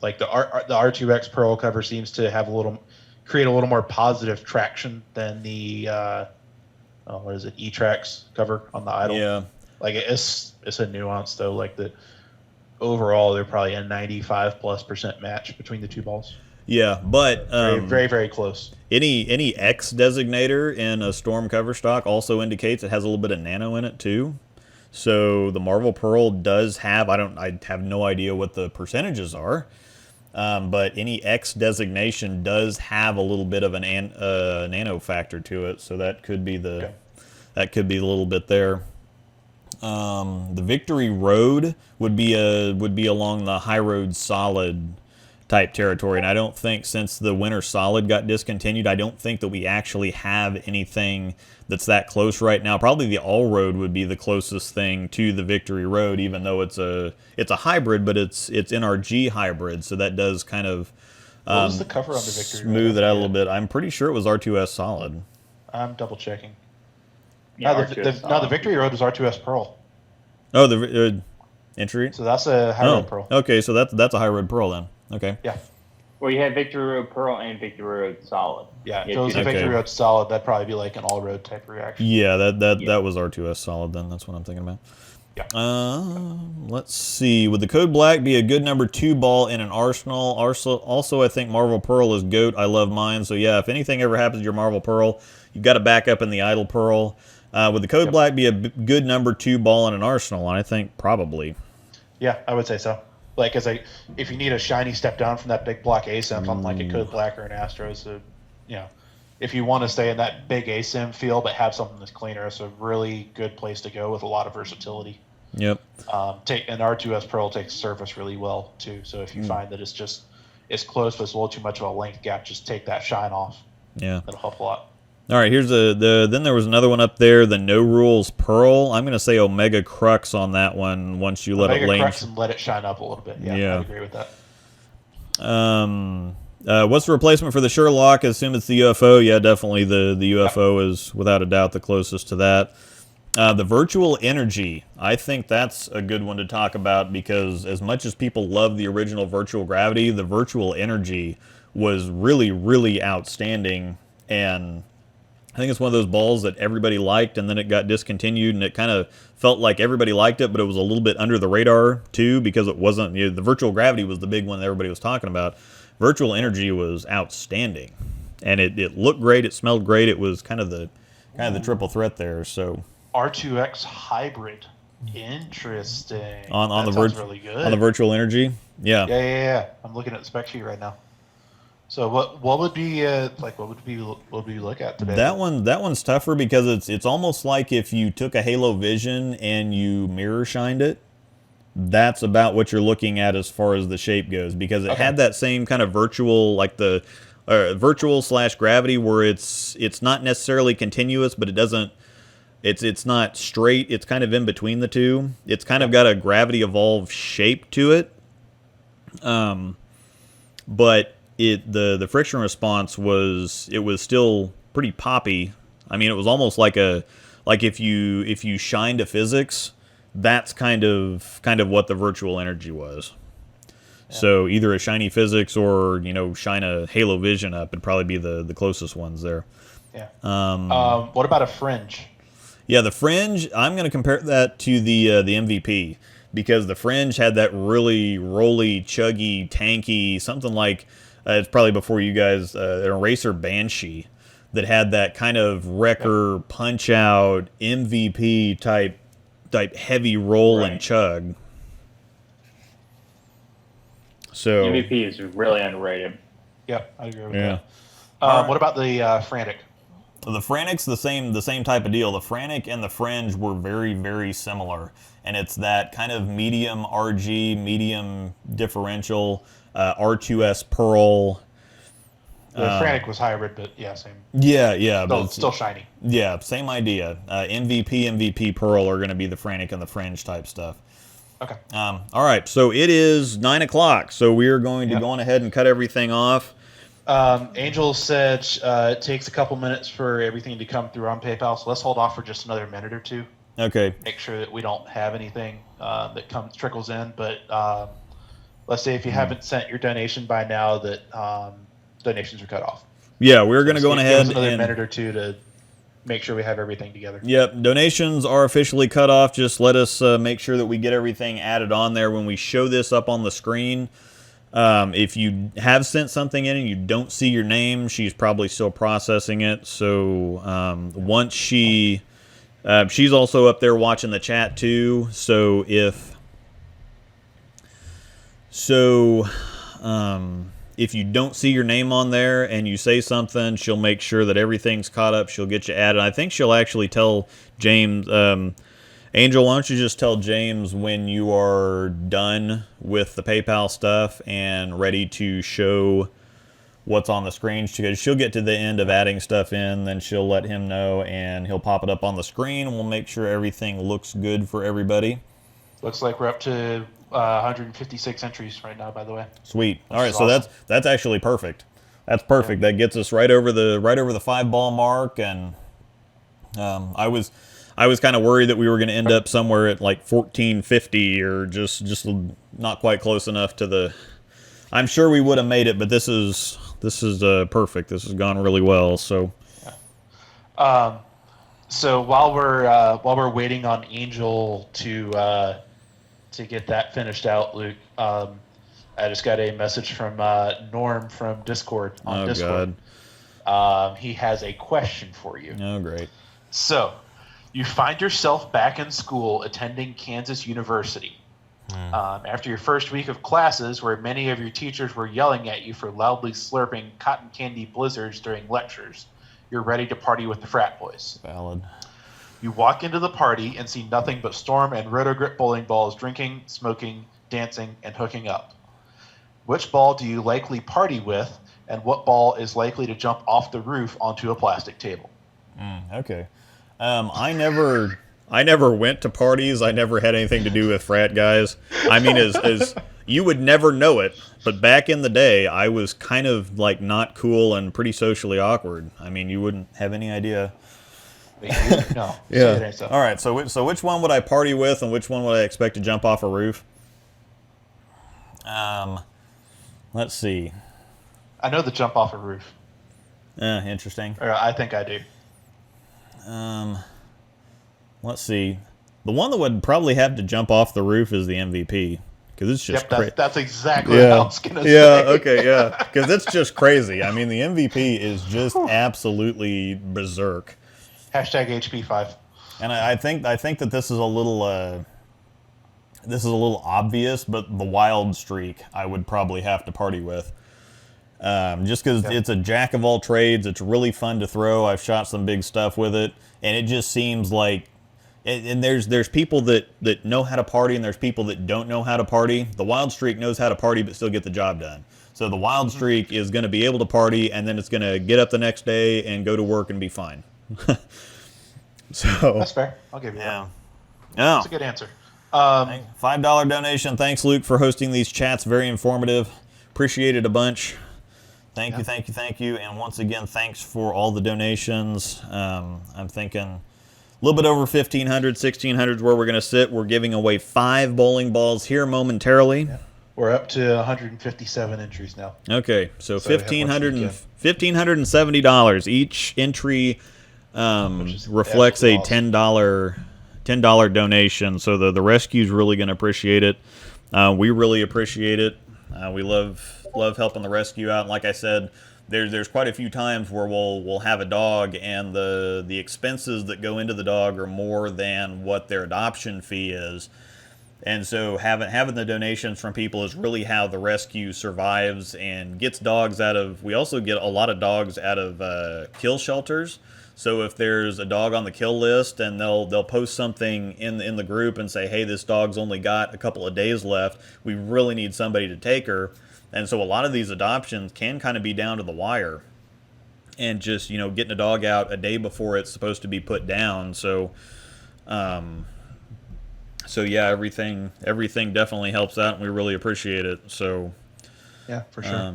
Like the R2X Pearl cover seems to have create a little more positive traction than the what is it, E-Trax cover on the Idle. Yeah. Like it's a nuance though. Like the overall, they're probably a 95+% match between the two balls. Yeah, but Very, very close. Any X designator in a Storm cover stock also indicates it has a little bit of nano in it too. So the Marvel Pearl does have, I have no idea what the percentages are, but any X designation does have a little bit of a nano factor to it. So that could be the little bit there. The Victory Road would be along the High Road Solid type territory, and I don't think, since the Winter Solid got discontinued, I don't think that we actually have anything that's that close right now. Probably the All Road would be the closest thing to the Victory Road, even though it's a hybrid, but it's NRG hybrid, so that does kind of what was the cover on the Victory Road? smooth it out a little bit. I'm pretty sure it was R2S Solid. I'm double checking. Yeah, The Victory Road is R2S Pearl. Oh, the entry. So that's a High Road Pearl. Okay, so that's a High Road Pearl then. Okay. Yeah. Well, you had Victory Road Pearl and Victory Road Solid. Yeah, if it was a Victory Road Solid, that'd probably be like an all road type reaction. Yeah, that was R2S Solid then. That's what I'm thinking about. Yeah. Let's see. Would the Code Black be a good number 2 ball in an Arsenal? Also, I think Marvel Pearl is GOAT. I love mine. So yeah, if anything ever happens to your Marvel Pearl, you've got to back up in the Idle Pearl. Would the Code Black be a good number 2 ball in an Arsenal? And I think probably. Yeah, I would say so. Like, if you need a shiny step down from that big block ASIM, unlike a Code Black or an Astros, so, if you want to stay in that big ASIM feel but have something that's cleaner, it's a really good place to go with a lot of versatility. Yep. An R2S Pearl takes surface really well too. So if you find that it's close but it's a little too much of a length gap, just take that shine off. Yeah. That'll help a lot. All right, here's then there was another one up there, the No Rules Pearl. I'm going to say Omega Crux on that one once you let it lane. Crux and let it shine up a little bit. Yeah, I agree with that. What's the replacement for the Sherlock? I assume it's the UFO. Yeah, definitely the UFO is without a doubt the closest to that. The Virtual Energy, I think that's a good one to talk about because as much as people love the original Virtual Gravity, the Virtual Energy was really, really outstanding, and I think it's one of those balls that everybody liked, and then it got discontinued, and it kind of felt like everybody liked it, but it was a little bit under the radar, too, because it wasn't, the Virtual Gravity was the big one that everybody was talking about. Virtual Energy was outstanding, and it looked great, it smelled great, it was kind of the triple threat there, so. R2X Hybrid. Interesting. On that sounds really good. On the Virtual Energy? Yeah. Yeah. I'm looking at the spec sheet right now. So what would be what would we look at today? That one's tougher because it's almost like if you took a Halo Vision and you mirror shined it. That's about what you're looking at as far as the shape goes because it had that same kind of virtual, like the virtual / gravity where it's not necessarily continuous, but it doesn't. It's not straight. It's kind of in between the two. It's kind of got a gravity evolved shape to it. But the friction response was still pretty poppy. I mean, it was almost like if you shined a physics, that's kind of what the Virtual Energy was. Yeah. So either a shiny physics or shine a Halo Vision up would probably be the closest ones there. Yeah. What about a Fringe? Yeah, the Fringe, I'm going to compare that to the MVP because the Fringe had that really rolly, chuggy, tanky, something like, it's probably before you guys, an Eraser Banshee. that had that kind of wrecker punch out MVP type heavy roll and chug. So MVP is really underrated. Yep, I agree with yeah. that. What about the Frantic? The Frantic's the same type of deal. The Frantic and the Fringe were very, very similar, and it's that kind of medium RG, medium differential, R2S Pearl. The Frantic was hybrid, but yeah, same. Yeah, but still shiny. Yeah, same idea. MVP Pearl are going to be the Frantic and the Fringe type stuff. Okay. All right, so it is 9 o'clock, so we are going to go on ahead and cut everything off. Angel said it takes a couple minutes for everything to come through on PayPal, so let's hold off for just another minute or two. Okay. Make sure that we don't have anything that trickles in. But let's say if you haven't sent your donation by now, that donations are cut off. Yeah, we're going to go on ahead give us another and minute or two to make sure we have everything together. Yep, donations are officially cut off. Just let us make sure that we get everything added on there when we show this up on the screen. If you have sent something in and you don't see your name, she's probably still processing it. So once she's also up there watching the chat too. So if you don't see your name on there and you say something, she'll make sure that everything's caught up. She'll get you added. I think she'll actually tell James. Angel, why don't you just tell James when you are done with the PayPal stuff and ready to show what's on the screen? Because she'll get to the end of adding stuff in, then she'll let him know, and he'll pop it up on the screen, and we'll make sure everything looks good for everybody. Looks like we're up to 156 entries right now, by the way. Sweet. All right, so awesome. That's actually perfect. That's perfect. That gets us right over the 5-ball mark, and I was kind of worried that we were going to end up somewhere at like 1450 or just not quite close enough to the. I'm sure we would have made it, but this is perfect. This has gone really well. So. So while we're waiting on Angel to get that finished out, Luke, I just got a message from Norm from Discord on Discord. God. He has a question for you. Oh, great. So. You find yourself back in school attending Kansas University. After your first week of classes, where many of your teachers were yelling at you for loudly slurping cotton candy blizzards during lectures, you're ready to party with the frat boys. Valid. You walk into the party and see nothing but Storm and Rotogrip bowling balls drinking, smoking, dancing, and hooking up. Which ball do you likely party with, and what ball is likely to jump off the roof onto a plastic table? Okay. I never went to parties. I never had anything to do with frat guys. I mean, as you would never know it, but back in the day, I was kind of like not cool and pretty socially awkward. I mean, you wouldn't have any idea. No. Yeah. All right. So which one would I party with, and which one would I expect to jump off a roof? Let's see. I know the jump off a roof. Interesting. Or I think I do. Let's see. The one that would probably have to jump off the roof is the MVP, because it's just that's exactly what I was gonna say. Yeah, okay, yeah, because it's just crazy. I mean, the MVP is just absolutely berserk. Hashtag HP5. And I think that this is a little obvious, but the Wild Streak I would probably have to party with. Just because it's a jack of all trades. It's really fun to throw. I've shot some big stuff with it, and it just seems like, and there's people that know how to party, and there's people that don't know how to party. The Wild Streak knows how to party but still get the job done. So the Wild Streak is going to be able to party, and then it's going to get up the next day and go to work and be fine. So that's fair. I'll give you that. Yeah. That's a good answer. $5 donation. Thanks, Luke, for hosting these chats. Very informative. Appreciate it a bunch. Thank you. And once again, thanks for all the donations. I'm thinking a little bit over 1,500, 1,600 is where we're going to sit. We're giving away 5 bowling balls here momentarily. Yeah. We're up to 157 entries now. Okay, so $1,570. Each entry reflects a $10 donation. So the rescue's really going to appreciate it. We really appreciate it. We love helping the rescue out. And like I said, there's quite a few times where we'll have a dog, and the expenses that go into the dog are more than what their adoption fee is. And so having the donations from people is really how the rescue survives and gets dogs out of. We also get a lot of dogs out of kill shelters. So if there's a dog on the kill list, and they'll post something in the group and say, hey, this dog's only got a couple of days left, we really need somebody to take her. And so a lot of these adoptions can kind of be down to the wire, and just, getting a dog out a day before it's supposed to be put down. So yeah, everything definitely helps out, and we really appreciate it. So Yeah, for sure.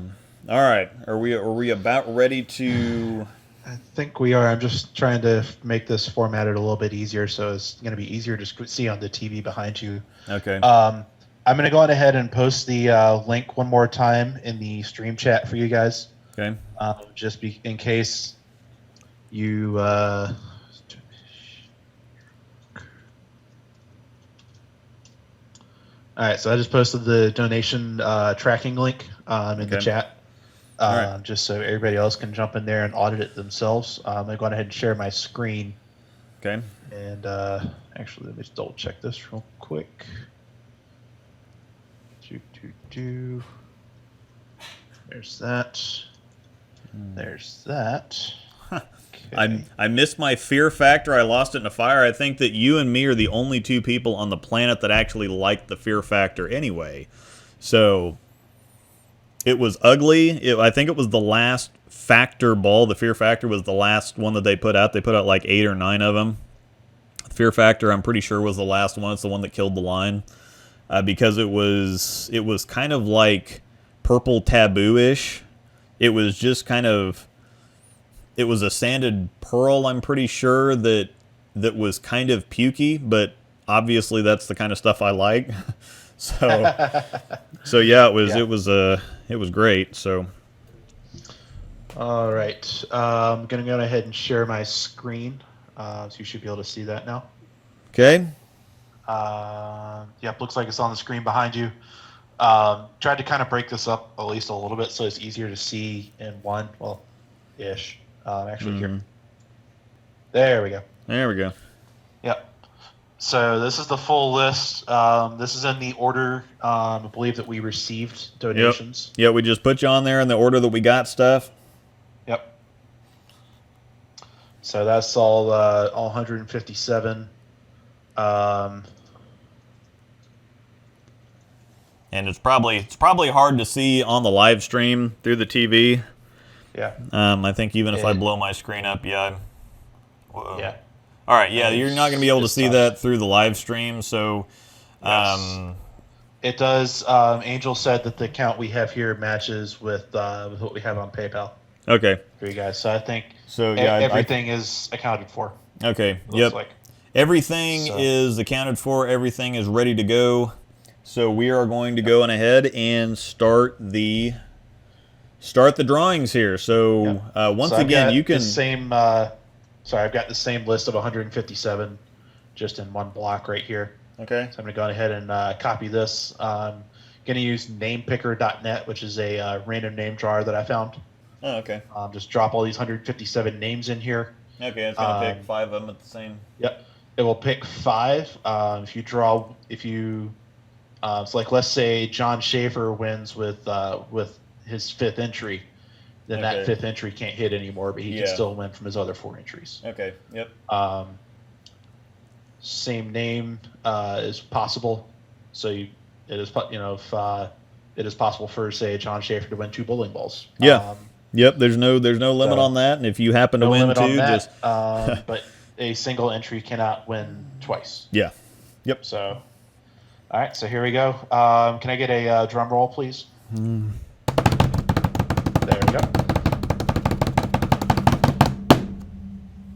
All right, are we about ready to? I think we are. I'm just trying to make this formatted a little bit easier, so it's going to be easier to see on the TV behind you. Okay. I'm going to go on ahead and post the link one more time in the stream chat for you guys. Okay. Just in case you. All right, so I just posted the donation tracking link in the chat, right. just so everybody else can jump in there and audit it themselves. I'm going to go ahead and share my screen. Okay. And actually, let me just double check this real quick. There's that. There's that. Okay. I missed my fear factor. I lost it in a fire. I think that you and me are the only two people on the planet that actually like the fear factor anyway. So it was ugly. I think it was the last factor ball. The fear factor was the last one that they put out. They put out like 8 or 9 of them. The fear factor, I'm pretty sure, was the last one. It's the one that killed the line. Because it was kind of like purple taboo-ish. It was just kind of... It was a sanded pearl, I'm pretty sure, that was kind of pukey, but obviously that's the kind of stuff I like. So yeah, it was great. So all right, I'm gonna go ahead and share my screen, so you should be able to see that now. Okay. Yep, looks like it's on the screen behind you. Tried to kind of break this up at least a little bit so it's easier to see in one. Well, ish. Actually, here. There we go. There we go. Yep. So this is the full list. This is in the order, I believe, that we received donations. Yep. Yeah, we just put you on there in the order that we got stuff. Yep. So that's all 157. And it's probably hard to see on the live stream through the TV. Yeah. I think even if I blow my screen up, yeah. Whoa. Yeah. All right, yeah, you're not going to be able to see that through the live stream, so... Yes. It does. Angel said that the count we have here matches with what we have on PayPal. Okay. For you guys, so I think everything is accounted for. Okay, yep. Like. Everything is accounted for, everything is ready to go, so we are going to go on ahead and start the drawings here. So once again, you can... I've got the same list of 157 just in one block right here. Okay. So I'm going to go ahead and copy this. I'm going to use namepicker.net, which is a random name drawer that I found. Oh, okay. Just drop all these 157 names in here. Okay, it's going to pick 5 of them at the same... Yep. It will pick 5. So like, let's say John Schaefer wins with his 5th entry, then that 5th entry can't hit anymore, but he can still win from his other 4 entries. Okay. Yep. Same name is possible. So it is possible for, say, John Schaefer to win 2 bowling balls. Yeah. Yep. There's no limit on that, and if you happen to win 2, just but a single entry cannot win twice. Yeah. Yep. So, all right. So here we go. Can I get a drum roll, please? There we go.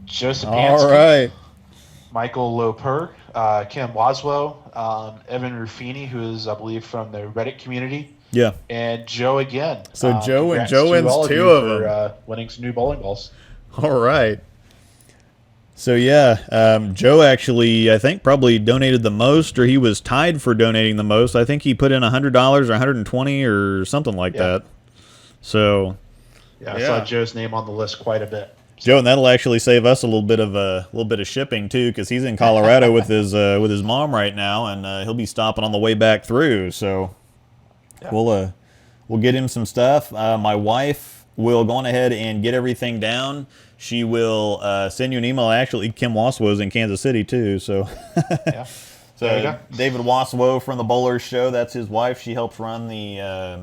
Joseph Hansky, all right. Michael Loper, Kim Waslow, Evan Ruffini, who is, I believe, from the Reddit community. Yeah. And Joe again. So Joe wins 2 of them. Winning some new bowling balls. All right. So yeah, Joe actually, I think, probably donated the most, or he was tied for donating the most. I think he put in $100 or $120 or something like that. So Yeah, I saw Joe's name on the list quite a bit. Joe, and that'll actually save us a little bit of shipping too, because he's in Colorado with his mom right now, and he'll be stopping on the way back through. So we'll get him some stuff. My wife will go on ahead and get everything down. She will send you an email. Actually, Kim Waswo's in Kansas City too. So Yeah. so David Waswo from the Bowlers Show, that's his wife. She helps run the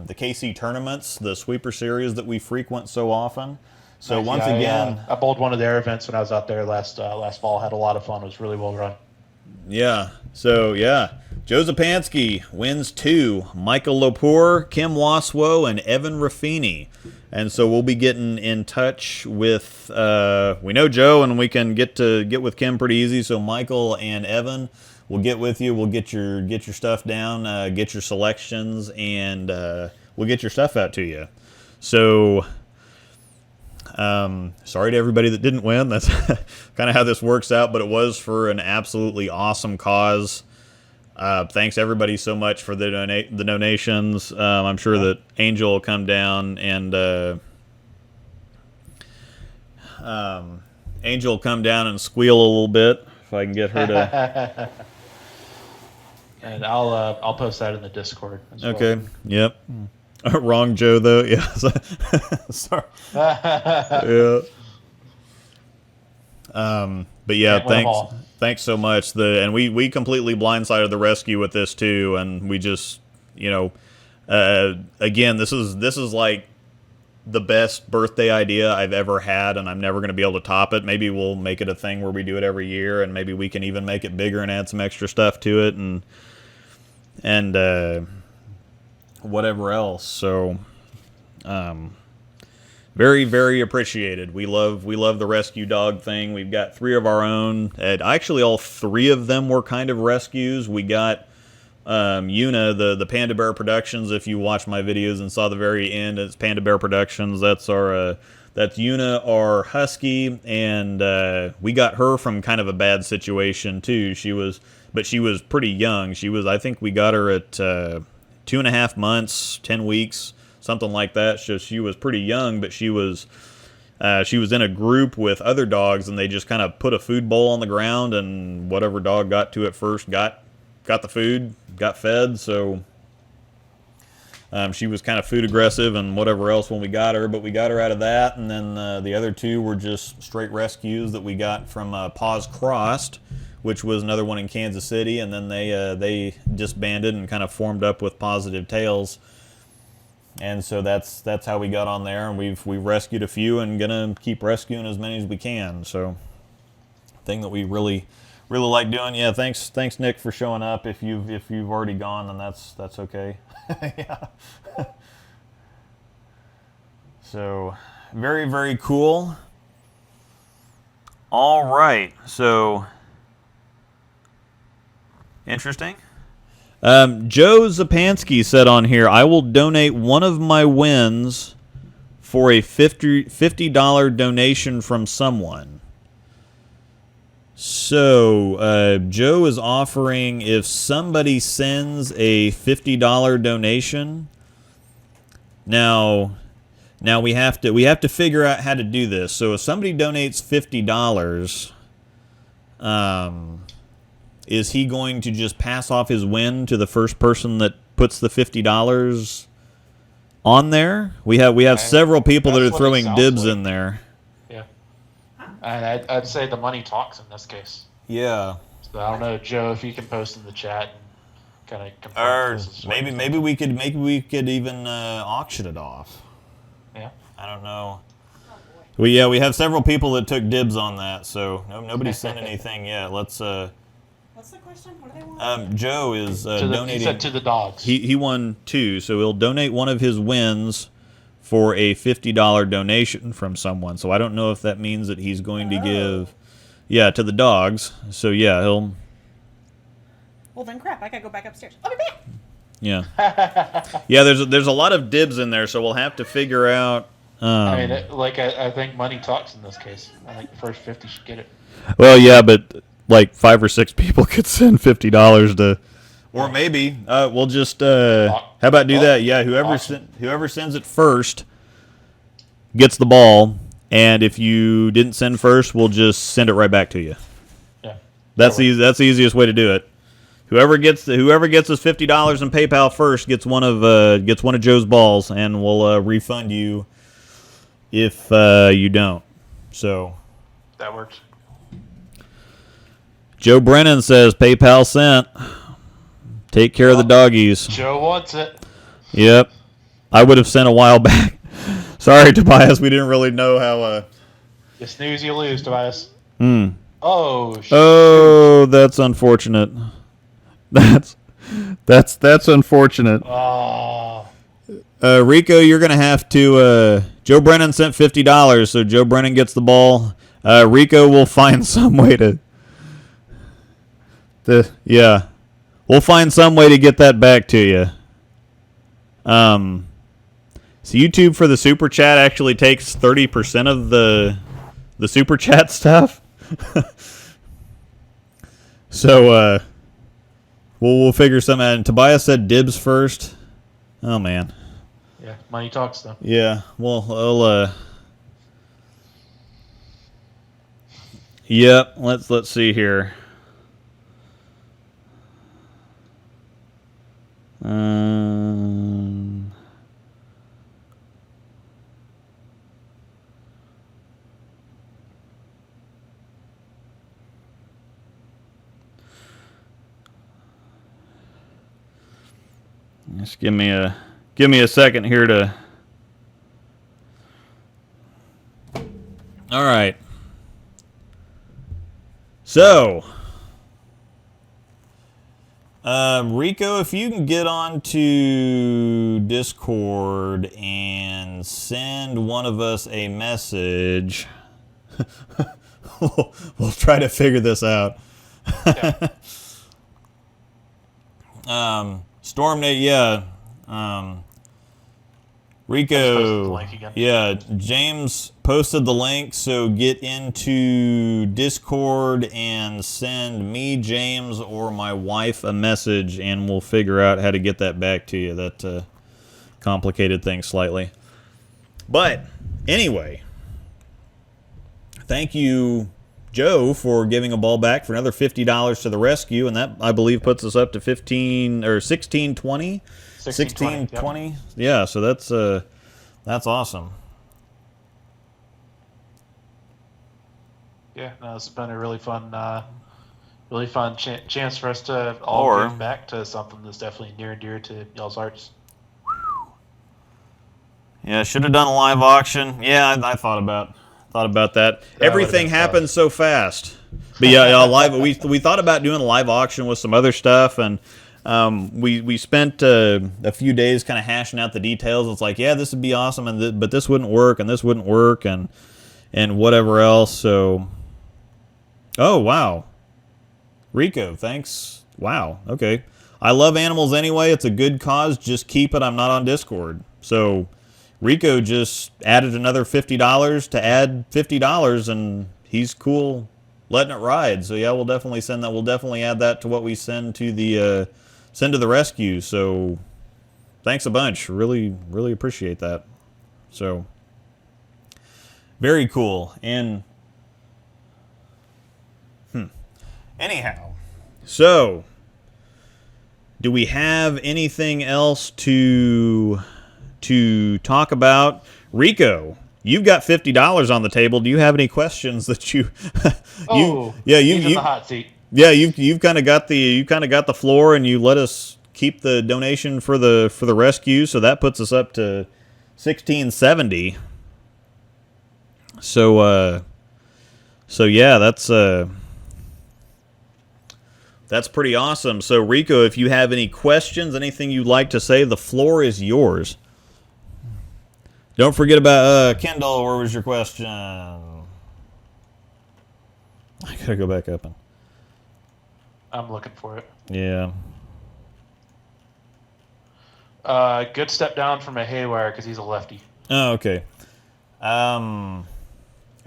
KC tournaments, the sweeper series that we frequent so often. So Nice. once Yeah, again, I bowled one of their events when I was out there last fall. Had a lot of fun. It was really well run. yeah. So yeah, Joe Zapansky wins 2. Michael Lepore, Kim Waswo, and Evan Raffini. And so we'll be getting in touch with we know Joe, and we can get with Kim pretty easy. So Michael and Evan will get with you. We'll get your stuff down, get your selections, and we'll get your stuff out to you. So. Sorry to everybody that didn't win. That's kind of how this works out, but it was for an absolutely awesome cause. Thanks everybody so much for the donations. I'm sure that Angel will come down and squeal a little bit if I can get her to. And I'll post that in the Discord as well. Okay. Yep. Wrong Joe though. Yeah. Sorry. Yeah. But yeah, thanks so much. And we completely blindsided the rescue with this too, and we just, again, this is like the best birthday idea I've ever had, and I'm never going to be able to top it. Maybe we'll make it a thing where we do it every year, and maybe we can even make it bigger and add some extra stuff to it, and whatever else. So, very, very appreciated. We love the rescue dog thing. We've got 3 of our own. And actually, all 3 of them were kind of rescues. We got Una, the Panda Bear Productions. If you watched my videos and saw the very end, it's Panda Bear Productions. That's Una, our husky, and we got her from kind of a bad situation too. She was pretty young. I think we got her at 2.5 months, 10 weeks, something like that. So she was pretty young, but she was in a group with other dogs, and they just kind of put a food bowl on the ground, and whatever dog got to it first got the food, got fed. So she was kind of food aggressive and whatever else when we got her, but we got her out of that. And then the other 2 were just straight rescues that we got from Paws Crossed, which was another one in Kansas City, and then they disbanded and kind of formed up with Pawsitive Tails, and so that's how we got on there, and we've rescued a few and gonna keep rescuing as many as we can. So, thing that we really like doing. Yeah, thanks Nick for showing up. If you've already gone, then that's okay. Yeah. So, very, very cool. All right, so. Interesting. Joe Zapansky said on here, I will donate one of my wins for a $50 donation from someone. So, Joe is offering if somebody sends a $50 donation. Now we have to figure out how to do this. So if somebody donates $50, is he going to just pass off his win to the first person that puts the $50 on there? We have several people that are throwing dibs in there. Yeah, and I'd say the money talks in this case. Yeah. So I don't know, Joe, if you can post in the chat and kind of compare. Or maybe we could even auction it off. Yeah. I don't know. We have several people that took dibs on that, so nobody's sent anything yet. Let's. What's the question? What do they want? Joe is donating. He said to the dogs. He won 2, so he'll donate one of his wins for a $50 donation from someone. So I don't know if that means that he's going to give, to the dogs. So yeah, he'll. Well then, crap! I gotta go back upstairs. I'll be back. Yeah. Yeah. There's a lot of dibs in there, so we'll have to figure out. I mean, I think money talks in this case. I think the first 50 should get it. Well, yeah, but. Like 5 or 6 people could send $50 to, or maybe we'll just how about do that? Yeah, whoever sends it first gets the ball, and if you didn't send first, we'll just send it right back to you. Yeah. That's easy. That's the easiest way to do it. Whoever gets us $50 in PayPal first gets one of Joe's balls, and we'll refund you if you don't. So That works. Joe Brennan says PayPal sent. Take care of the doggies. Joe wants it. Yep. I would have sent a while back. Sorry, Tobias. We didn't really know how. You snooze, you lose, Tobias. Hmm. Oh, shoot. Oh, that's unfortunate. That's unfortunate. Oh. Rico, you're gonna have to. Joe Brennan sent $50, so Joe Brennan gets the ball. Rico will find some way to. We'll find some way to get that back to you. So YouTube for the super chat actually takes 30% of the super chat stuff. So we'll figure something out. And Tobias said dibs first. Oh man. Yeah, money talks though. Yeah. Well, I'll Yep. Let's see here. Just give me a second here to. All right. So, Rico, if you can get onto Discord and send one of us a message, we'll try to figure this out. Yeah. Stormnate, yeah. Rico, yeah, James posted the link, so get into Discord and send me, James, or my wife a message, and we'll figure out how to get that back to you. That complicated things slightly. But, anyway, thank you, Joe, for giving a ball back for another $50 to the rescue, and that, I believe, puts us up to 1620. 1620. Yep. Yeah, so that's awesome. Yeah, no, this has been a really fun chance for us to all give back to something that's definitely near and dear to y'all's hearts. Yeah, should have done a live auction. Yeah, I thought about that. Everything happened so fast. But yeah, live. We thought about doing a live auction with some other stuff, and we spent a few days kind of hashing out the details. It's like, yeah, this would be awesome, but this wouldn't work, and this wouldn't work, and whatever else. So, oh wow, Rico, thanks. Wow, okay. I love animals anyway. It's a good cause. Just keep it. I'm not on Discord. So, Rico just added another $50 to add $50, and he's cool letting it ride. So yeah, we'll definitely send that. We'll definitely add that to what we send to the rescue. So thanks a bunch. Really, really appreciate that. So very cool. And anyhow, so do we have anything else to talk about? Rico, you've got $50 on the table. Do you have any questions that you? He's in the hot seat. Yeah, you've kind of got the floor, and you let us keep the donation for the rescue, so that puts us up to 1670. So yeah, that's pretty awesome. So Rico, if you have any questions, anything you'd like to say, the floor is yours. Don't forget about Kendall. Where was your question? I gotta go back up. I'm looking for it. Yeah. Good step down from a haywire because he's a lefty. Oh, okay.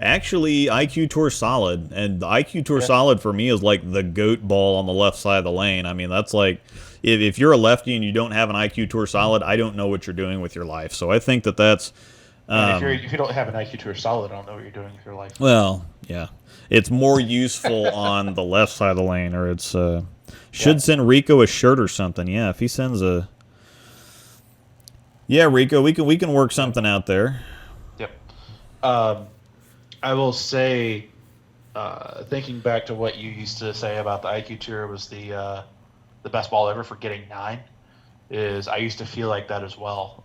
Actually, IQ Tour Solid, and the IQ Tour Solid for me is like the goat ball on the left side of the lane. I mean, that's like, if you're a lefty and you don't have an IQ Tour Solid, I don't know what you're doing with your life. So I think that's And if you don't have an IQ Tour Solid, I don't know what you're doing with your life. Well, yeah. It's more useful on the left side of the lane, or it's should send Rico a shirt or something. Yeah, if he sends a Rico, we can work something out there. Yep. I will say, thinking back to what you used to say about the IQ Tour was the best ball ever for getting 9. Is I used to feel like that as well.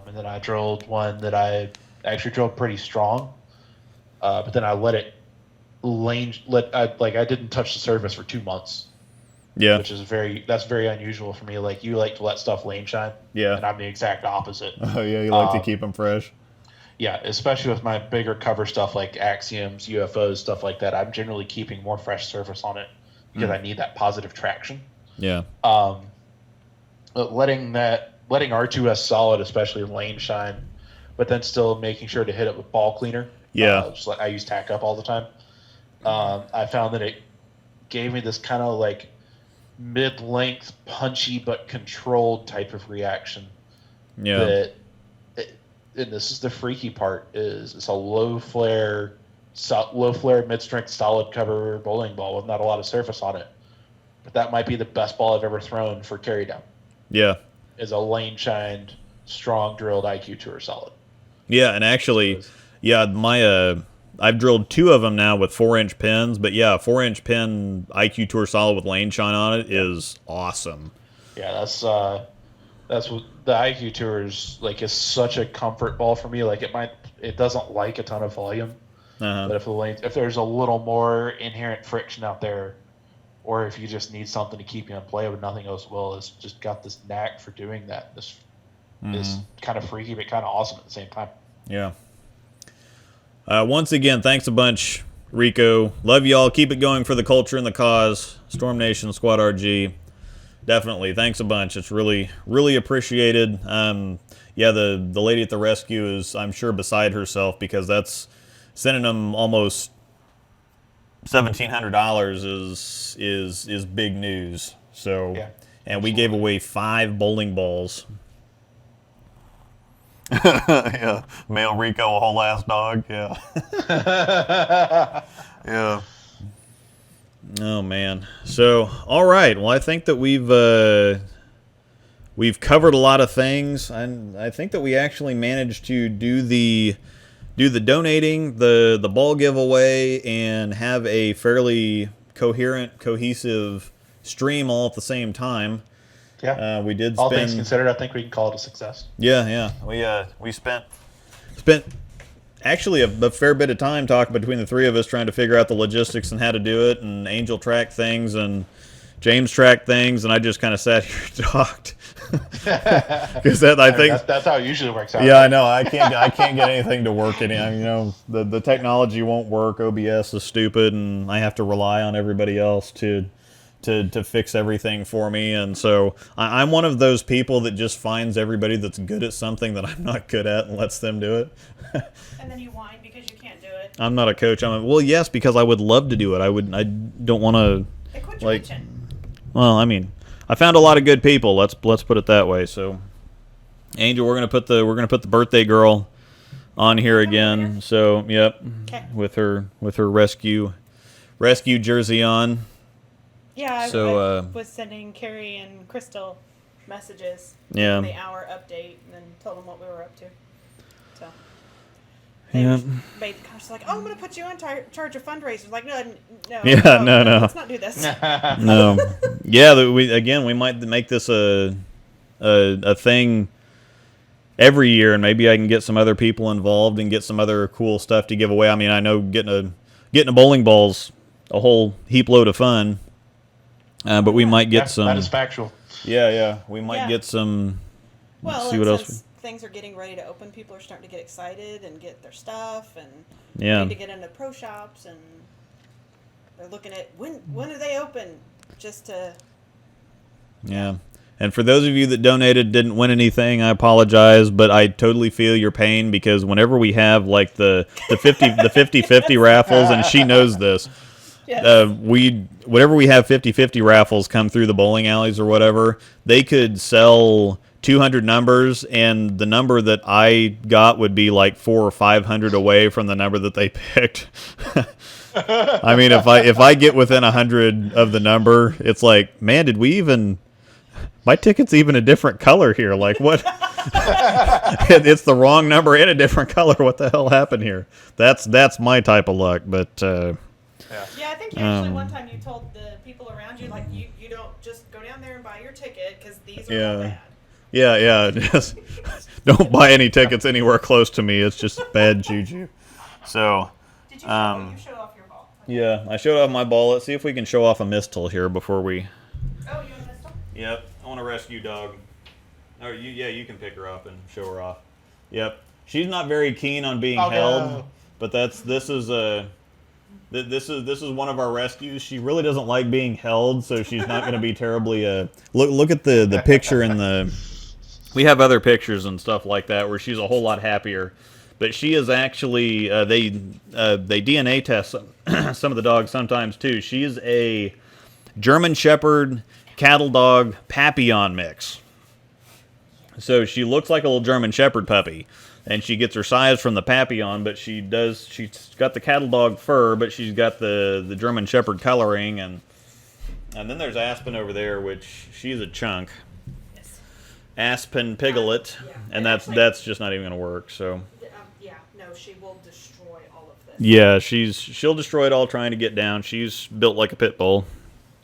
And then I drilled one that I actually drilled pretty strong, but then I let it I didn't touch the surface for 2 months. Yeah. Which is very unusual for me. Like, you like to let stuff lane shine. Yeah. And I'm the exact opposite. Oh yeah, you like to keep them fresh. Yeah, especially with my bigger cover stuff like axioms, UFOs, stuff like that. I'm generally keeping more fresh surface on it because I need that positive traction. Yeah. But letting R2S solid, especially lane shine, but then still making sure to hit it with ball cleaner. Yeah. Just like I use tack up all the time. I found that it gave me this kind of like mid-length, punchy but controlled type of reaction. Yeah. And this is the freaky part: is it's a low flare, mid-strength, solid cover bowling ball with not a lot of surface on it. But that might be the best ball I've ever thrown for carry down. Yeah. Is a lane shined, strong drilled IQ Tour Solid. Yeah, and actually, my I've drilled 2 of them now with 4-inch pins, but yeah, 4-inch pin IQ Tour Solid with lane shine on it is awesome. Yeah, that's what the IQ Tour is like. Is such a comfort ball for me. Like, it doesn't like a ton of volume, but if there's a little more inherent friction out there, or if you just need something to keep you in play but nothing else will, it's just got this knack for doing that. This is kind of freaky but kind of awesome at the same time. Yeah. Once again, thanks a bunch, Rico. Love y'all. Keep it going for the culture and the cause. Storm Nation, Squad RG. Definitely. Thanks a bunch. It's really, really appreciated. The lady at the rescue is, I'm sure, beside herself because that's sending them almost $1,700 is big news. So, and we gave away 5 bowling balls. Yeah, male Rico, a whole ass dog. Yeah. Yeah. Oh man. So, all right. Well, I think that we've covered a lot of things, and I think that we actually managed to do the donating, the ball giveaway, and have a fairly cohesive stream all at the same time. Yeah. We did. All things considered, I think we can call it a success. Yeah. We spent actually a fair bit of time talking between the 3 of us trying to figure out the logistics and how to do it, and Angel tracked things and James tracked things, and I just kind of sat here and talked. Because I think that's how it usually works out. Yeah, I know. I can't get anything to work. The technology won't work. OBS is stupid, and I have to rely on everybody else to fix everything for me. And so I'm one of those people that just finds everybody that's good at something that I'm not good at and lets them do it. And then you whine because you can't do it. I'm not a coach. Well, yes, because I would love to do it. I don't want to. They quit your bitching. Well, I mean, I found a lot of good people. Let's put it that way. So, Angel, we're gonna put the birthday girl on here again. So, yep, with her rescue jersey on. Yeah, so, I was sending Carrie and Crystal messages. Yeah. The hour update, and then told them what we were up to. So. Yeah. Made the comments like, "Oh, I'm going to put you in charge of fundraisers." Like, no. Yeah, no. Let's not do this. No. Yeah, we might make this a thing every year, and maybe I can get some other people involved and get some other cool stuff to give away. I mean, I know getting a bowling ball's a whole heap load of fun, but we might get some. That is factual. Yeah, we might get some. Well, see what else. Things are getting ready to open. People are starting to get excited and get their stuff, and need to get into pro shops, and they're looking at when are they open, just to. Yeah. And for those of you that donated, didn't win anything, I apologize, but I totally feel your pain because whenever we have like the 50-50 raffles, and she knows this, whenever we have 50-50 raffles come through the bowling alleys or whatever, they could sell 200 numbers, and the number that I got would be like 400 or 500 away from the number that they picked. I mean, if I get within 100 of the number, it's like, man, did we even? My ticket's even a different color here. Like, what? It's the wrong number and a different color. What the hell happened here? That's my type of luck. But Yeah, I think you actually one time you told the people around you, like, you don't just go down there and buy your ticket because these are all bad. yeah. Just don't buy any tickets anywhere close to me. It's just bad juju. So. Did you show off your ball? Yeah, I showed off my ball. Let's see if we can show off a Mistle here before we. Oh, you want a Mistle? Yep, I want a rescue dog. Or you can pick her up and show her off. Yep, she's not very keen on being held, but this is one of our rescues. She really doesn't like being held, so she's not going to be terribly. Look at the picture in the. We have other pictures and stuff like that where she's a whole lot happier. But she is actually, they DNA test some of the dogs sometimes too. She is a German Shepherd cattle dog Papillon mix. So she looks like a little German Shepherd puppy, and she gets her size from the Papillon. But she's got the cattle dog fur, but she's got the German Shepherd coloring, and then there's Aspen over there, which she's a chunk. Yes. Aspen Piglet, Yeah. and that's just not even going to work. So. No, she will destroy all of this. Yeah, she'll destroy it all trying to get down. She's built like a pit bull.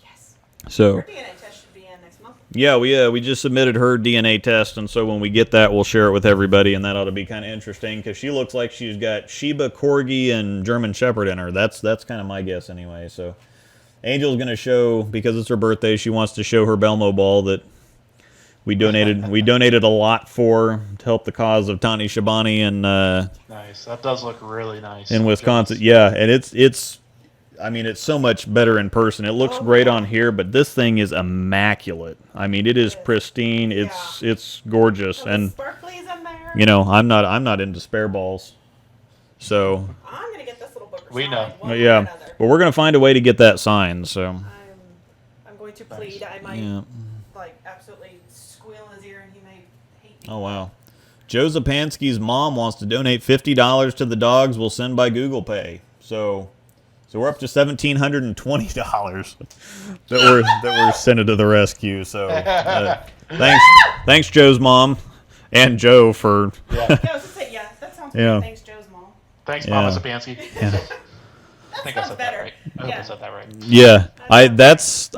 Yes. So Her DNA test should be in next month. yeah, we just submitted her DNA test, and so when we get that, we'll share it with everybody, and that ought to be kind of interesting because she looks like she's got Shiba, Corgi, and German Shepherd in her. That's kind of my guess anyway. So Angel's gonna show, because it's her birthday, she wants to show her Belmo ball that we donated a lot for to help the cause of Tani Shabani and Nice. That does look really nice. in Wisconsin. Yeah, and it's I mean, it's so much better in person. It looks great on here, but this thing is immaculate. I mean, it is pristine. It's gorgeous, and Sparklies in there. you know, I'm not into spare balls, so I'm gonna get this little booker. We know. one way or yeah. another. But we're gonna find a way to get that signed. So I'm going to plead. I might yeah. like absolutely squeal in his ear, and he may hate me. Oh wow. Joe Zapansky's mom wants to donate $50 to the dogs. We'll send by Google Pay. So we're up to $1,720 that we're sending to the rescue. So thanks Joe's mom and Joe for. Yeah. Yeah, I was gonna say, yeah, that sounds good. Yeah. Thanks, Joe's mom. Thanks, Yeah. Mama Sapansky. Yeah. I think I sounds said better. that right. I hope Yeah. I said that right. Yeah,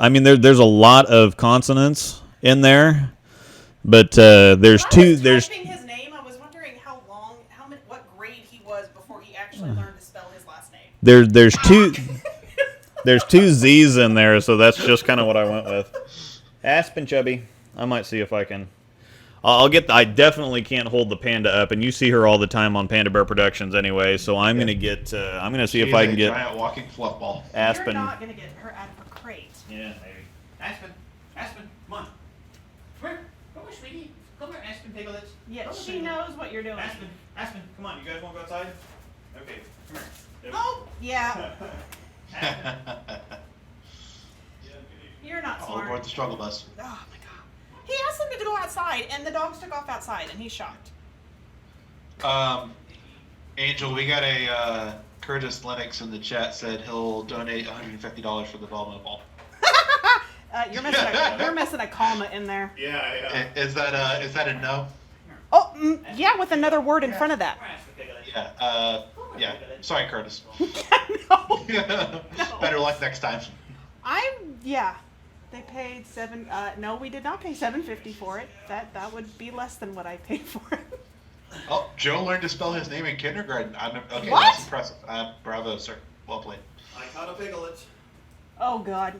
I mean there's a lot of consonants in there, but there's two. There's typing his name. I was wondering what grade he was before he actually learned to spell his last name. there's two. There's two Z's in there, so that's just kind of what I went with. Aspen Chubby. I might see if I can. I definitely can't hold the panda up, and you see her all the time on Panda Bear Productions anyway. So I'm gonna get. I'm gonna see if I can get giant walking fluff ball. Aspen. You're not gonna get her out of her crate. Yeah, maybe. Aspen, come on. Come here, sweetie. Come here, Aspen Piglets. Yeah, she knows what you're doing. Aspen, come on. You guys want to go outside? Okay, come here. Oh, yeah. You're not All smart. aboard the struggle bus. Oh my god. He asked them to go outside, and the dogs took off outside, and he's shocked. Angel, we got a Curtis Lennox in the chat said he'll donate $150 for the Velma ball. You're missing a comma in there. Yeah. Is that a no? Oh, yeah, with another word in front of that. Yeah. Yeah. Sorry, Curtis. No. Better luck next time. Yeah. They paid no, we did not pay $7.50 for it. That would be less than what I paid for it. Oh, Joe learned to spell his name in kindergarten. Okay, What? that's impressive. Bravo, sir. Well played. I caught a piglet. Oh god.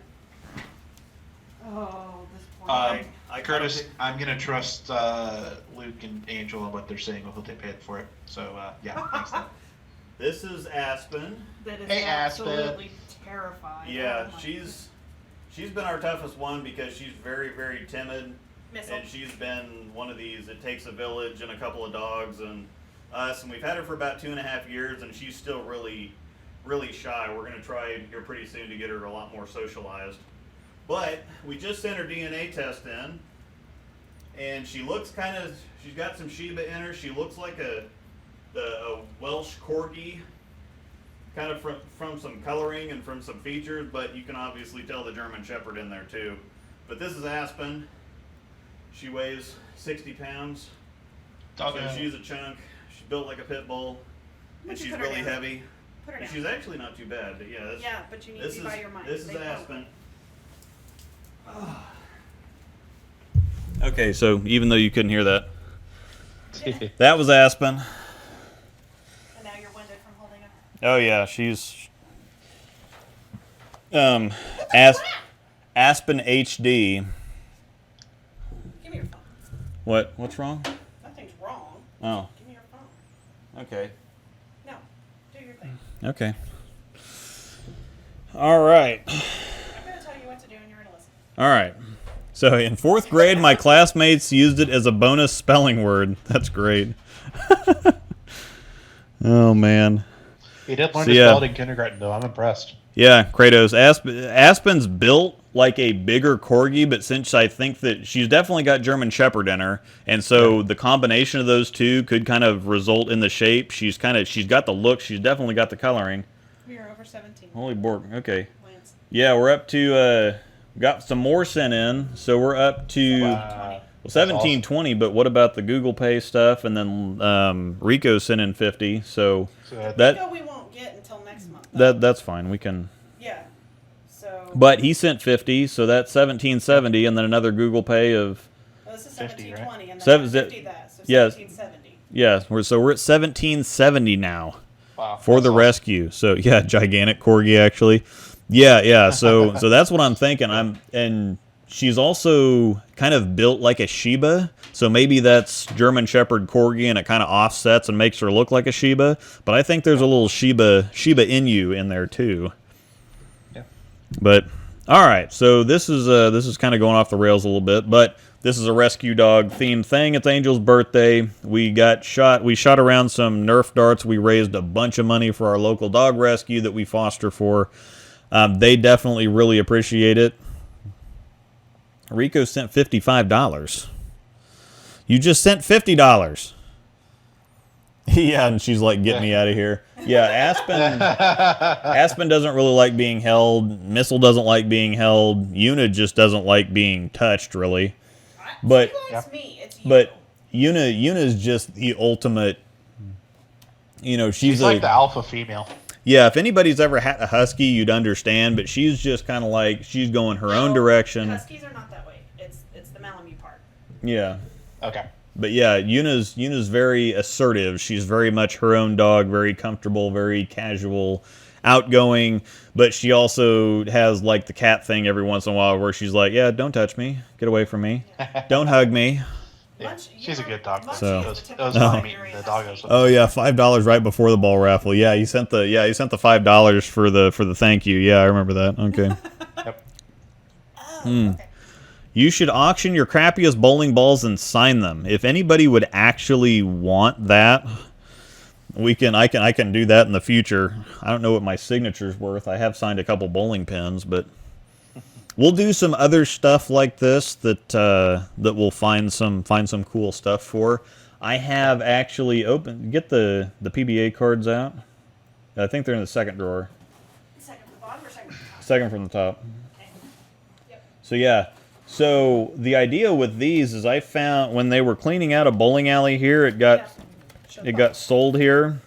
Oh, this poor guy. Curtis, I'm gonna trust Luke and Angel on what they're saying with what they paid for it. So yeah, thanks. Then. This is Aspen. That is Hey, Aspen. absolutely terrified. Yeah, Oh my she's been our toughest one because she's very, very timid. Mistle. And she's been one of these, it takes a village and a couple of dogs and us, and we've had her for about 2.5 years, and she's still really, really shy. We're going to try here pretty soon to get her a lot more socialized. But we just sent her DNA test in, and she looks kind of. She's got some Shiba in her. She looks like a Welsh Corgi, kind of from some coloring and from some features, but you can obviously tell the German Shepherd in there too. But this is Aspen. She weighs 60 pounds. So she's a chunk. She's built like a pit bull, and she's really heavy. Put her down. She's actually not too bad, but yeah. Yeah, but you need to be by your mind. This is They Aspen. Okay, so even though you couldn't hear that, that was Aspen. And now you're winded from holding her. Oh yeah, she's Aspen HD. Give me your phone. What's wrong? Nothing's wrong. Oh, Give me your phone. okay. No, do your thing. Okay. All right. I'm gonna tell you what to do, and you're gonna listen. All right. So in 4th grade, my classmates used it as a bonus spelling word. That's great. Oh, man. He did learn to spell it in kindergarten, though. I'm impressed. Yeah, Kratos. Aspen's built like a bigger corgi, but since I think that she's definitely got German Shepherd in her, and so the combination of those two could kind of result in the shape. She's got the look. She's definitely got the coloring. We are over 17. Holy bork. Okay. Lance. Yeah, we're up to... got some more sent in, so we're up to... Wow. Well, 1720, but what about the Google Pay stuff? And then Rico sent in 50, so that Rico we won't get until next month. that's fine. We can. Yeah. So. But he sent 50, so that's 1770, and then another Google Pay of. Well, this is 50, 1720, and Seven- then 50 that, so yes. 1770. Yeah, we're at 1770 now Wow. for the rescue. So yeah, gigantic corgi actually. Yeah. So that's what I'm thinking. And she's also kind of built like a Shiba, so maybe that's German Shepherd Corgi, and it kind of offsets and makes her look like a Shiba. But I think there's a little Shiba Inu in there too. Yeah. But all right, so this is kind of going off the rails a little bit, but this is a rescue dog themed thing. It's Angel's birthday. We shot around some Nerf darts. We raised a bunch of money for our local dog rescue that we foster for. They definitely really appreciate it. Rico sent $55. You just sent $50. Yeah, and she's like, get me out of here. Yeah, Aspen doesn't really like being held. Mistle doesn't like being held. Una just doesn't like being touched, really. But She likes me. It's you. but Una's just the ultimate. She's like the alpha female. Yeah, if anybody's ever had a husky, you'd understand. But she's just kind of like she's going her own direction. Huskies are not that way. It's the Malamute part. Yeah. Okay. But yeah, Una's very assertive. She's very much her own dog, very comfortable, very casual, outgoing. But she also has like the cat thing every once in a while where she's like, yeah, don't touch me. Get away from me. Don't hug me. Yeah, she's a good dog. So- It was fun meeting the doggos. Oh yeah, $5 right before the ball raffle. Yeah, he sent the $5 for the thank you. Yeah, I remember that. Okay. Yep. Okay. You should auction your crappiest bowling balls and sign them. If anybody would actually want that, I can do that in the future. I don't know what my signature's worth. I have signed a couple bowling pins, but we'll do some other stuff like this that we'll find some cool stuff for. I have actually get the PBA cards out. I think they're in the second drawer. Second from the bottom or second from the top? Second from the top. Okay. Yep. So yeah. So the idea with these is I found when they were cleaning out a bowling alley here, it got sold here.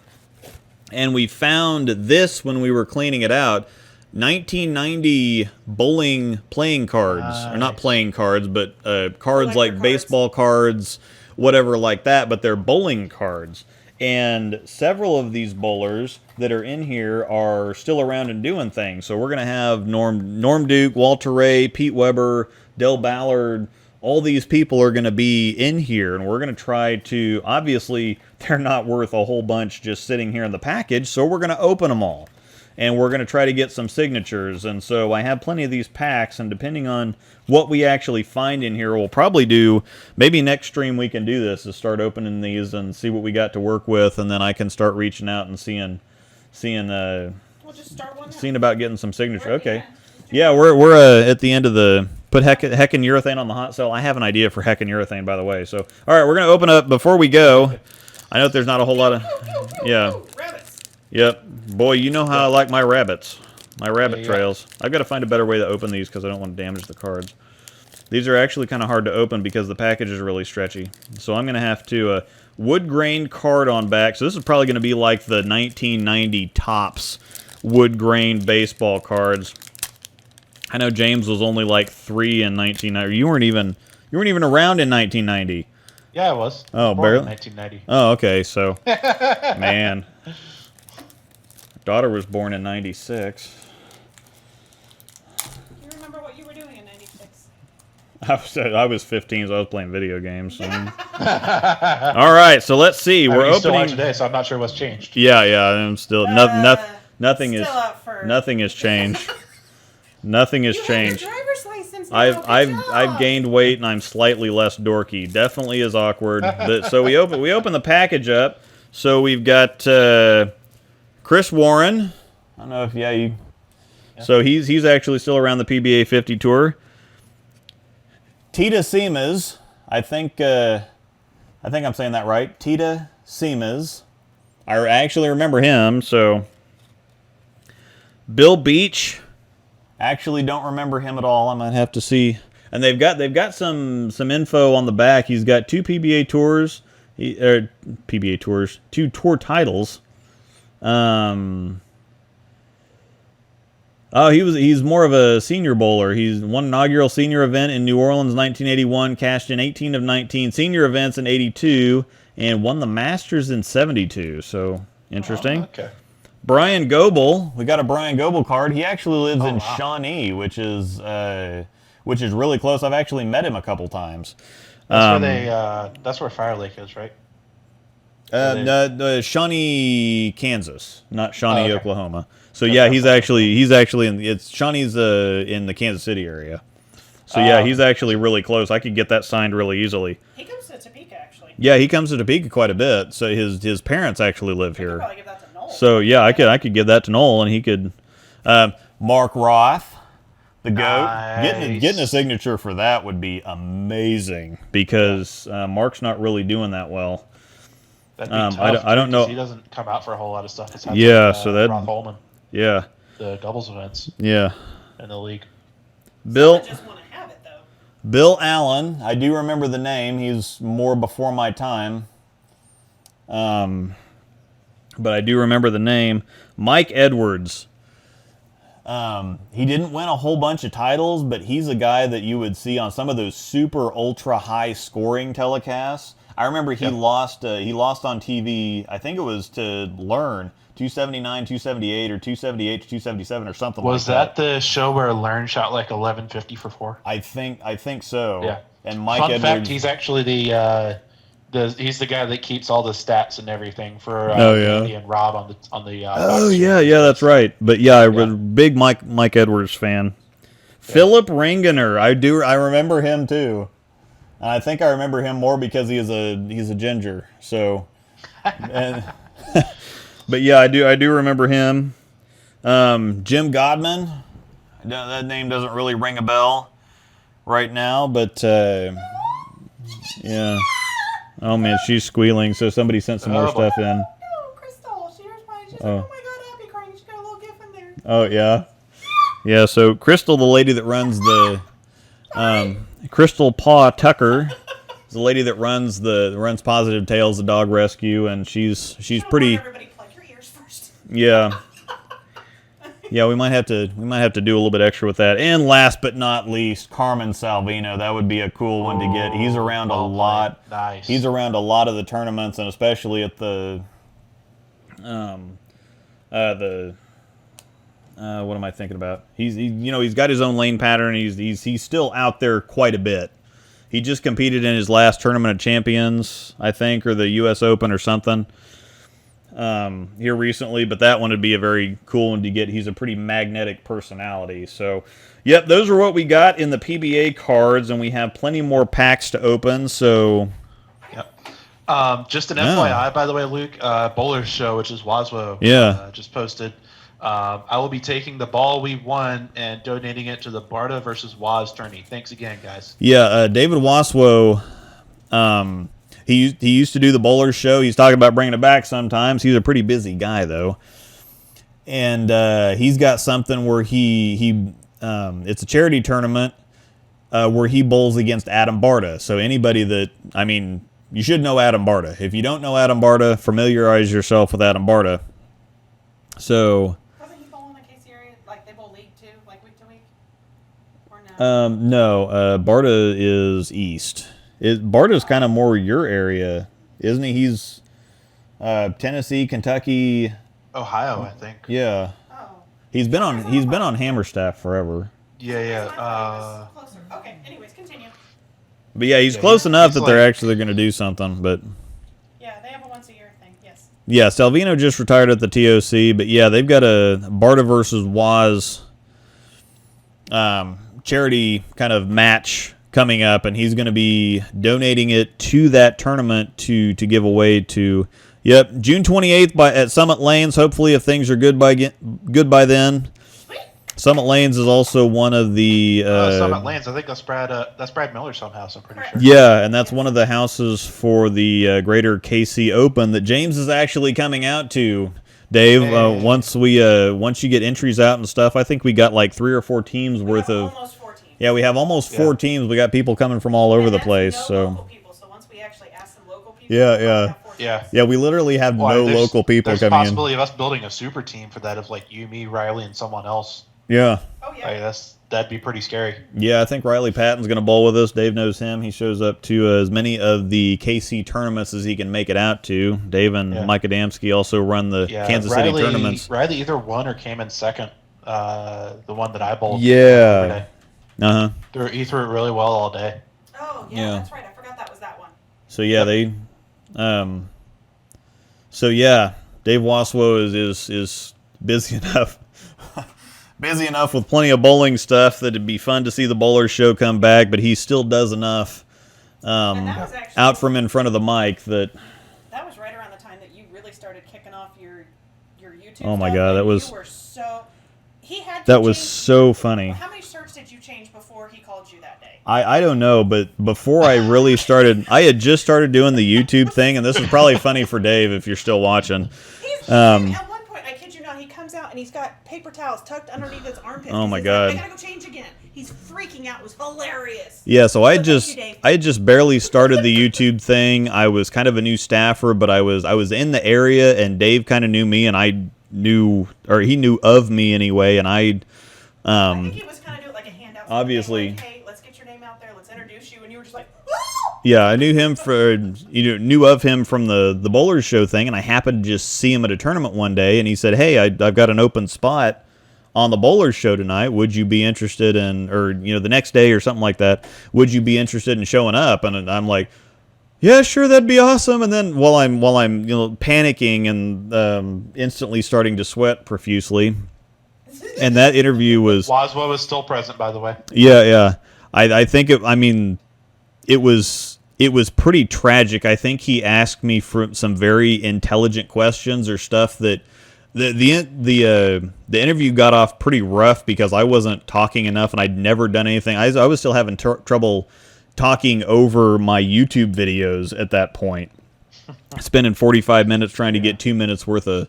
And we found this when we were cleaning it out. 1990 bowling playing cards. Or not playing cards, but cards Collector like cards. baseball cards, whatever like that, but they're bowling cards. And several of these bowlers that are in here are still around and doing things. So we're going to have Norm Duke, Walter Ray, Pete Weber, Del Ballard. All these people are going to be in here, and we're going to try to, obviously, they're not worth a whole bunch just sitting here in the package, so we're going to open them all. And we're going to try to get some signatures. And so I have plenty of these packs, and depending on what we actually find in here, we'll probably do, maybe next stream we can do this, is start opening these and see what we got to work with, and then I can start reaching out and seeing We'll just start one now. about getting some signatures. We're at the Okay. end. Yeah, we're at the end of the Put heckin' urethane on the hot cell. I have an idea for heckin' urethane, by the way. So, all right, we're gonna open up before we go. I know that there's not a whole lot of Rabbits. Yep, boy, you know how I like my rabbits, my rabbit trails. I've got to find a better way to open these because I don't want to damage the cards. These are actually kind of hard to open because the package is really stretchy. So I'm gonna have to wood grain card on back. So this is probably gonna be like the 1990 Topps wood grain baseball cards. I know James was only like 3 in 1990. You weren't even around in 1990. Yeah, I was. Oh, Born barely. in 1990. Oh, okay. So, man, daughter was born in '96. You remember what you were doing in '96? I was 15, so I was playing video games. So. All right, so let's see. We're He's still on opening today, so I'm not sure what's changed. Yeah, I'm still nothing still is up for- nothing has changed. Nothing has You have changed. your driver's license now. I've gained weight and I'm slightly less dorky. Definitely is awkward. So we open the package up. So we've got Chris Warren. I don't know if you. So he's actually still around the PBA 50 tour. Tita Seamas, I think I'm saying that right. Tita Seamas. I actually remember him. So Bill Beach. Actually, don't remember him at all. I might have to see. And they've got some info on the back. He's got 2 PBA tours, 2 tour titles. He's more of a senior bowler. He's won inaugural senior event in New Orleans 1981, cashed in 18 of 19 senior events in 82, and won the Masters in 72. So interesting. Oh, okay. Brian Goebel, we got a Brian Goebel card. He actually lives in Shawnee, which is really close. I've actually met him a couple times. That's where Fire Lake is, right? Shawnee, Kansas, not Shawnee, okay. Oklahoma. So yeah, he's actually Shawnee's in the Kansas City area. So yeah, he's actually really close. I could get that signed really easily. He comes to Topeka, actually. Yeah, he comes to Topeka quite a bit. So his parents actually live here. Probably give that to Noel. So yeah, I could give that to Noel, and he could. Mark Roth, the GOAT, Nice. getting a signature for that would be amazing because Mark's not really doing that well. That'd be tough, I don't know. He doesn't come out for a whole lot of stuff. Besides So that Roth Holman, yeah, the doubles events yeah. in the league. I just want to have it, though. Bill Allen, I do remember the name. He's more before my time. But I do remember the name. Mike Edwards. He didn't win a whole bunch of titles, but he's a guy that you would see on some of those super ultra high scoring telecasts. I remember he lost on TV, I think it was to Learn, 279, 278, or 278 to 277 or something Was like that. that the show where Learn shot like 1150 for 4? I think so. Yeah. And Mike Fun Edwards, fact, he's actually he's the guy that keeps all the stats and everything for Andy and Rob on the that's right. But yeah, I was a big Mike Edwards fan. Philip Ringener, I remember him too. And I think I remember him more because he's a ginger. So but yeah, I do remember him. Jim Godman. That name doesn't really ring a bell right now, but yeah. Oh man, she's squealing, so somebody sent some more stuff in. No, Crystal. She responded. She's like, oh my God, Happy crying. She got a little gif in there. Oh yeah. Yeah, so Crystal, the lady that runs the Crystal Paw Tucker, is the lady that runs Pawsitive Tails, the dog rescue, and she's pretty. Everybody plug your ears first. Yeah. Yeah, we might have to do a little bit extra with that. And last but not least, Carmen Salvino. That would be a cool one to get. He's around a lot. Nice. He's around a lot of the tournaments, and especially at the what am I thinking about? He's got his own lane pattern. He's still out there quite a bit. He just competed in his last Tournament of Champions, I think, or the U.S. Open or something. Here recently, but that one would be a very cool one to get. He's a pretty magnetic personality. So, yep, those are what we got in the PBA cards, and we have plenty more packs to open. So, just an FYI, by the way, Luke, Bowler's Show, which is Waswo, just posted I will be taking the ball we won and donating it to the Barta versus Waz tourney. Thanks again, guys. Yeah, David Waswo, he used to do the bowlers show. He's talking about bringing it back sometimes. He's a pretty busy guy, though. And he's got something where it's a charity tournament where he bowls against Adam Barta. So anybody that, I mean, you should know Adam Barta. If you don't know Adam Barta, familiarize yourself with Adam Barta. So... Wasn't he bowling in the KC area? Like, they bowl league too? Like, week to week? Or no? No, Barta is east. Barta's kind of more your area, isn't he? He's Tennessee, Kentucky... Ohio, I think. Yeah. Oh. He's been on Hammerstaff forever. Yeah. Closer. Okay, anyways, continue. But yeah, he's Yeah, close enough he's that they're like- actually going to do something. But Yeah, they have a once a year thing, yes. yeah, Salvino just retired at the TOC. But yeah, they've got a Barta versus Waz charity kind of match coming up, and he's going to be donating it to that tournament to give away to. Yep, June 28th at Summit Lanes. Hopefully, if things are good by then. Summit Lanes is also one of the Summit Lanes. I think that's Brad Miller's house. I'm pretty sure. Yeah, and that's one of the houses for the Greater KC Open that James is actually coming out to. Dave, once you get entries out and stuff, I think we got like 3 or 4 teams worth of. Almost 14. Yeah, we have almost 4 teams. We got people coming from all over the place. Local people, so once we actually ask some local people. Yeah, we'll yeah. have 14. Yeah. We literally have no There's- local people there's coming in. possibility of us building a super team for that of like you, me, Riley, and someone else. Yeah. Oh, yeah. Like, that'd be pretty scary. Yeah, I think Riley Patton's going to bowl with us. Dave knows him. He shows up to as many of the KC tournaments as he can make it out to. Dave and Mike Adamski also run the Kansas City tournaments. Riley either won or came in second. The one that I bowled. Yeah. He threw it really well all day. Oh, yeah, Yeah. that's right. I forgot that was that one. So yeah, Dave Waswo is busy enough. Busy enough with plenty of bowling stuff that it'd be fun to see the bowler show come back, but he still does enough And that was actually, out from in front of the mic that. That was right around the time that you really started kicking off your YouTube. Oh my stuff, God, and that was- You were so. He had. That to was change- so funny. How many shirts did you change before he called you that day? I don't know, but before I really started, I had just started doing the YouTube thing, and this is probably funny for Dave if you're still watching. And at one point, I kid you not, he comes out and he's got paper towels tucked underneath his armpit. Oh my He's God. Like, I gotta go change again. He's freaking out. It was hilarious. Yeah, so I Thank just you, Dave. I just barely started the YouTube thing. I was kind of a new staffer, but I was in the area, and Dave kind of knew me, and he knew of me anyway, and I think he was kind of doing like a handout. obviously- Like, hey, let's get your name out there. Let's introduce you. And you were just like, yeah, I knew him knew of him from the bowlers show thing, and I happened to just see him at a tournament one day, and he said, "Hey, I've got an open spot on the bowlers show tonight. Would you be interested in, or the next day or something like that? Would you be interested in showing up?" And I'm like, "Yeah, sure, that'd be awesome." And then while I'm panicking and instantly starting to sweat profusely, and that interview was Waswa was still present, by the way. yeah. I think it was pretty tragic. I think he asked me for some very intelligent questions or stuff that the interview got off pretty rough because I wasn't talking enough and I'd never done anything. I was still having trouble talking over my YouTube videos at that point. Spending 45 minutes trying to get 2 minutes worth of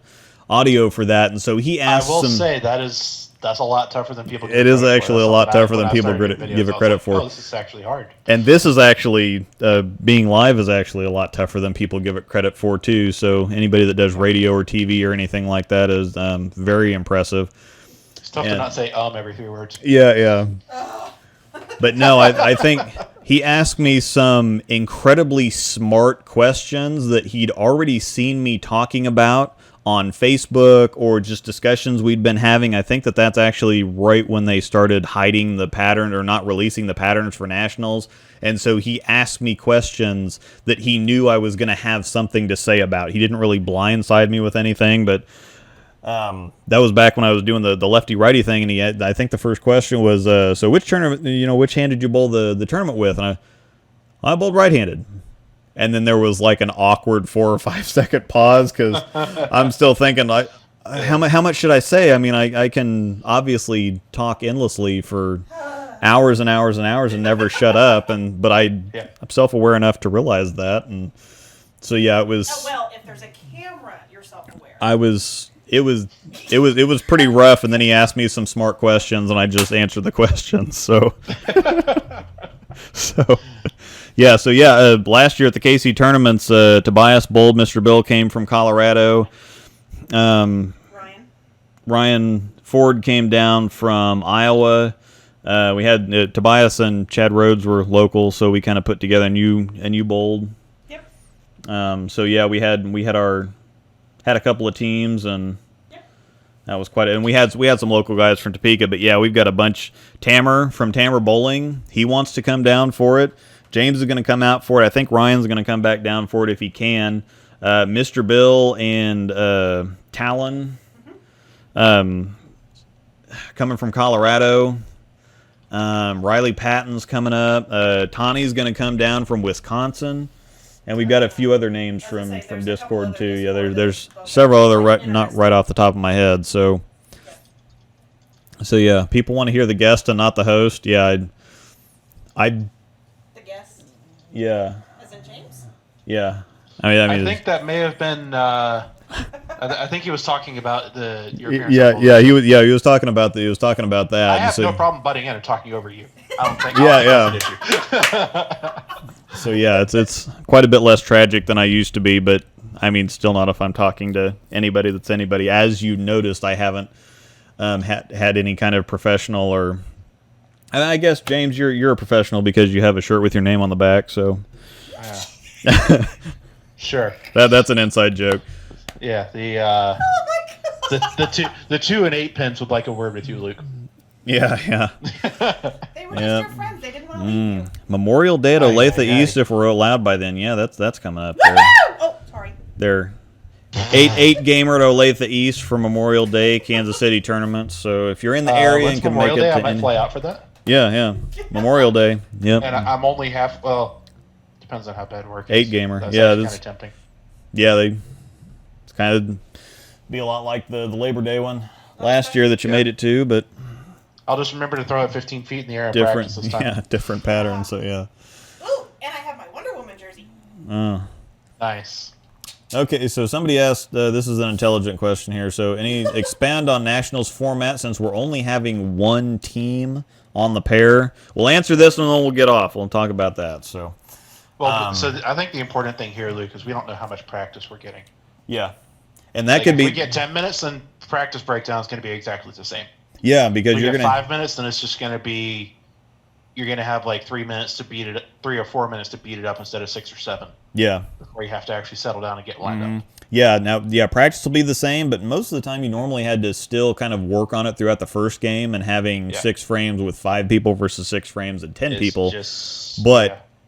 audio for that, and so he asked I will some. say that's a lot tougher than people. It is actually a lot tougher than people give it credit for. Oh, this is actually hard. And this is actually, being live is actually a lot tougher than people give it credit for, too. So anybody that does radio or TV or anything like that is very impressive. It's tough to not say every 3 words. Yeah. But no, I think he asked me some incredibly smart questions that he'd already seen me talking about on Facebook or just discussions we'd been having. I think that's actually right when they started hiding the pattern or not releasing the patterns for nationals. And so he asked me questions that he knew I was going to have something to say about. He didn't really blindside me with anything, but that was back when I was doing the lefty-righty thing. And I think the first question was, so which tournament, which hand did you bowl the tournament with? And I bowled right-handed. And then there was like an awkward 4 or 5 second pause because I'm still thinking, how much should I say? I mean, I can obviously talk endlessly for hours and hours and hours and never shut up, but I'm self-aware enough to realize that, and so yeah, it was. Oh, well, if there's a camera, you're self-aware. It was pretty rough, and then he asked me some smart questions, and I just answered the questions. So, last year at the KC tournaments, Tobias Bold, Mr. Bill came from Colorado. Ryan Ford came down from Iowa. We had Tobias and Chad Rhodes were local, so we kind of put together and you Bold. Yep. So yeah, we had a couple of teams, and that was quite. And we had some local guys from Topeka, but yeah, we've got a bunch. Tamer from Tamer Bowling, he wants to come down for it. James is going to come out for it. I think Ryan's going to come back down for it if he can. Mr. Bill and Talon, coming from Colorado. Riley Patton's coming up. Tawny's going to come down from Wisconsin. And we've got a few other names from Discord too. Yeah, there's several other not right off the top of my head. So yeah, people want to hear the guest and not the host. Yeah, The guest. Yeah. As in James. Yeah. I think that may have been. I think he was talking about the European. He was talking about that. I have no problem butting in and talking over you. I don't think. Yeah. So yeah, it's quite a bit less tragic than I used to be, but I mean, still not if I'm talking to anybody that's anybody. As you noticed, I haven't had any kind of professional or. And I guess James, you're a professional because you have a shirt with your name on the back. So. Sure. That's an inside joke. Yeah. The 2 and 8 pins would like a word with you, Luke. Yeah. They were just your friends. They didn't want to leave you. Memorial Day at Olathe East, if we're allowed by then. Yeah, that's coming up. Oh, sorry. They're 8 gamer at Olathe East for Memorial Day, Kansas City tournaments. So if you're in the area and can Memorial make it, Day, I might fly out for that. Yeah. Memorial Day. Yep. And I'm only half. Well, depends on how bad work is. 8 gamer. That's yeah, kind of tempting. Yeah, it's kind of be a lot like the Labor Day one last year that you made it to, but I'll just remember to throw it 15 feet in the air and different. practice this time. Yeah, different pattern. So yeah. Ooh, and I have my Wonder Woman jersey. Oh. Nice. Okay, so somebody asked, this is an intelligent question here. So expand on Nationals format since we're only having one team on the pair. We'll answer this and then we'll get off. We'll talk about that. So. Well, so I think the important thing here, Luke, is we don't know how much practice we're getting. Yeah. And that could be. If we get 10 minutes, then practice breakdown is going to be exactly the same. Yeah, because you're going to. 5 minutes, then it's just going to be. You're going to have like 3 minutes to beat it, 3 or 4 minutes to beat it up instead of 6 or 7. Yeah. Before you have to actually settle down and get lined up. Yeah, practice will be the same, but most of the time you normally had to still kind of work on it throughout the first game and having 6 frames with 5 people versus 6 frames and 10 people.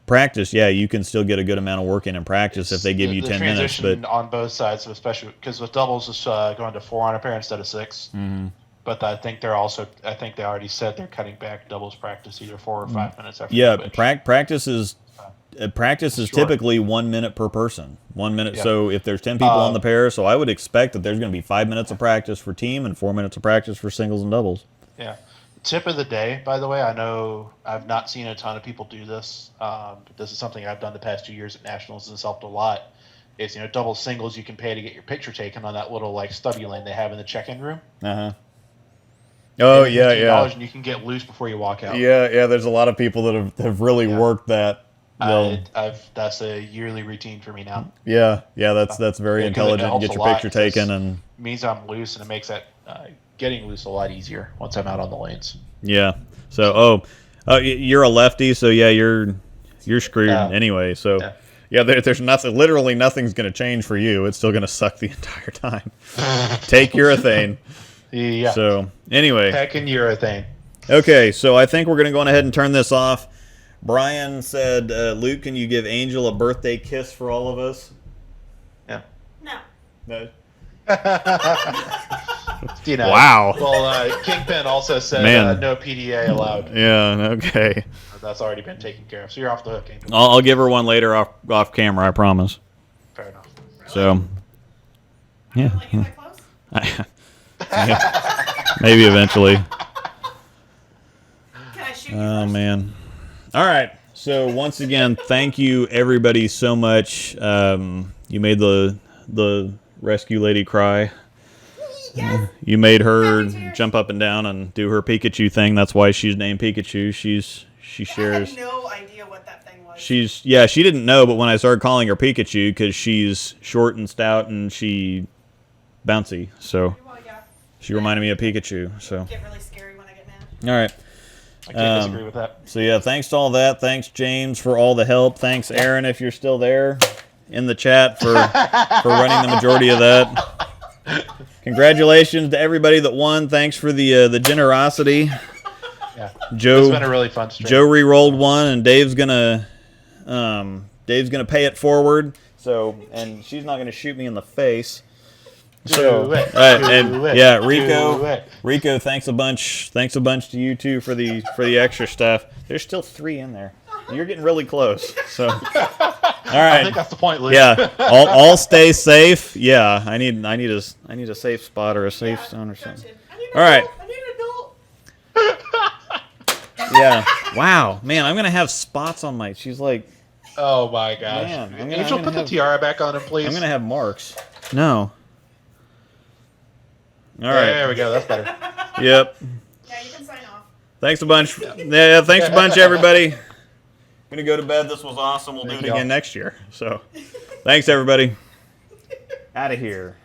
Practice, you can still get a good amount of work in practice if they give you 10 minutes. But on both sides, especially because with doubles, it's going to 4 on a pair instead of 6. Mm-hmm. But I think they already said they're cutting back doubles practice either 4 or 5 minutes after. Yeah, practice is typically 1 minute per person. 1 minute. Yeah. So if there's 10 people on the pair, so I would expect that there's going to be 5 minutes of practice for team and 4 minutes of practice for singles and doubles. Yeah. Tip of the day, by the way, I know I've not seen a ton of people do this, but this is something I've done the past 2 years at Nationals and it's helped a lot. Is double singles you can pay to get your picture taken on that little stubby lane they have in the check-in room. Oh yeah. And you can get loose before you walk out. Yeah. There's a lot of people that have really worked that. That's a yearly routine for me now. Yeah. That's very intelligent. Get your picture taken and it means I'm loose and it makes that getting loose a lot easier once I'm out on the lanes. Yeah. So you're a lefty, so yeah, you're screwed anyway. So there's nothing. Literally nothing's going to change for you. It's still going to suck the entire time. Take urethane. Yeah. So anyway, heckin' urethane. Okay, so I think we're going to go on ahead and turn this off. Brian said, "Luke, can you give Angel a birthday kiss for all of us?" Yeah. No. Wow. Well, Kingpin also said no PDA allowed. Yeah. Okay. That's already been taken care of. So you're off the hook, Kingpin. I'll give her one later off camera. I promise. Fair enough. So. Yeah. Like my clothes? Maybe eventually. Can I shoot you Oh first? man. All right. So once again, thank you everybody so much. You made the rescue lady cry. Yes. You made her Happy tears. jump up and down and do her Pikachu thing. That's why she's named Pikachu. She I shares. had no idea what that thing was. She didn't know, but when I started calling her Pikachu, because she's short and stout and she bouncy, so Well, yeah. she reminded me of Pikachu. So Get really scary when I get mad. all right. I can't disagree with that. So yeah, thanks to all that. Thanks James for all the help. Thanks Aaron if you're still there in the chat for running the majority of that. Congratulations to everybody that won. Thanks for the generosity. Yeah, Joe, it's been a really fun stream. Joe re-rolled one, and Dave's gonna pay it forward. So, and she's not gonna shoot me in the face. So, Do it. and Do it. yeah, Do Rico, it. Rico, thanks a bunch to you too for the extra stuff. There's still 3 in there. You're getting really close. So, all I think right, that's the point, Luke. yeah, all stay safe. Yeah, I need a safe spot or a safe zone or something. All right. I need an adult. Yeah. Wow, man, I'm gonna have spots on my. She's like, Oh my gosh. Man, I'm Angel, gonna put the have- tiara back on him, please. I'm gonna have marks. No. All There right. we go. That's better. Yep. Yeah, you can sign off. Thanks a bunch. Yeah, thanks a bunch, everybody. I'm gonna go to bed. This was awesome. We'll do Thank it y'all. again next year. So, thanks everybody. Out of here.